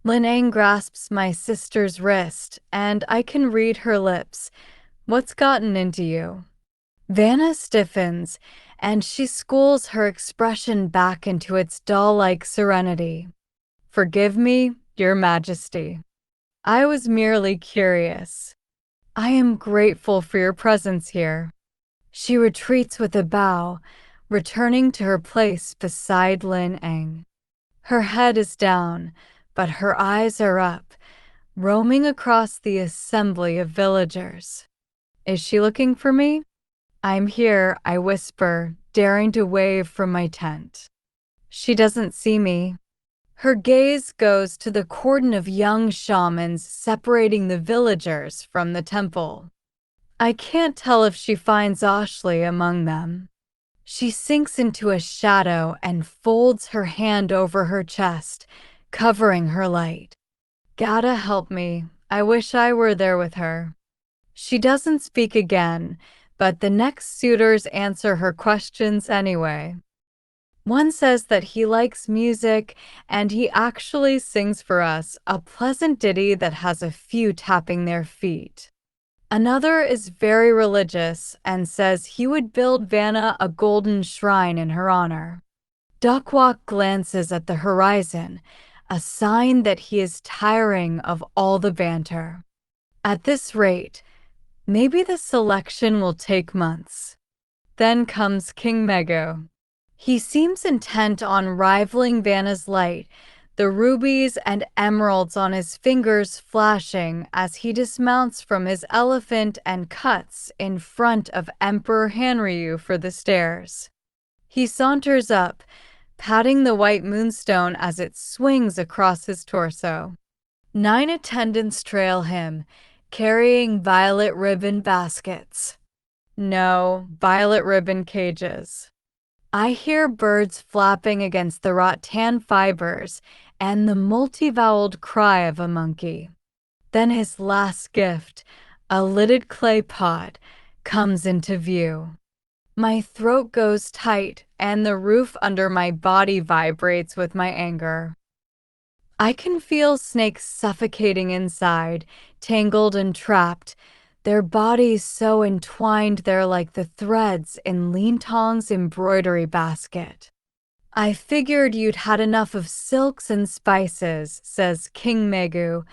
Linane grasps my sister's wrist, and I can read her lips. What's gotten into you? Vanna stiffens, and she schools her expression back into its doll-like serenity. Forgive me, Your Majesty. I was merely curious. I am grateful for your presence here. She retreats with a bow, returning to her place beside Lin Eng. Her head is down, but her eyes are up, roaming across the assembly of villagers. Is she looking for me? I'm here, I whisper, daring to wave from my tent. She doesn't see me. Her gaze goes to the cordon of young shamans separating the villagers from the temple. I can't tell if she finds Ashley among them. She sinks into a shadow and folds her hand over her chest, covering her light. Gotta help me. I wish I were there with her. She doesn't speak again, but the next suitors answer her questions anyway. One says that he likes music, and he actually sings for us a pleasant ditty that has a few tapping their feet. Another is very religious and says he would build Vanna a golden shrine in her honor. Duckwalk glances at the horizon, a sign that he is tiring of all the banter. At this rate, maybe the selection will take months. Then comes King Mego. He seems intent on rivaling Vanna's light, the rubies and emeralds on his fingers flashing as he dismounts from his elephant and cuts in front of Emperor Hanryu for the stairs. He saunters up, patting the white moonstone as it swings across his torso. 9 attendants trail him, carrying violet ribbon baskets. No, violet ribbon cages. I hear birds flapping against the rattan fibers and the multivoweled cry of a monkey. Then his last gift, a lidded clay pot, comes into view. My throat goes tight and the roof under my body vibrates with my anger. I can feel snakes suffocating inside, tangled and trapped, their bodies so entwined they're like the threads in Lintong's embroidery basket. I figured you'd had enough of silks and spices, says King Megu,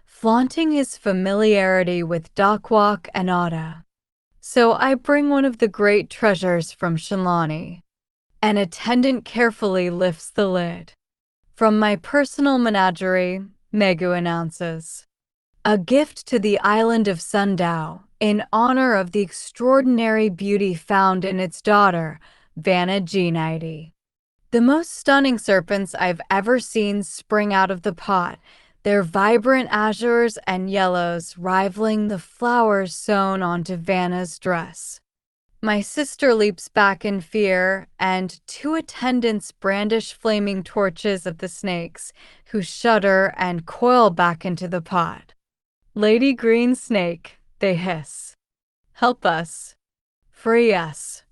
flaunting his familiarity with Dakwak and Ada. So I bring one of the great treasures from Shinlani. An attendant carefully lifts the lid. From my personal menagerie, Megu announces. A gift to the island of Sundao, in honor of the extraordinary beauty found in its daughter, Vanna G90. The most stunning serpents I've ever seen spring out of the pot, their vibrant azures and yellows rivaling the flowers sewn onto Vanna's dress. My sister leaps back in fear, and two attendants brandish flaming torches at the snakes, who shudder and coil back into the pot. "Lady Green Snake," they hiss. "Help us. Free us."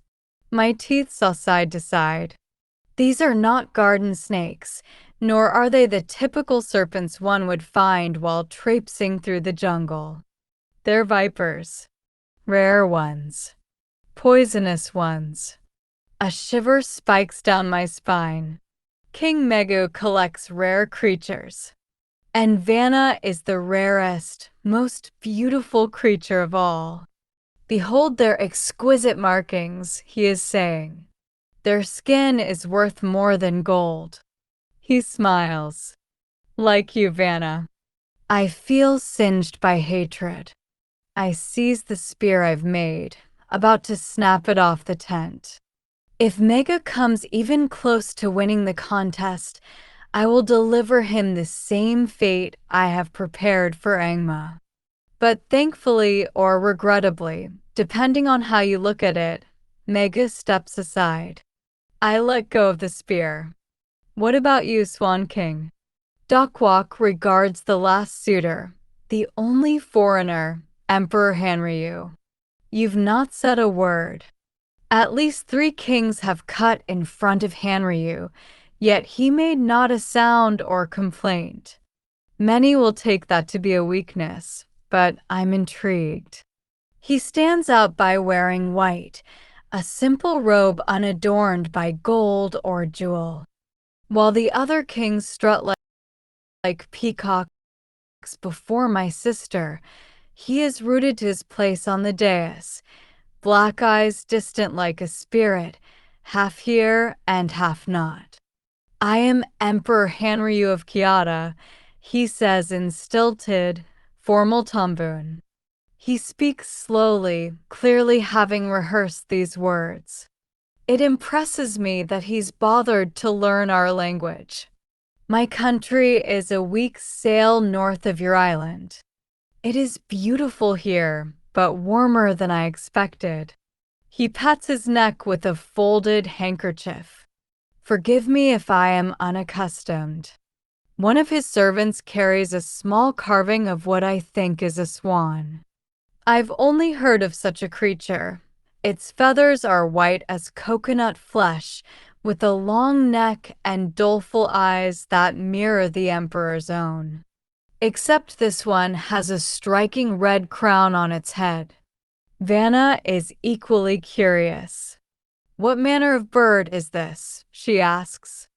My teeth saw side to side. These are not garden snakes, nor are they the typical serpents one would find while traipsing through the jungle. They're vipers. Rare ones. Poisonous ones. A shiver spikes down my spine. King Megu collects rare creatures. And Vanna is the rarest, most beautiful creature of all. "Behold their exquisite markings," he is saying. "Their skin is worth more than gold." He smiles. "Like you, Vanna." I feel singed by hatred. I seize the spear I've made, about to snap it off the tent. If Mega comes even close to winning the contest, I will deliver him the same fate I have prepared for Angma. But thankfully or regrettably, depending on how you look at it, Mega steps aside. I let go of the spear. "What about you, Swan King?" Dokwok regards the last suitor, the only foreigner, Emperor Hanryu. "You've not said a word." At least 3 kings have cut in front of Hanryu, yet he made not a sound or complaint. Many will take that to be a weakness, but I'm intrigued. He stands out by wearing white, a simple robe unadorned by gold or jewel, while the other kings strut like peacocks before my sister. He is rooted to his place on the dais, black eyes distant like a spirit, half here and half not. "I am Emperor Hanryu of Kyoto," he says in stilted, formal tombun. He speaks slowly, clearly having rehearsed these words. It impresses me that he's bothered to learn our language. "My country is a week's sail north of your island. It is beautiful here, but warmer than I expected." He pats his neck with a folded handkerchief. "Forgive me if I am unaccustomed." One of his servants carries a small carving of what I think is a swan. I've only heard of such a creature. Its feathers are white as coconut flesh, with a long neck and doleful eyes that mirror the emperor's own. Except this one has a striking red crown on its head. Vanna is equally curious. "What manner of bird is this?" she asks.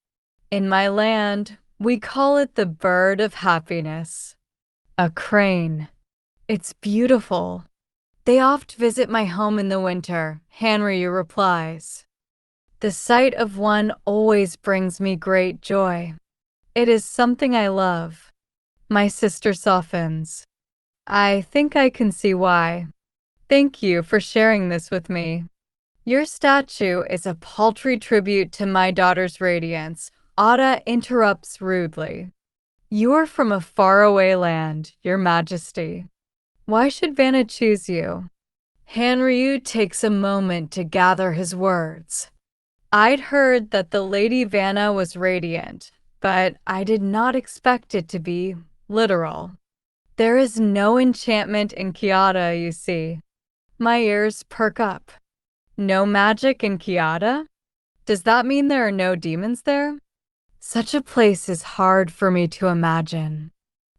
"In my land, we call it the bird of happiness." "A crane. It's beautiful. They oft visit my home in the winter," Hanryu replies. "The sight of one always brings me great joy. It is something I love." My sister softens. "I think I can see why. Thank you for sharing this with me." "Your statue is a paltry tribute to my daughter's radiance," Ada interrupts rudely. "You are from a faraway land, Your Majesty. Why should Vanna choose you?" Hanryu takes a moment to gather his words. "I'd heard that the Lady Vanna was radiant, but I did not expect it to be literal. There is no enchantment in Kyoto, you see." My ears perk up. "No magic in Kyoto? Does that mean there are no demons there?" Such a place is hard for me to imagine.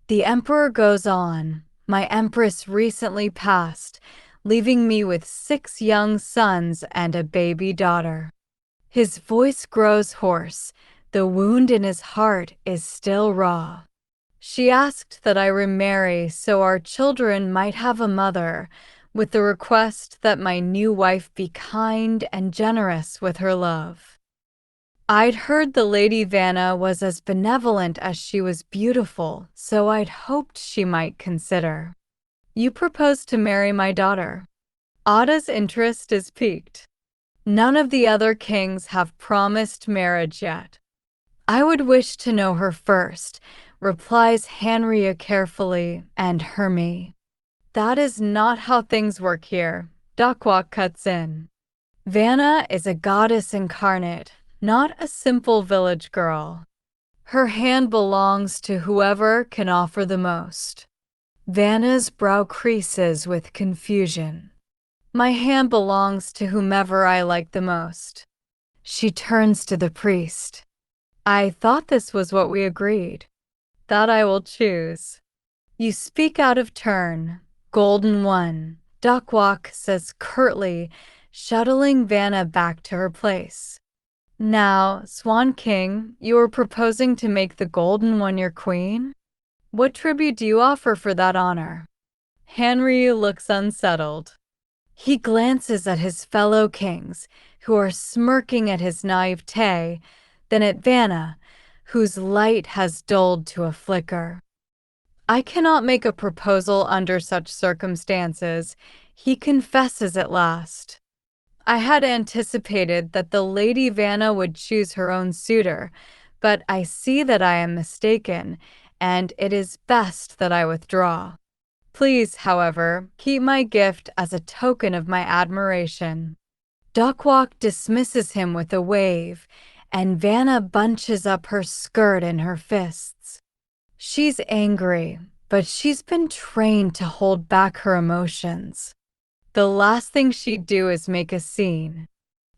The emperor goes on. "My empress recently passed, leaving me with 6 young sons and a baby daughter." His voice grows hoarse. The wound in his heart is still raw. "She asked that I remarry so our children might have a mother, with the request that my new wife be kind and generous with her love. I'd heard the Lady Vanna was as benevolent as she was beautiful, so I'd hoped she might consider. You proposed to marry my daughter." Ada's interest is piqued. "None of the other kings have promised marriage yet. I would wish to know her first, replies Henria carefully, and Hermie. That is not how things work here. Duckwalk cuts in. Vanna is a goddess incarnate, not a simple village girl. Her hand belongs to whoever can offer the most. Vanna's brow creases with confusion. My hand belongs to whomever I like the most. She turns to the priest. I thought this was what we agreed. That I will choose. You speak out of turn. Golden one, Duckwalk says curtly, shuttling Vanna back to her place. Now, Swan King, you are proposing to make the Golden One your queen? What tribute do you offer for that honor? Henry looks unsettled. He glances at his fellow kings, who are smirking at his naivete, then at Vanna, whose light has dulled to a flicker. I cannot make a proposal under such circumstances, he confesses at last. I had anticipated that the Lady Vanna would choose her own suitor, but I see that I am mistaken, and it is best that I withdraw. Please, however, keep my gift as a token of my admiration. Duckwalk dismisses him with a wave, and Vanna bunches up her skirt in her fists. She's angry, but she's been trained to hold back her emotions. The last thing she'd do is make a scene.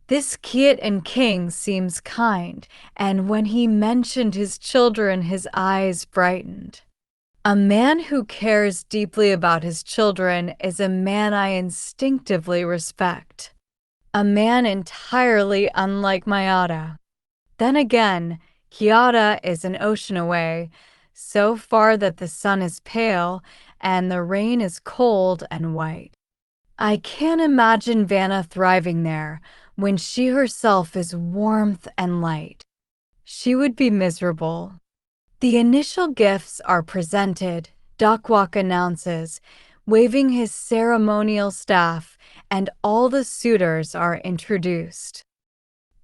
This Kiet and King seems kind, and when he mentioned his children, his eyes brightened. A man who cares deeply about his children is a man I instinctively respect. A man entirely unlike Mayada. Then again, Kiata is an ocean away, so far that the sun is pale and the rain is cold and white. I can't imagine Vanna thriving there when she herself is warmth and light. She would be miserable. The initial gifts are presented, Duckwalk announces, waving his ceremonial staff, and all the suitors are introduced.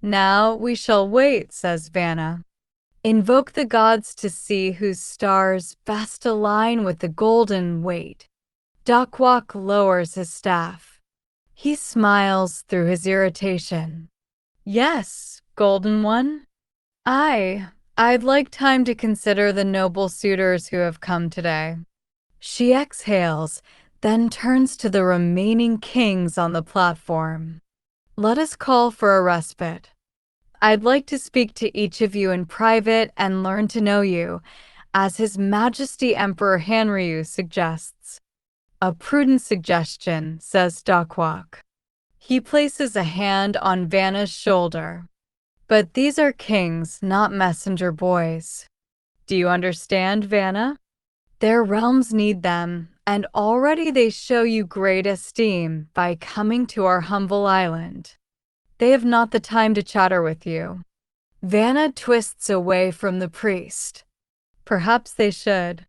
Now we shall wait, says Vanna. Invoke the gods to see whose stars best align with the golden weight. Duckwalk lowers his staff. He smiles through his irritation. Yes, Golden One. I'd like time to consider the noble suitors who have come today. She exhales, then turns to the remaining kings on the platform. Let us call for a respite. I'd like to speak to each of you in private and learn to know you, as His Majesty Emperor Hanryu suggests. A prudent suggestion, says Duckwalk. He places a hand on Vanna's shoulder. But these are kings, not messenger boys. Do you understand, Vanna? Their realms need them, and already they show you great esteem by coming to our humble island. They have not the time to chatter with you. Vanna twists away from the priest. Perhaps they should.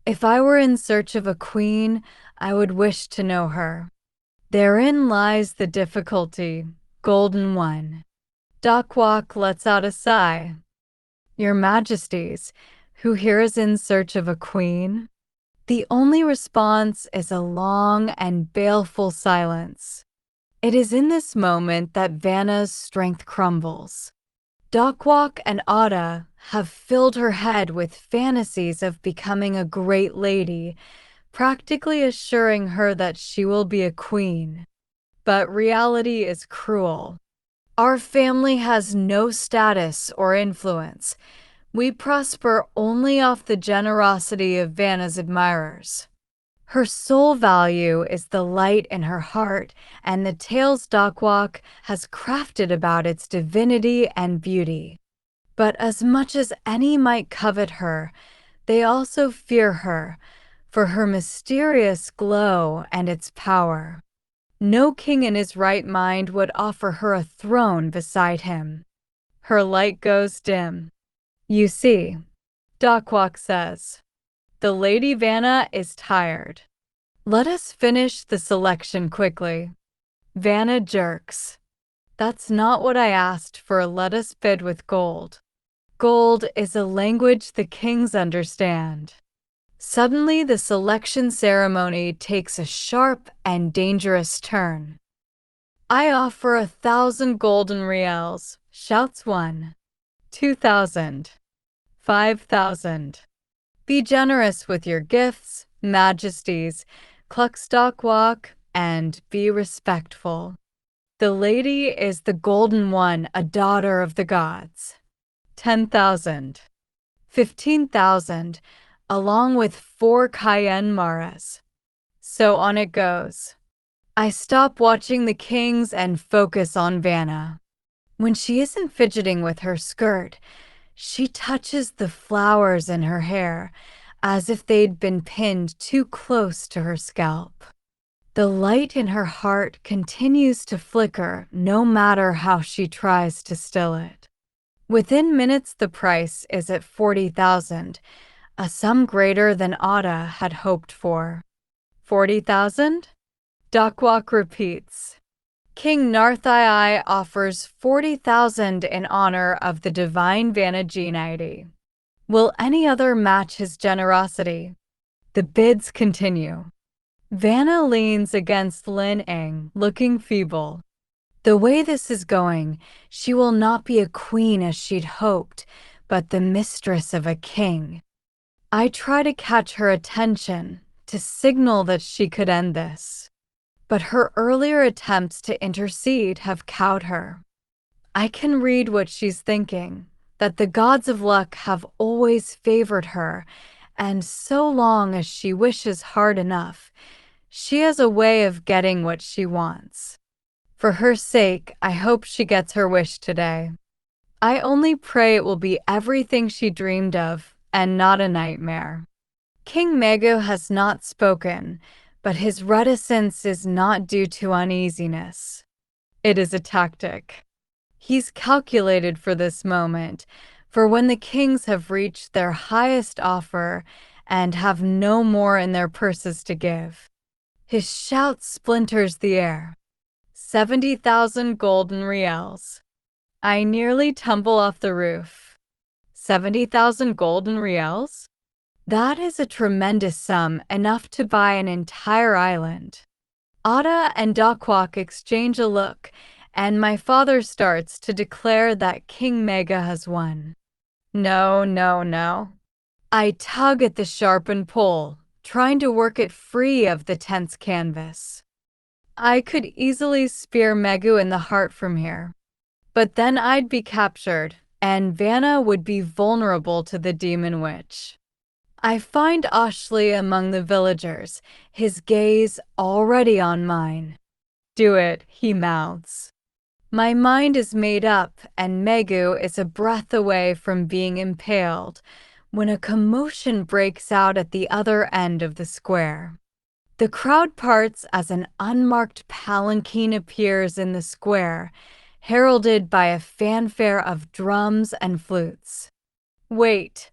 If I were in search of a queen, I would wish to know her. Therein lies the difficulty, Golden One. Duckwalk lets out a sigh. Your Majesties, who here is in search of a queen? The only response is a long and baleful silence. It is in this moment that Vanna's strength crumbles. Duckwalk and Ada have filled her head with fantasies of becoming a great lady, practically assuring her that she will be a queen. But reality is cruel. Our family has no status or influence. We prosper only off the generosity of Vanna's admirers. Her sole value is the light in her heart and the tales Duckwalk has crafted about its divinity and beauty. But as much as any might covet her, they also fear her for her mysterious glow and its power. No king in his right mind would offer her a throne beside him. Her light goes dim. You see, Duckwalk says, the Lady Vanna is tired. Let us finish the selection quickly. Vanna jerks. That's not what I asked for. Let us bid with gold. Gold is a language the kings understand. Suddenly, the selection ceremony takes a sharp and dangerous turn. I offer 1,000 golden reals, shouts one. 2,000. 5,000. Be generous with your gifts, majesties, Cluckstock, and be respectful. The lady is the golden one, a daughter of the gods. 10,000. 15,000, along with 4 cayenne maras. So on it goes. I stop watching the kings and focus on Vanna. When she isn't fidgeting with her skirt, she touches the flowers in her hair as if they'd been pinned too close to her scalp. The light in her heart continues to flicker no matter how she tries to still it. Within minutes, the price is at 40,000, a sum greater than Ada had hoped for. 40,000? Dakwak repeats. King Narthai offers 40,000 in honor of the divine Vanna Genidi. Will any other match his generosity? The bids continue. Vanna leans against Lin Eng, looking feeble. The way this is going, she will not be a queen as she'd hoped, but the mistress of a king. I try to catch her attention, to signal that she could end this. But her earlier attempts to intercede have cowed her. I can read what she's thinking, that the gods of luck have always favored her, and so long as she wishes hard enough, she has a way of getting what she wants. For her sake, I hope she gets her wish today. I only pray it will be everything she dreamed of, and not a nightmare. King Mego has not spoken, but his reticence is not due to uneasiness. It is a tactic. He's calculated for this moment, for when the kings have reached their highest offer and have no more in their purses to give. His shout splinters the air. 70,000 golden reals. I nearly tumble off the roof. 70,000 golden reals? That is a tremendous sum, enough to buy an entire island. Ada and Dakwak exchange a look, and my father starts to declare that King Mega has won. No, no, no. I tug at the sharpened pole, trying to work it free of the tense canvas. I could easily spear Megu in the heart from here. But then I'd be captured, and Vanna would be vulnerable to the demon witch. I find Ashley among the villagers, his gaze already on mine. Do it, he mouths. My mind is made up, and Megu is a breath away from being impaled, when a commotion breaks out at the other end of the square. The crowd parts as an unmarked palanquin appears in the square, heralded by a fanfare of drums and flutes. Wait.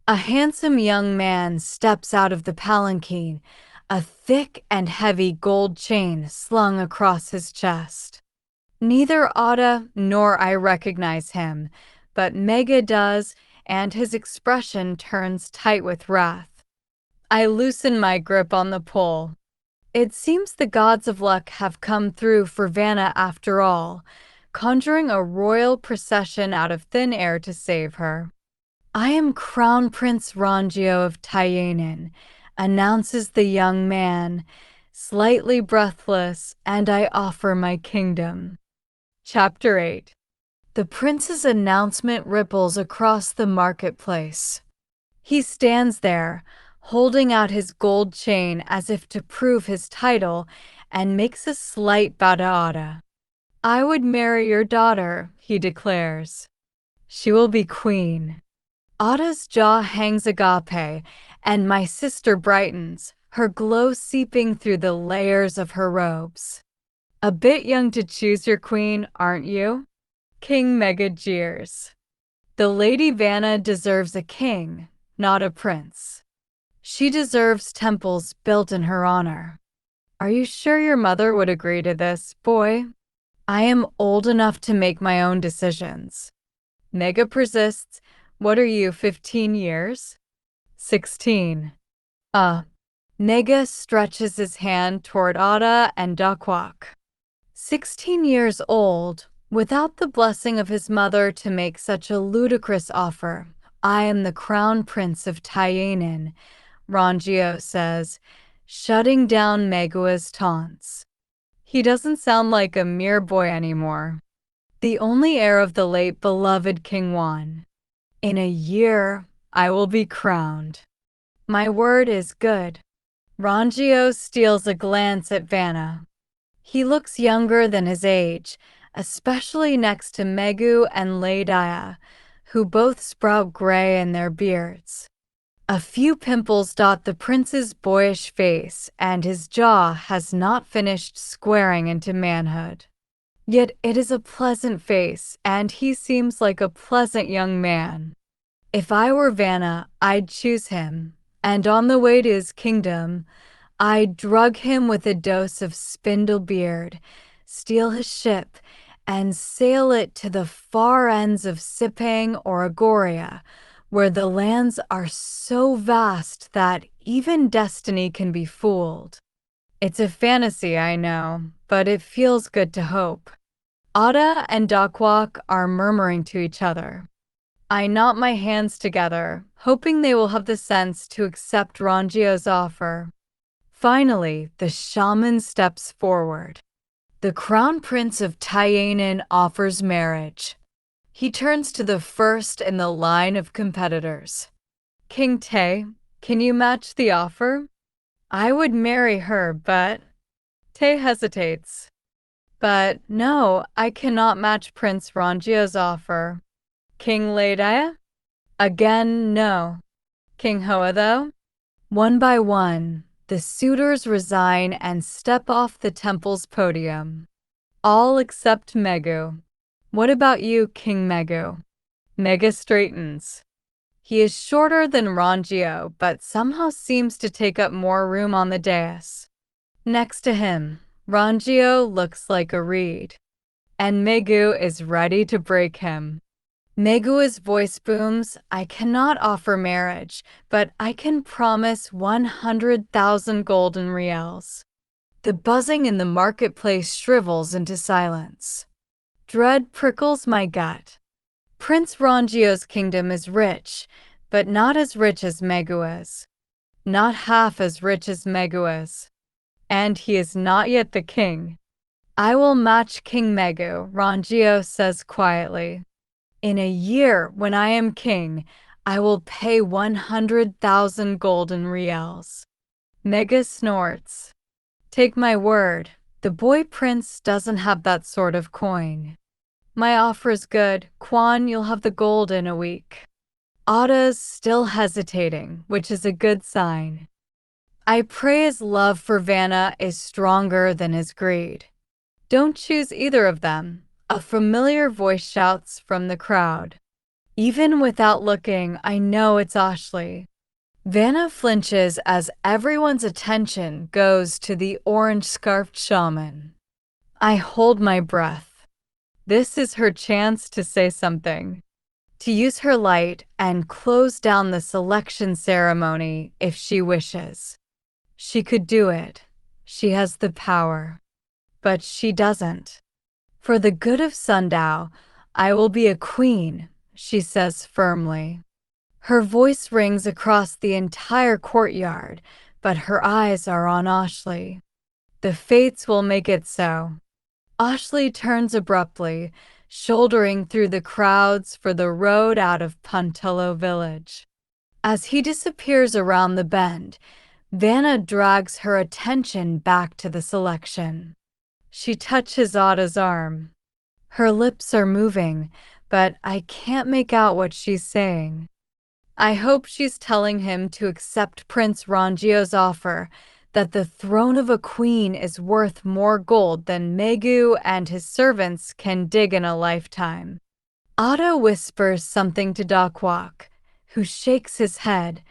A handsome young man steps out of the palanquin, a thick and heavy gold chain slung across his chest. Neither Ada nor I recognize him, but Mega does, and his expression turns tight with wrath. I loosen my grip on the pole. It seems the gods of luck have come through for Vanna after all, conjuring a royal procession out of thin air to save her. I am Crown Prince Rangio of Tyanin, announces the young man, slightly breathless, and I offer my kingdom. Chapter 8. The prince's announcement ripples across the marketplace. He stands there, holding out his gold chain as if to prove his title, and makes a slight bow to Ada. I would marry your daughter, he declares. She will be queen. Ada's jaw hangs agape, and my sister brightens, her glow seeping through the layers of her robes. A bit young to choose your queen, aren't you? King Mega jeers. The Lady Vanna deserves a king, not a prince. She deserves temples built in her honor. Are you sure your mother would agree to this, boy? I am old enough to make my own decisions. Mega persists, What are you, 15 years? 16. Nega stretches his hand toward Ada and Dakwak. 16 years old, without the blessing of his mother to make such a ludicrous offer. I am the crown prince of Tyanin, Rangio says, shutting down Megua's taunts. He doesn't sound like a mere boy anymore. The only heir of the late beloved King Wan. In a year, I will be crowned. My word is good. Rangio steals a glance at Vanna. He looks younger than his age, especially next to Megu and Ladia, who both sprout gray in their beards. A few pimples dot the prince's boyish face, and his jaw has not finished squaring into manhood. Yet it is a pleasant face, and he seems like a pleasant young man. If I were Vanna, I'd choose him, and on the way to his kingdom, I'd drug him with a dose of Spindlebeard, steal his ship, and sail it to the far ends of Sipang or Agoria, where the lands are so vast that even destiny can be fooled. It's a fantasy, I know, but it feels good to hope. Ada and Dakwak are murmuring to each other. I knot my hands together, hoping they will have the sense to accept Rangio's offer. Finally, the shaman steps forward. The crown prince of Tyanin offers marriage. He turns to the first in the line of competitors. King Tay, can you match the offer? I would marry her, but... Tay hesitates. But no, I cannot match Prince Rangio's offer. King Ladia? Again, no. King Hoa, though? One by one, the suitors resign and step off the temple's podium. All except Megu. What about you, King Megu? Mega straightens. He is shorter than Rangio, but somehow seems to take up more room on the dais. Next to him, Rangio looks like a reed, and Megu is ready to break him. Megua's voice booms, I cannot offer marriage, but I can promise 100,000 golden reals. The buzzing in the marketplace shrivels into silence. Dread prickles my gut. Prince Rangio's kingdom is rich, but not as rich as Megua's. Not half as rich as Megua's. And he is not yet the king. I will match King Megu, Rangio says quietly. In a year, when I am king, I will pay 100,000 golden reals. Mega snorts. Take my word, the boy prince doesn't have that sort of coin. My offer's good. Quan, you'll have the gold in a week. Ada's still hesitating, which is a good sign. I pray his love for Vanna is stronger than his greed. Don't choose either of them. A familiar voice shouts from the crowd. Even without looking, I know it's Ashley. Vanna flinches as everyone's attention goes to the orange-scarfed shaman. I hold my breath. This is her chance to say something, to use her light and close down the selection ceremony if she wishes. She could do it. She has the power. But she doesn't. For the good of Sundow, I will be a queen, she says firmly. Her voice rings across the entire courtyard, but her eyes are on Ashley. The fates will make it so. Ashley turns abruptly, shouldering through the crowds for the road out of Puntello village. As he disappears around the bend, Vanna drags her attention back to the selection. She touches Ada's arm. Her lips are moving, but I can't make out what she's saying. I hope she's telling him to accept Prince Rangio's offer, that the throne of a queen is worth more gold than Megu and his servants can dig in a lifetime. Ada whispers something to Dakwak, who shakes his head,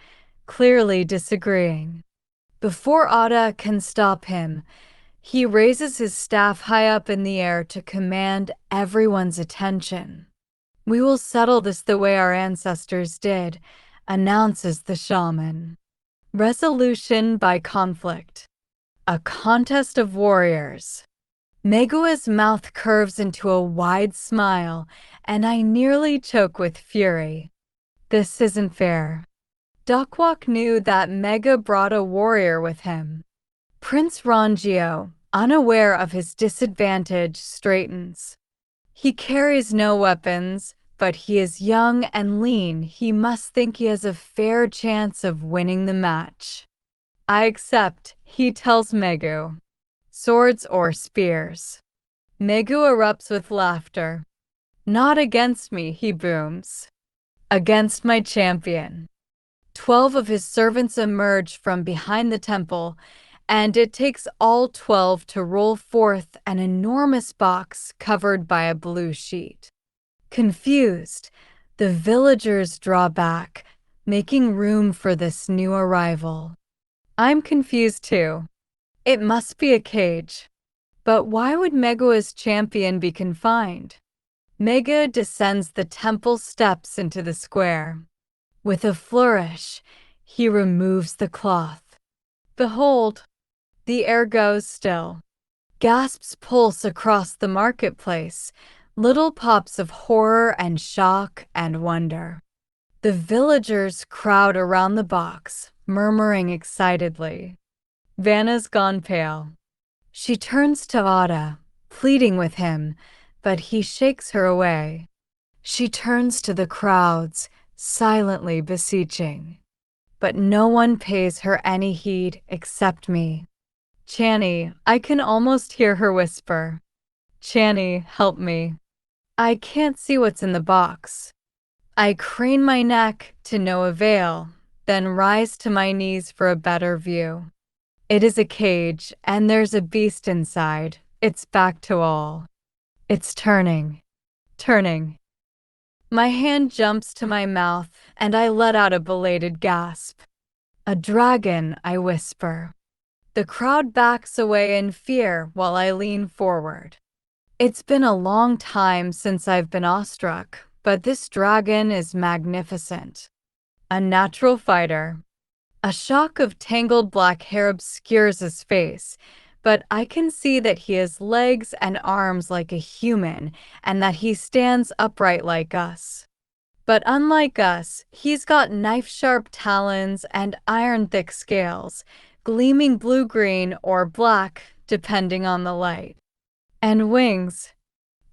clearly disagreeing. Before Ada can stop him, he raises his staff high up in the air to command everyone's attention. We will settle this the way our ancestors did, announces the shaman. Resolution by conflict. A contest of warriors. Megua's mouth curves into a wide smile, and I nearly choke with fury. This isn't fair. Duckwalk knew that Mega brought a warrior with him. Prince Rangio, unaware of his disadvantage, straightens. He carries no weapons, but he is young and lean. He must think he has a fair chance of winning the match. I accept, he tells Megu. Swords or spears. Megu erupts with laughter. Not against me, he booms. Against my champion. 12 of his servants emerge from behind the temple, and it takes all 12 to roll forth an enormous box covered by a blue sheet. Confused, the villagers draw back, making room for this new arrival. I'm confused too. It must be a cage. But why would Megua's champion be confined? Mega descends the temple steps into the square. With a flourish, he removes the cloth. Behold, the air goes still. Gasps pulse across the marketplace, little pops of horror and shock and wonder. The villagers crowd around the box, murmuring excitedly. Vanna's gone pale. She turns to Ada, pleading with him, but he shakes her away. She turns to the crowds, silently beseeching. But no one pays her any heed except me. Chani, I can almost hear her whisper. Chani, help me. I can't see what's in the box. I crane my neck to no avail, then rise to my knees for a better view. It is a cage, and there's a beast inside. Its back to all. It's turning. Turning. My hand jumps to my mouth, and I let out a belated gasp. A dragon, I whisper. The crowd backs away in fear while I lean forward. It's been a long time since I've been awestruck, but this dragon is magnificent. A natural fighter. A shock of tangled black hair obscures his face, but I can see that he has legs and arms like a human and that he stands upright like us. But unlike us, he's got knife-sharp talons and iron-thick scales, gleaming blue-green or black, depending on the light. And wings.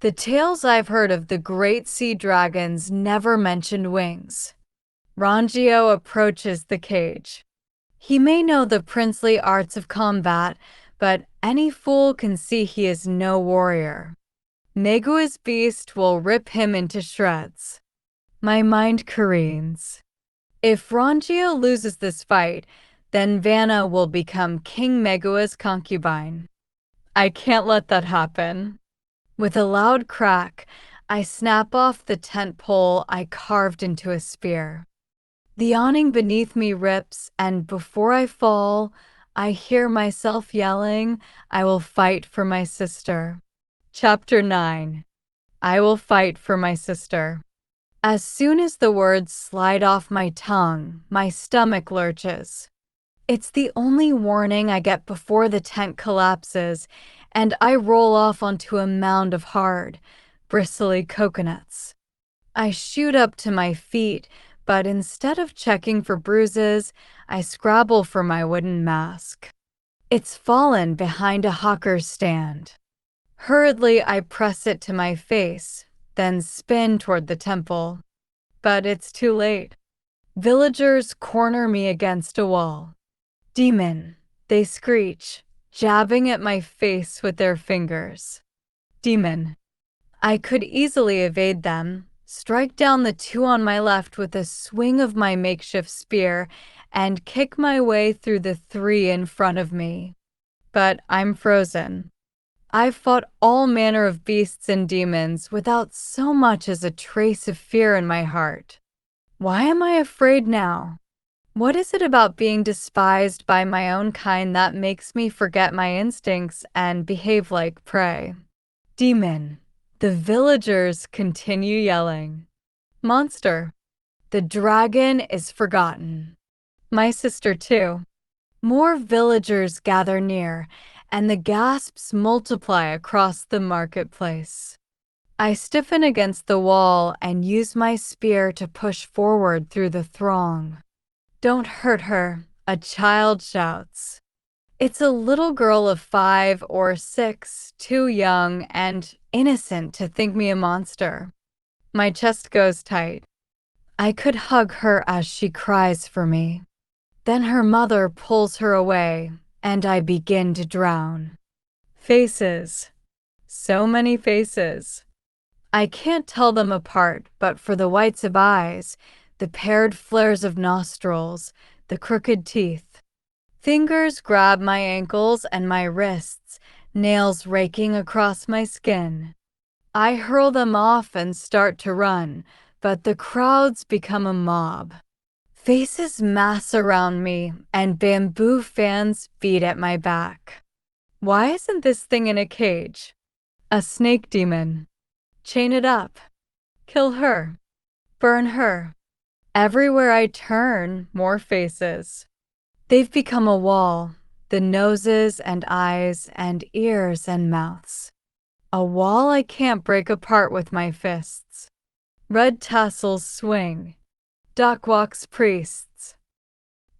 The tales I've heard of the great sea dragons never mentioned wings. Rangio approaches the cage. He may know the princely arts of combat, but any fool can see he is no warrior. Megua's beast will rip him into shreds. My mind careens. If Rangio loses this fight, then Vanna will become King Megua's concubine. I can't let that happen. With a loud crack, I snap off the tent pole I carved into a spear. The awning beneath me rips, and before I fall, I hear myself yelling, I will fight for my sister. Chapter 9. I will fight for my sister. As soon as the words slide off my tongue, my stomach lurches. It's the only warning I get before the tent collapses, and I roll off onto a mound of hard, bristly coconuts. I shoot up to my feet, but instead of checking for bruises, I scrabble for my wooden mask. It's fallen behind a hawker's stand. Hurriedly, I press it to my face, then spin toward the temple. But it's too late. Villagers corner me against a wall. Demon, they screech, jabbing at my face with their fingers. Demon. I could easily evade them, strike down the two on my left with a swing of my makeshift spear, and kick my way through the three in front of me. But I'm frozen. I've fought all manner of beasts and demons without so much as a trace of fear in my heart. Why am I afraid now? What is it about being despised by my own kind that makes me forget my instincts and behave like prey? Demon, The villagers continue yelling. Monster. The dragon is forgotten. My sister too. More villagers gather near, and the gasps multiply across the marketplace. I stiffen against the wall and use my spear to push forward through the throng. Don't hurt her, a child shouts. It's a little girl of 5 or 6, too young and innocent to think me a monster. My chest goes tight. I could hug her as she cries for me. Then her mother pulls her away, and I begin to drown. Faces. So many faces. I can't tell them apart, but for the whites of eyes, the paired flares of nostrils, the crooked teeth. Fingers grab my ankles and my wrists, nails raking across my skin. I hurl them off and start to run, but the crowds become a mob. Faces mass around me, and bamboo fans beat at my back. Why isn't this thing in a cage? A snake demon. Chain it up. Kill her. Burn her. Everywhere I turn, more faces. They've become a wall, the noses and eyes and ears and mouths. A wall I can't break apart with my fists. Red tassels swing. Dock walks priests.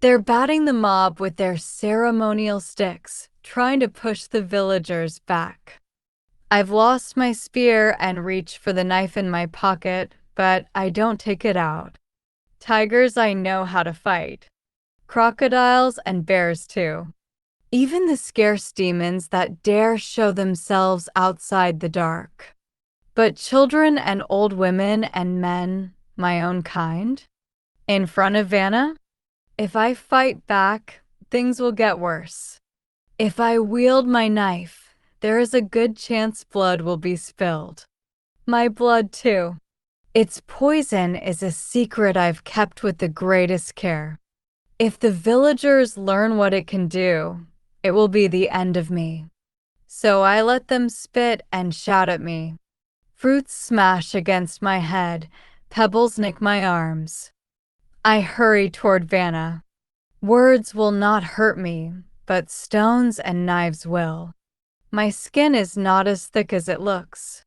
They're batting the mob with their ceremonial sticks, trying to push the villagers back. I've lost my spear and reach for the knife in my pocket, but I don't take it out. Tigers I know how to fight. Crocodiles and bears too. Even the scarce demons that dare show themselves outside the dark. But children and old women and men, my own kind? In front of Vanna? If I fight back, things will get worse. If I wield my knife, there is a good chance blood will be spilled. My blood too. Its poison is a secret I've kept with the greatest care. If the villagers learn what it can do, it will be the end of me. So I let them spit and shout at me. Fruits smash against my head, pebbles nick my arms. I hurry toward Vanna. Words will not hurt me, but stones and knives will. My skin is not as thick as it looks.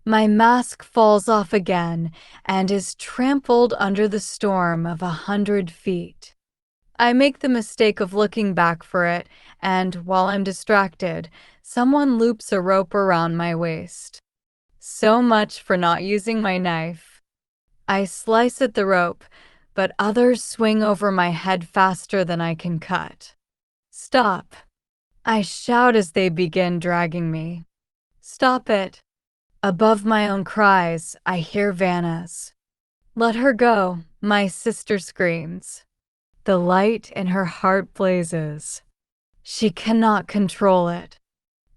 My mask falls off again and is trampled under the storm of 100 feet. I make the mistake of looking back for it, and while I'm distracted, someone loops a rope around my waist. So much for not using my knife. I slice at the rope, but others swing over my head faster than I can cut. Stop. I shout as they begin dragging me. Stop it. Above my own cries, I hear Vanna's. Let her go, my sister screams. The light in her heart blazes. She cannot control it.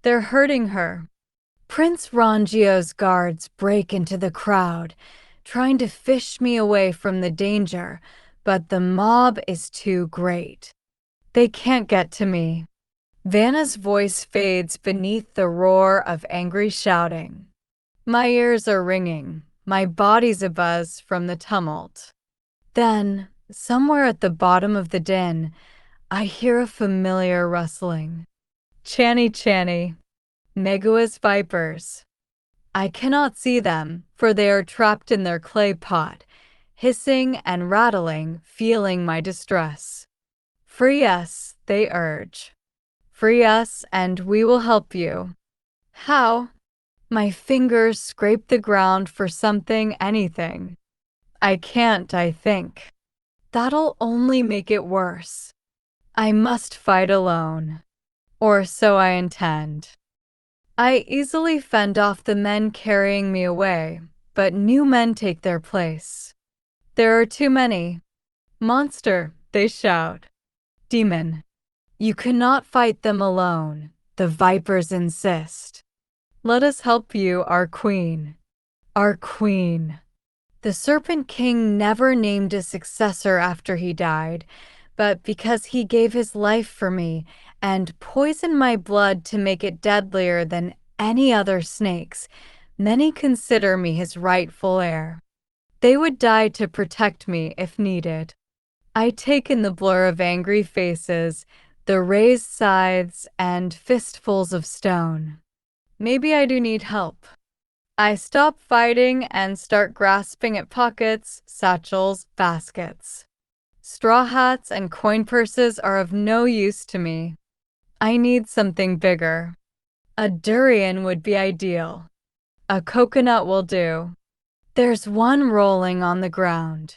They're hurting her. Prince Rangio's guards break into the crowd, trying to fish me away from the danger, but the mob is too great. They can't get to me. Vanna's voice fades beneath the roar of angry shouting. My ears are ringing, my body's abuzz from the tumult. Then, somewhere at the bottom of the din, I hear a familiar rustling. Channy channy, Megua's vipers. I cannot see them, for they are trapped in their clay pot, hissing and rattling, feeling my distress. Free us, they urge. Free us, and we will help you. How? My fingers scrape the ground for something, anything. I can't, I think. That'll only make it worse. I must fight alone. Or so I intend. I easily fend off the men carrying me away, but new men take their place. There are too many. Monster, they shout. Demon. You cannot fight them alone, the vipers insist. Let us help you, our queen. Our queen. The Serpent King never named a successor after he died, but because he gave his life for me and poisoned my blood to make it deadlier than any other snake's, Many consider me his rightful heir. They would die to protect me if needed. I take in the blur of angry faces, the raised scythes, and fistfuls of stone. Maybe I do need help. I stop fighting and start grasping at pockets, satchels, baskets. Straw hats and coin purses are of no use to me. I need something bigger. A durian would be ideal. A coconut will do. There's one rolling on the ground.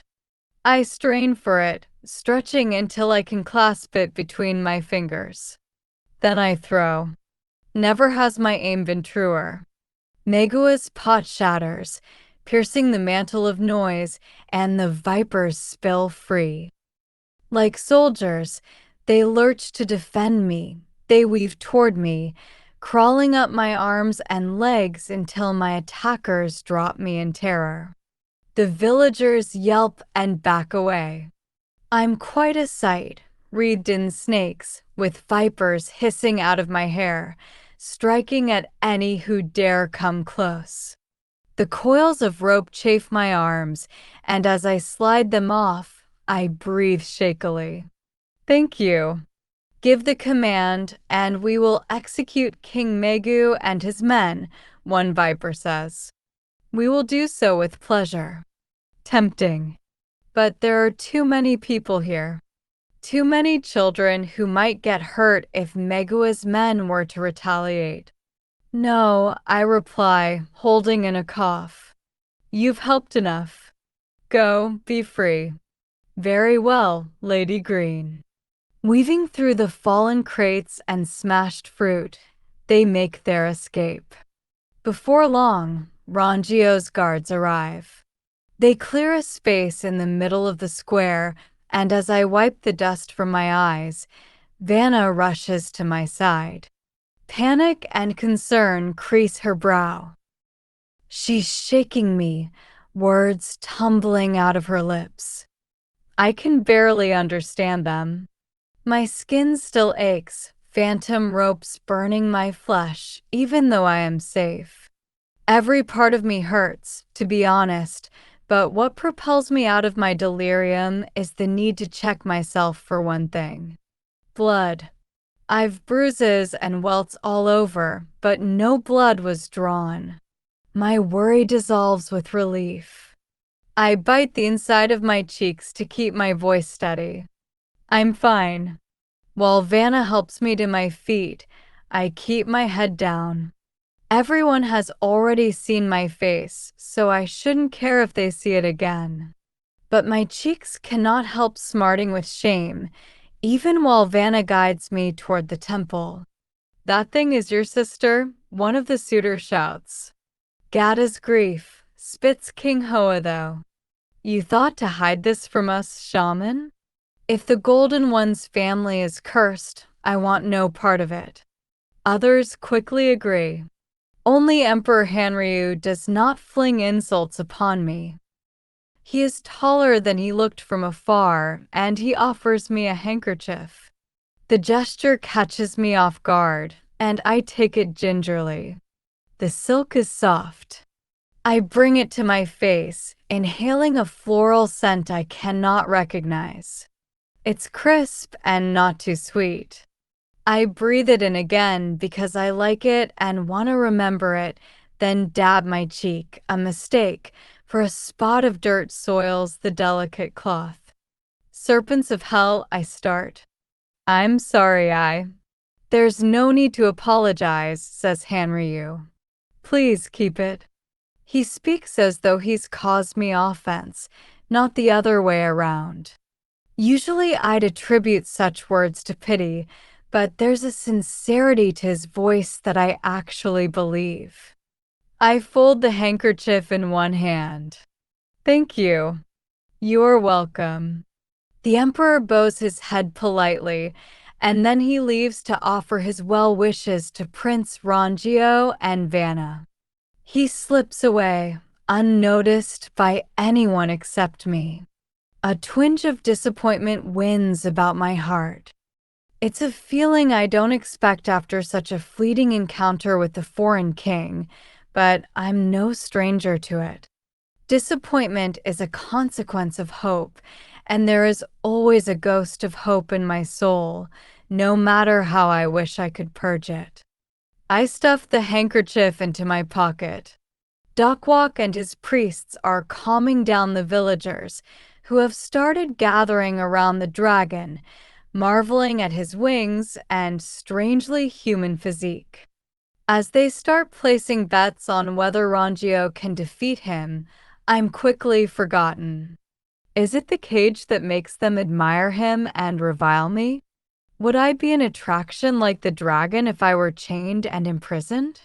I strain for it, stretching until I can clasp it between my fingers. Then I throw. Never has my aim been truer. Megua's pot shatters, piercing the mantle of noise, and the vipers spill free. Like soldiers, they lurch to defend me. They weave toward me, crawling up my arms and legs until my attackers drop me in terror. The villagers yelp and back away. I'm quite a sight, wreathed in snakes, with vipers hissing out of my hair, striking at any who dare come close. The coils of rope chafe my arms, and as I slide them off, I breathe shakily. Thank you. Give the command, and we will execute King Megu and his men, one viper says. We will do so with pleasure. Tempting. But there are too many people here. Too many children who might get hurt if Megua's men were to retaliate. No, I reply, holding in a cough. You've helped enough. Go, be free. Very well, Lady Green. Weaving through the fallen crates and smashed fruit, they make their escape. Before long, Rangio's guards arrive. They clear a space in the middle of the square, and as I wipe the dust from my eyes, Vanna rushes to my side. Panic and concern crease her brow. She's shaking me, words tumbling out of her lips. I can barely understand them. My skin still aches, phantom ropes burning my flesh, even though I am safe. Every part of me hurts, to be honest, but what propels me out of my delirium is the need to check myself for one thing. Blood. I've bruises and welts all over, but no blood was drawn. My worry dissolves with relief. I bite the inside of my cheeks to keep my voice steady. I'm fine. While Vanna helps me to my feet, I keep my head down. Everyone has already seen my face, so I shouldn't care if they see it again. But my cheeks cannot help smarting with shame, even while Vanna guides me toward the temple. That thing is your sister, one of the suitors shouts. Gada's grief spits King Hoa, though. You thought to hide this from us, shaman? If the Golden One's family is cursed, I want no part of it. Others quickly agree. Only Emperor Hanryu does not fling insults upon me. He is taller than he looked from afar, and he offers me a handkerchief. The gesture catches me off guard, and I take it gingerly. The silk is soft. I bring it to my face, inhaling a floral scent I cannot recognize. It's crisp and not too sweet. I breathe it in again because I like it and want to remember it, then dab my cheek, a mistake, for a spot of dirt soils the delicate cloth. Serpents of hell, I start. I'm sorry, There's no need to apologize, says Hanryu. Please keep it. He speaks as though he's caused me offense, not the other way around. Usually I'd attribute such words to pity, but there's a sincerity to his voice that I actually believe. I fold the handkerchief in one hand. Thank you. You're welcome. The Emperor bows his head politely, and then he leaves to offer his well wishes to Prince Rangio and Vanna. He slips away, unnoticed by anyone except me. A twinge of disappointment wins about my heart. It's a feeling I don't expect after such a fleeting encounter with the foreign king, but I'm no stranger to it. Disappointment is a consequence of hope, and there is always a ghost of hope in my soul, no matter how I wish I could purge it. I stuff the handkerchief into my pocket. Duckwalk and his priests are calming down the villagers, who have started gathering around the dragon, marveling at his wings and strangely human physique. As they start placing bets on whether Rangio can defeat him, I'm quickly forgotten. Is it the cage that makes them admire him and revile me? Would I be an attraction like the dragon if I were chained and imprisoned?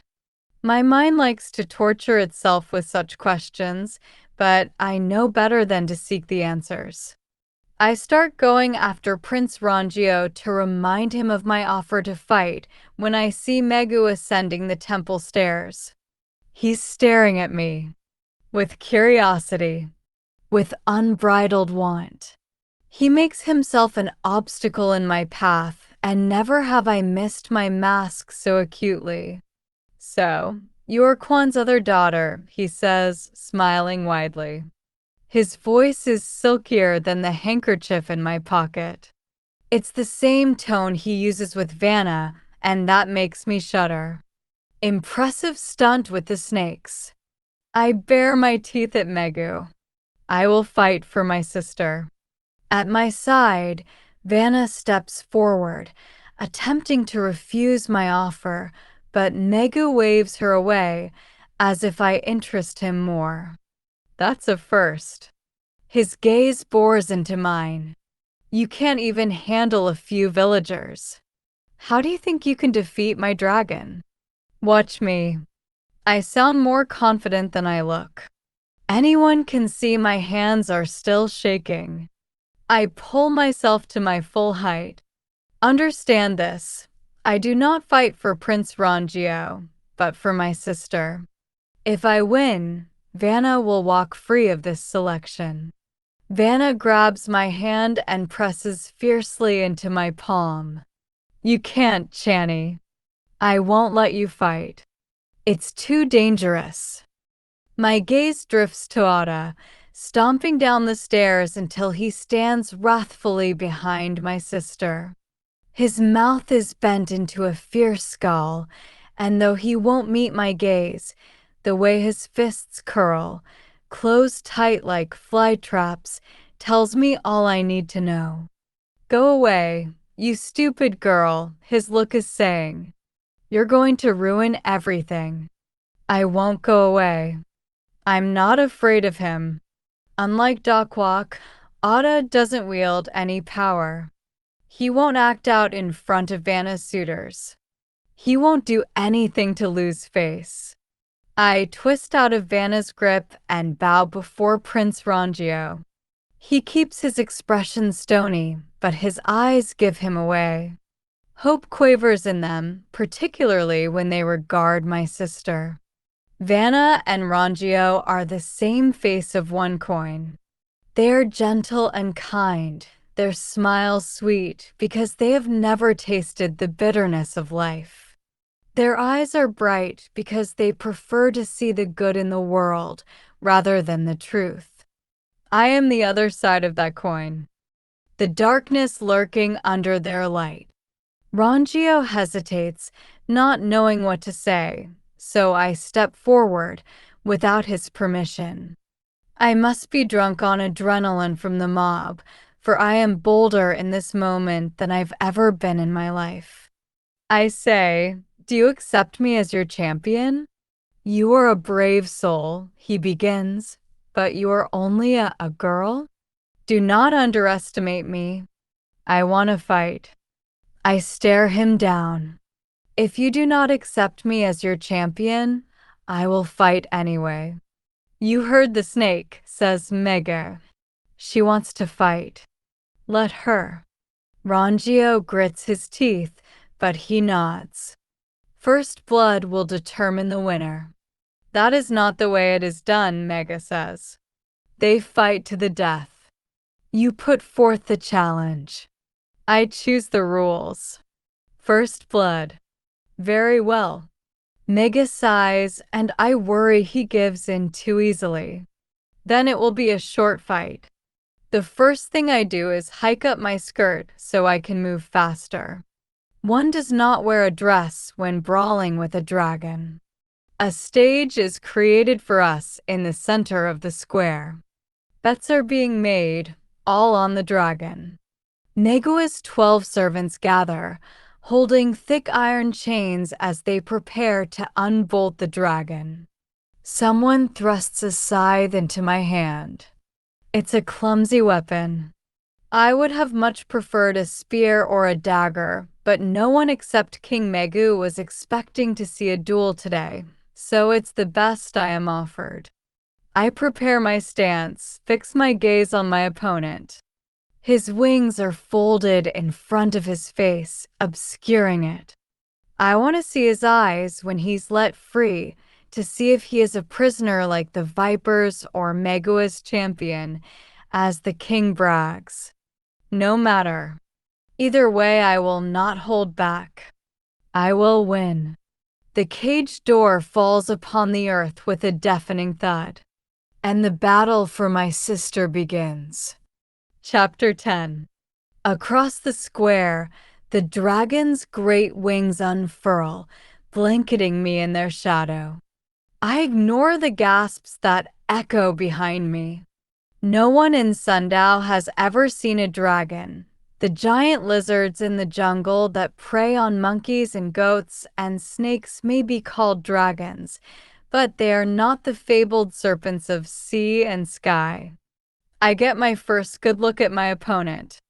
My mind likes to torture itself with such questions, but I know better than to seek the answers. I start going after Prince Rangio to remind him of my offer to fight when I see Megu ascending the temple stairs. He's staring at me with curiosity, with unbridled want. He makes himself an obstacle in my path, and never have I missed my mask so acutely. So, you're Kwan's other daughter, he says, smiling widely. His voice is silkier than the handkerchief in my pocket. It's the same tone he uses with Vanna, and that makes me shudder. Impressive stunt with the snakes. I bare my teeth at Megu. I will fight for my sister. At my side, Vanna steps forward, attempting to refuse my offer, but Megu waves her away, as if I interest him more. That's a first. His gaze bores into mine. You can't even handle a few villagers. How do you think you can defeat my dragon? Watch me. I sound more confident than I look. Anyone can see my hands are still shaking. I pull myself to my full height. Understand this. I do not fight for Prince Rangio, but for my sister. If I win, Vanna will walk free of this selection. Vanna grabs my hand and presses fiercely into my palm. You can't, Chani. I won't let you fight. It's too dangerous. My gaze drifts to Ada, stomping down the stairs until he stands wrathfully behind my sister. His mouth is bent into a fierce scowl, and though he won't meet my gaze, the way his fists curl, closed tight like fly traps, tells me all I need to know. Go away, you stupid girl, his look is saying. You're going to ruin everything. I won't go away. I'm not afraid of him. Unlike Duckwalk, Ada doesn't wield any power. He won't act out in front of Vanna's suitors. He won't do anything to lose face. I twist out of Vanna's grip and bow before Prince Rangio. He keeps his expression stony, but his eyes give him away. Hope quavers in them, particularly when they regard my sister. Vanna and Rangio are the same face of one coin. They are gentle and kind, their smiles sweet, because they have never tasted the bitterness of life. Their eyes are bright because they prefer to see the good in the world rather than the truth. I am the other side of that coin, the darkness lurking under their light. Rangio hesitates, not knowing what to say, so I step forward without his permission. I must be drunk on adrenaline from the mob, for I am bolder in this moment than I've ever been in my life. I say, do you accept me as your champion? You are a brave soul, he begins, but you are only a girl? Do not underestimate me. I want to fight. I stare him down. If you do not accept me as your champion, I will fight anyway. You heard the snake, says Mega. She wants to fight. Let her. Rangio grits his teeth, but he nods. First blood will determine the winner. That is not the way it is done, Mega says. They fight to the death. You put forth the challenge. I choose the rules. First blood. Very well. Mega sighs, and I worry he gives in too easily. Then it will be a short fight. The first thing I do is hike up my skirt so I can move faster. One does not wear a dress when brawling with a dragon. A stage is created for us in the center of the square. Bets are being made, all on the dragon. Negua's 12 servants gather, holding thick iron chains as they prepare to unbolt the dragon. Someone thrusts a scythe into my hand. It's a clumsy weapon. I would have much preferred a spear or a dagger, but no one except King Megu was expecting to see a duel today, so it's the best I am offered. I prepare my stance, fix my gaze on my opponent. His wings are folded in front of his face, obscuring it. I want to see his eyes when he's let free, to see if he is a prisoner like the Vipers or Megua's champion, as the king brags. No matter. Either way, I will not hold back. I will win. The cage door falls upon the earth with a deafening thud, and the battle for my sister begins. Chapter 10. Across the square, the dragon's great wings unfurl, blanketing me in their shadow. I ignore the gasps that echo behind me. No one in Sundow has ever seen a dragon. The giant lizards in the jungle that prey on monkeys and goats and snakes may be called dragons, but they are not the fabled serpents of sea and sky. I get my first good look at my opponent.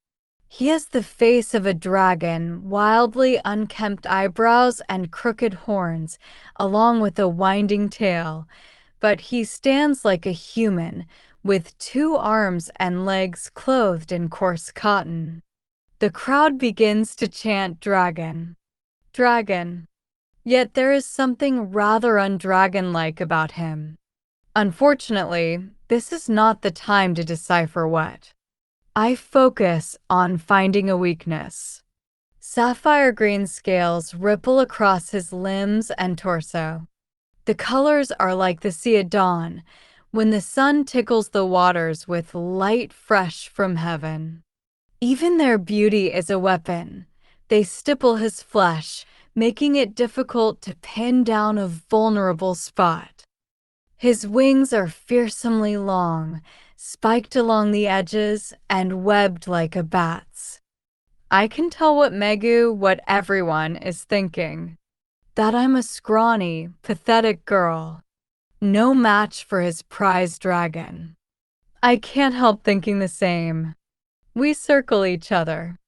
He has the face of a dragon, wildly unkempt eyebrows and crooked horns, along with a winding tail, but he stands like a human, with 2 arms and legs clothed in coarse cotton. The crowd begins to chant dragon, dragon. Yet there is something rather undragon-like about him. Unfortunately, this is not the time to decipher what. I focus on finding a weakness. Sapphire green scales ripple across his limbs and torso. The colors are like the sea at dawn, when the sun tickles the waters with light fresh from heaven. Even their beauty is a weapon. They stipple his flesh, making it difficult to pin down a vulnerable spot. His wings are fearsomely long, spiked along the edges and webbed like a bat's. I can tell what everyone is thinking. That I'm a scrawny, pathetic girl. No match for his prize dragon. I can't help thinking the same. We circle each other.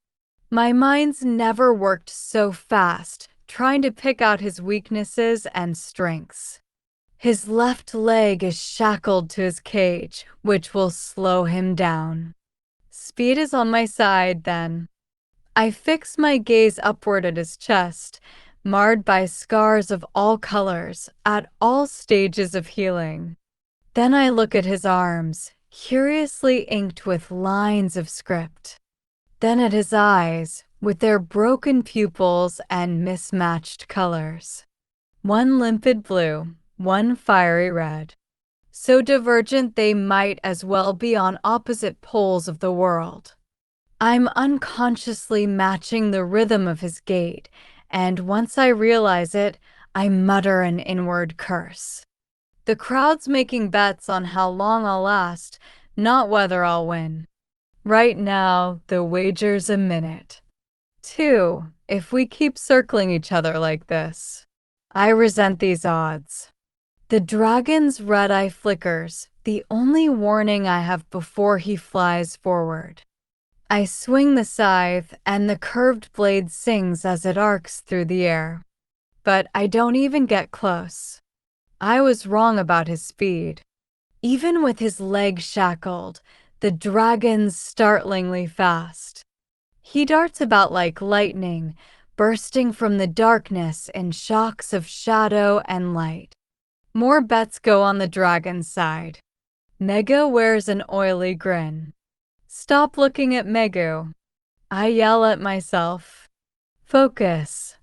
My mind's never worked so fast, trying to pick out his weaknesses and strengths. His left leg is shackled to his cage, which will slow him down. Speed is on my side, then. I fix my gaze upward at his chest, marred by scars of all colors, at all stages of healing. Then I look at his arms, curiously inked with lines of script. Then at his eyes, with their broken pupils and mismatched colors. One limpid blue, one fiery red. So divergent they might as well be on opposite poles of the world. I'm unconsciously matching the rhythm of his gait, and once I realize it, I mutter an inward curse. The crowd's making bets on how long I'll last, not whether I'll win. Right now, the wager's a minute. 2, if we keep circling each other like this. I resent these odds. The dragon's red eye flickers, the only warning I have before he flies forward. I swing the scythe, and the curved blade sings as it arcs through the air. But I don't even get close. I was wrong about his speed. Even with his legs shackled, the dragon's startlingly fast. He darts about like lightning, bursting from the darkness in shocks of shadow and light. More bets go on the dragon's side. Megu wears an oily grin. Stop looking at Megu. I yell at myself. Focus.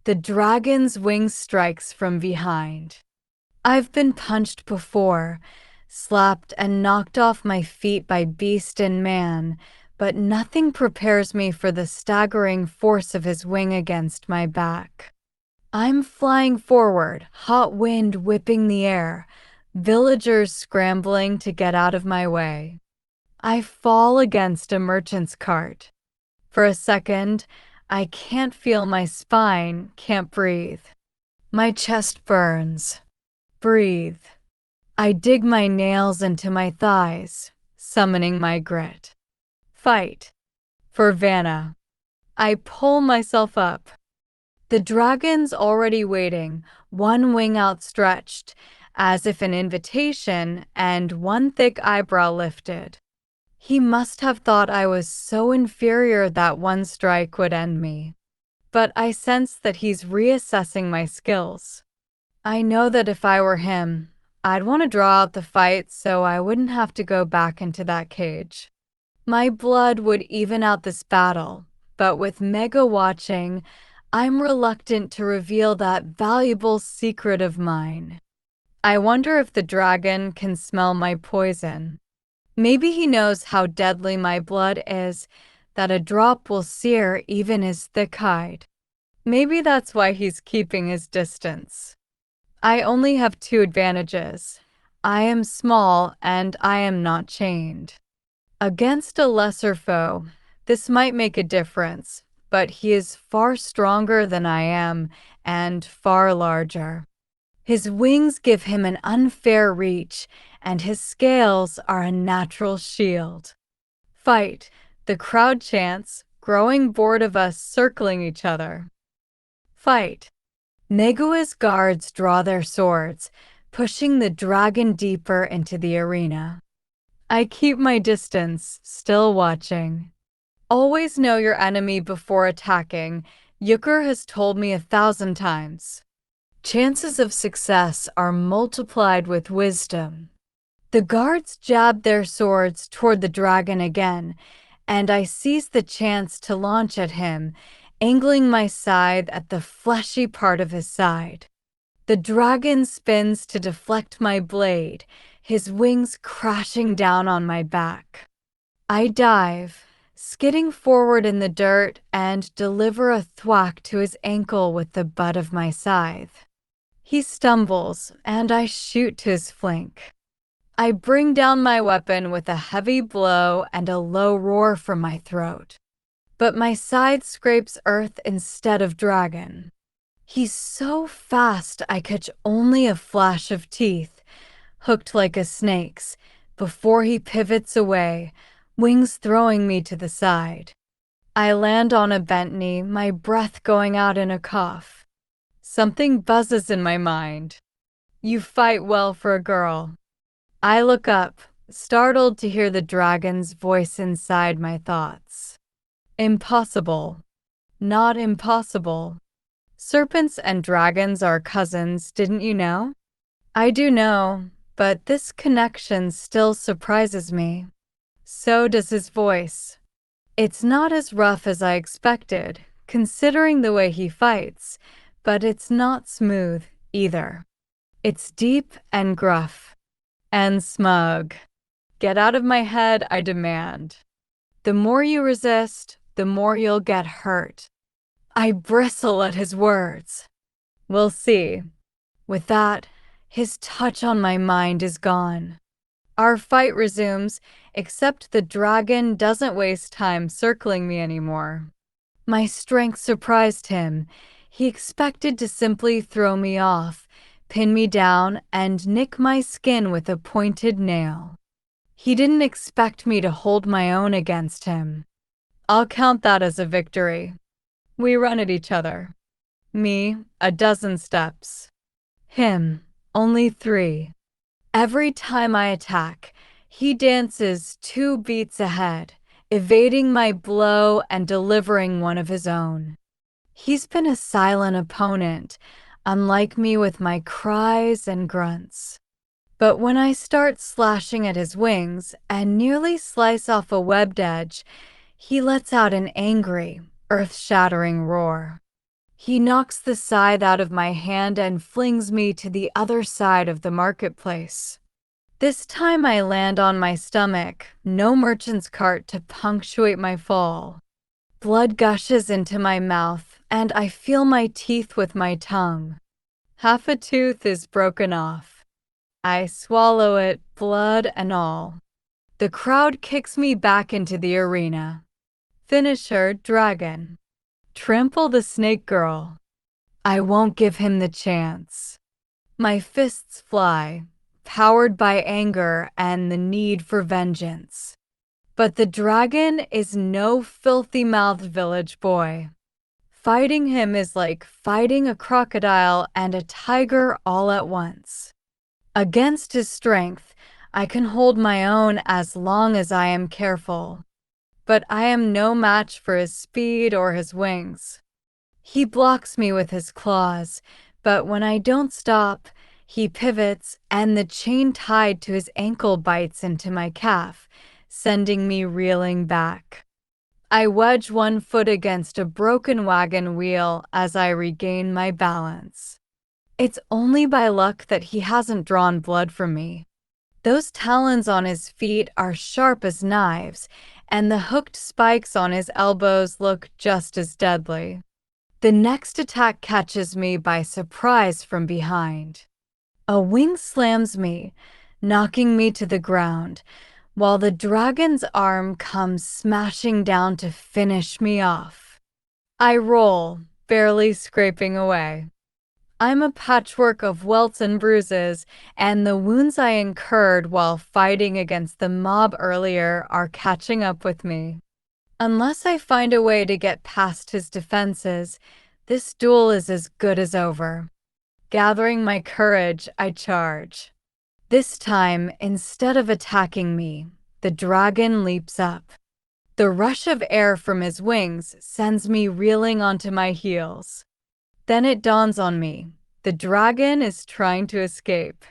The dragon's wing strikes from behind. I've been punched before, slapped and knocked off my feet by beast and man, but nothing prepares me for the staggering force of his wing against my back. I'm flying forward, hot wind whipping the air, villagers scrambling to get out of my way. I fall against a merchant's cart. For a second, I can't feel my spine, can't breathe. My chest burns. Breathe. I dig my nails into my thighs, summoning my grit. Fight. For Vanna. I pull myself up. The dragon's already waiting, one wing outstretched, as if an invitation, and one thick eyebrow lifted. He must have thought I was so inferior that one strike would end me. But I sense that he's reassessing my skills. I know that if I were him, I'd want to draw out the fight so I wouldn't have to go back into that cage. My blood would even out this battle, but with Mega watching, I'm reluctant to reveal that valuable secret of mine. I wonder if the dragon can smell my poison. Maybe he knows how deadly my blood is, that a drop will sear even his thick hide. Maybe that's why he's keeping his distance. I only have two advantages. I am small and I am not chained. Against a lesser foe, this might make a difference, but he is far stronger than I am and far larger. His wings give him an unfair reach, and his scales are a natural shield. Fight, the crowd chants, growing bored of us circling each other. Fight. Negua's guards draw their swords, pushing the dragon deeper into the arena. I keep my distance, still watching. Always know your enemy before attacking. Yucker has told me 1,000 times. Chances of success are multiplied with wisdom. The guards jab their swords toward the dragon again, and I seize the chance to launch at him, angling my scythe at the fleshy part of his side. The dragon spins to deflect my blade, his wings crashing down on my back. I dive, skidding forward in the dirt, and deliver a thwack to his ankle with the butt of my scythe. He stumbles, and I shoot to his flank. I bring down my weapon with a heavy blow and a low roar from my throat. But my scythe scrapes earth instead of dragon. He's so fast I catch only a flash of teeth, hooked like a snake's, before he pivots away, wings throwing me to the side. I land on a bent knee, my breath going out in a cough. Something buzzes in my mind. You fight well for a girl. I look up, startled to hear the dragon's voice inside my thoughts. Impossible. Not impossible. Serpents and dragons are cousins, didn't you know? I do know, but this connection still surprises me. So does his voice. It's not as rough as I expected, considering the way he fights, but it's not smooth either. It's deep and gruff. And smug. Get out of my head, I demand. The more you resist, the more you'll get hurt. I bristle at his words. We'll see. With that, his touch on my mind is gone. Our fight resumes, except the dragon doesn't waste time circling me anymore. My strength surprised him. He expected to simply throw me off, pin me down, and nick my skin with a pointed nail. He didn't expect me to hold my own against him. I'll count that as a victory. We run at each other. Me, 12 steps. Him, only 3. Every time I attack, he dances 2 beats ahead, evading my blow and delivering one of his own. He's been a silent opponent, unlike me with my cries and grunts. But when I start slashing at his wings and nearly slice off a webbed edge, he lets out an angry, earth-shattering roar. He knocks the scythe out of my hand and flings me to the other side of the marketplace. This time I land on my stomach, no merchant's cart to punctuate my fall. Blood gushes into my mouth, and I feel my teeth with my tongue. Half a tooth is broken off. I swallow it, blood and all. The crowd kicks me back into the arena. Finisher, dragon. Trample the snake girl. I won't give him the chance. My fists fly, powered by anger and the need for vengeance. But the dragon is no filthy-mouthed village boy. Fighting him is like fighting a crocodile and a tiger all at once. Against his strength, I can hold my own as long as I am careful. But I am no match for his speed or his wings. He blocks me with his claws, but when I don't stop, he pivots and the chain tied to his ankle bites into my calf, sending me reeling back. I wedge one foot against a broken wagon wheel as I regain my balance. It's only by luck that he hasn't drawn blood from me. Those talons on his feet are sharp as knives, and the hooked spikes on his elbows look just as deadly. The next attack catches me by surprise from behind. A wing slams me, knocking me to the ground, while the dragon's arm comes smashing down to finish me off. I roll, barely scraping away. I'm a patchwork of welts and bruises, and the wounds I incurred while fighting against the mob earlier are catching up with me. Unless I find a way to get past his defenses, this duel is as good as over. Gathering my courage, I charge. This time, instead of attacking me, the dragon leaps up. The rush of air from his wings sends me reeling onto my heels. Then it dawns on me, the dragon is trying to escape.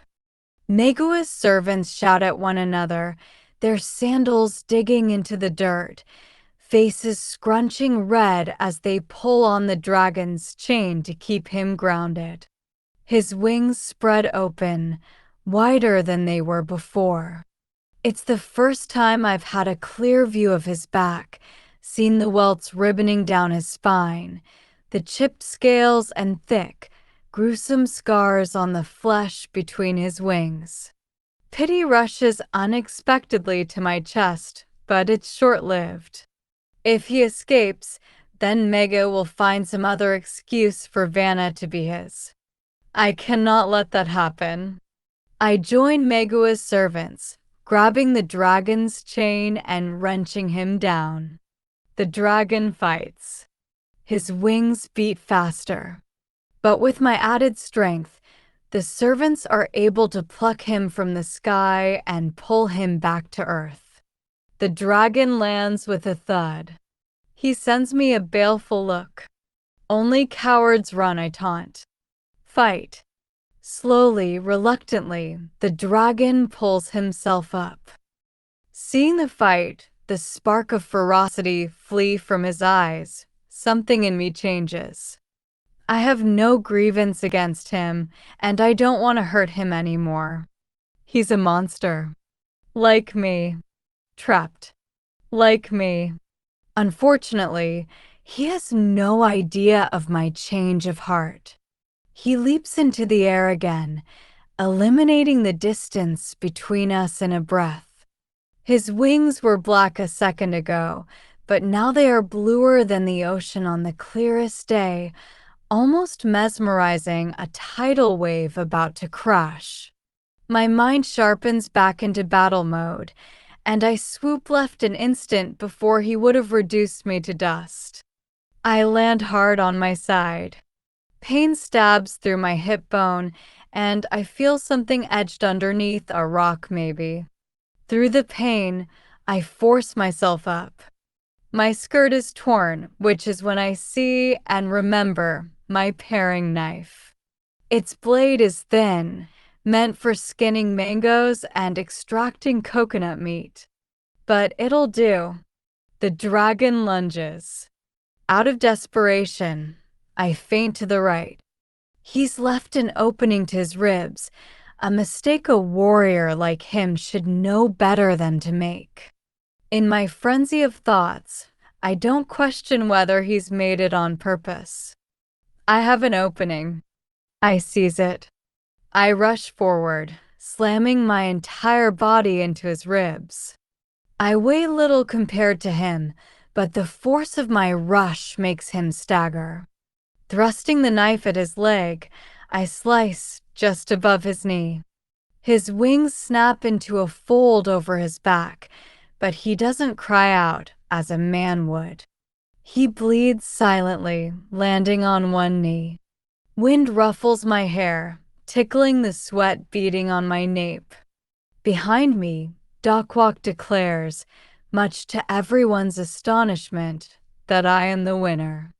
Megua's servants shout at one another, their sandals digging into the dirt, faces scrunching red as they pull on the dragon's chain to keep him grounded. His wings spread open, wider than they were before. It's the first time I've had a clear view of his back, seen the welts ribboning down his spine, the chipped scales and thick, gruesome scars on the flesh between his wings. Pity rushes unexpectedly to my chest, but it's short-lived. If he escapes, then Mega will find some other excuse for Vanna to be his. I cannot let that happen. I join Megua's servants, grabbing the dragon's chain and wrenching him down. The dragon fights. His wings beat faster. But with my added strength, the servants are able to pluck him from the sky and pull him back to earth. The dragon lands with a thud. He sends me a baleful look. Only cowards run, I taunt. Fight. Slowly, reluctantly, the dragon pulls himself up. Seeing the fight, the spark of ferocity flee from his eyes, something in me changes. I have no grievance against him, and I don't want to hurt him anymore. He's a monster. Like me. Trapped. Like me. Unfortunately, he has no idea of my change of heart. He leaps into the air again, eliminating the distance between us in a breath. His wings were black a second ago, but now they are bluer than the ocean on the clearest day, almost mesmerizing a tidal wave about to crash. My mind sharpens back into battle mode, and I swoop left an instant before he would have reduced me to dust. I land hard on my side. Pain stabs through my hip bone, and I feel something edged underneath a rock maybe. Through the pain, I force myself up. My skirt is torn, which is when I see and remember my paring knife. Its blade is thin, meant for skinning mangoes and extracting coconut meat. But it'll do. The dragon lunges. Out of desperation, I feint to the right. He's left an opening to his ribs, a mistake a warrior like him should know better than to make. In my frenzy of thoughts, I don't question whether he's made it on purpose. I have an opening. I seize it. I rush forward, slamming my entire body into his ribs. I weigh little compared to him, but the force of my rush makes him stagger. Thrusting the knife at his leg, I slice just above his knee. His wings snap into a fold over his back, but he doesn't cry out as a man would. He bleeds silently, landing on one knee. Wind ruffles my hair, tickling the sweat beading on my nape. Behind me, Dockwalk declares, much to everyone's astonishment, that I am the winner.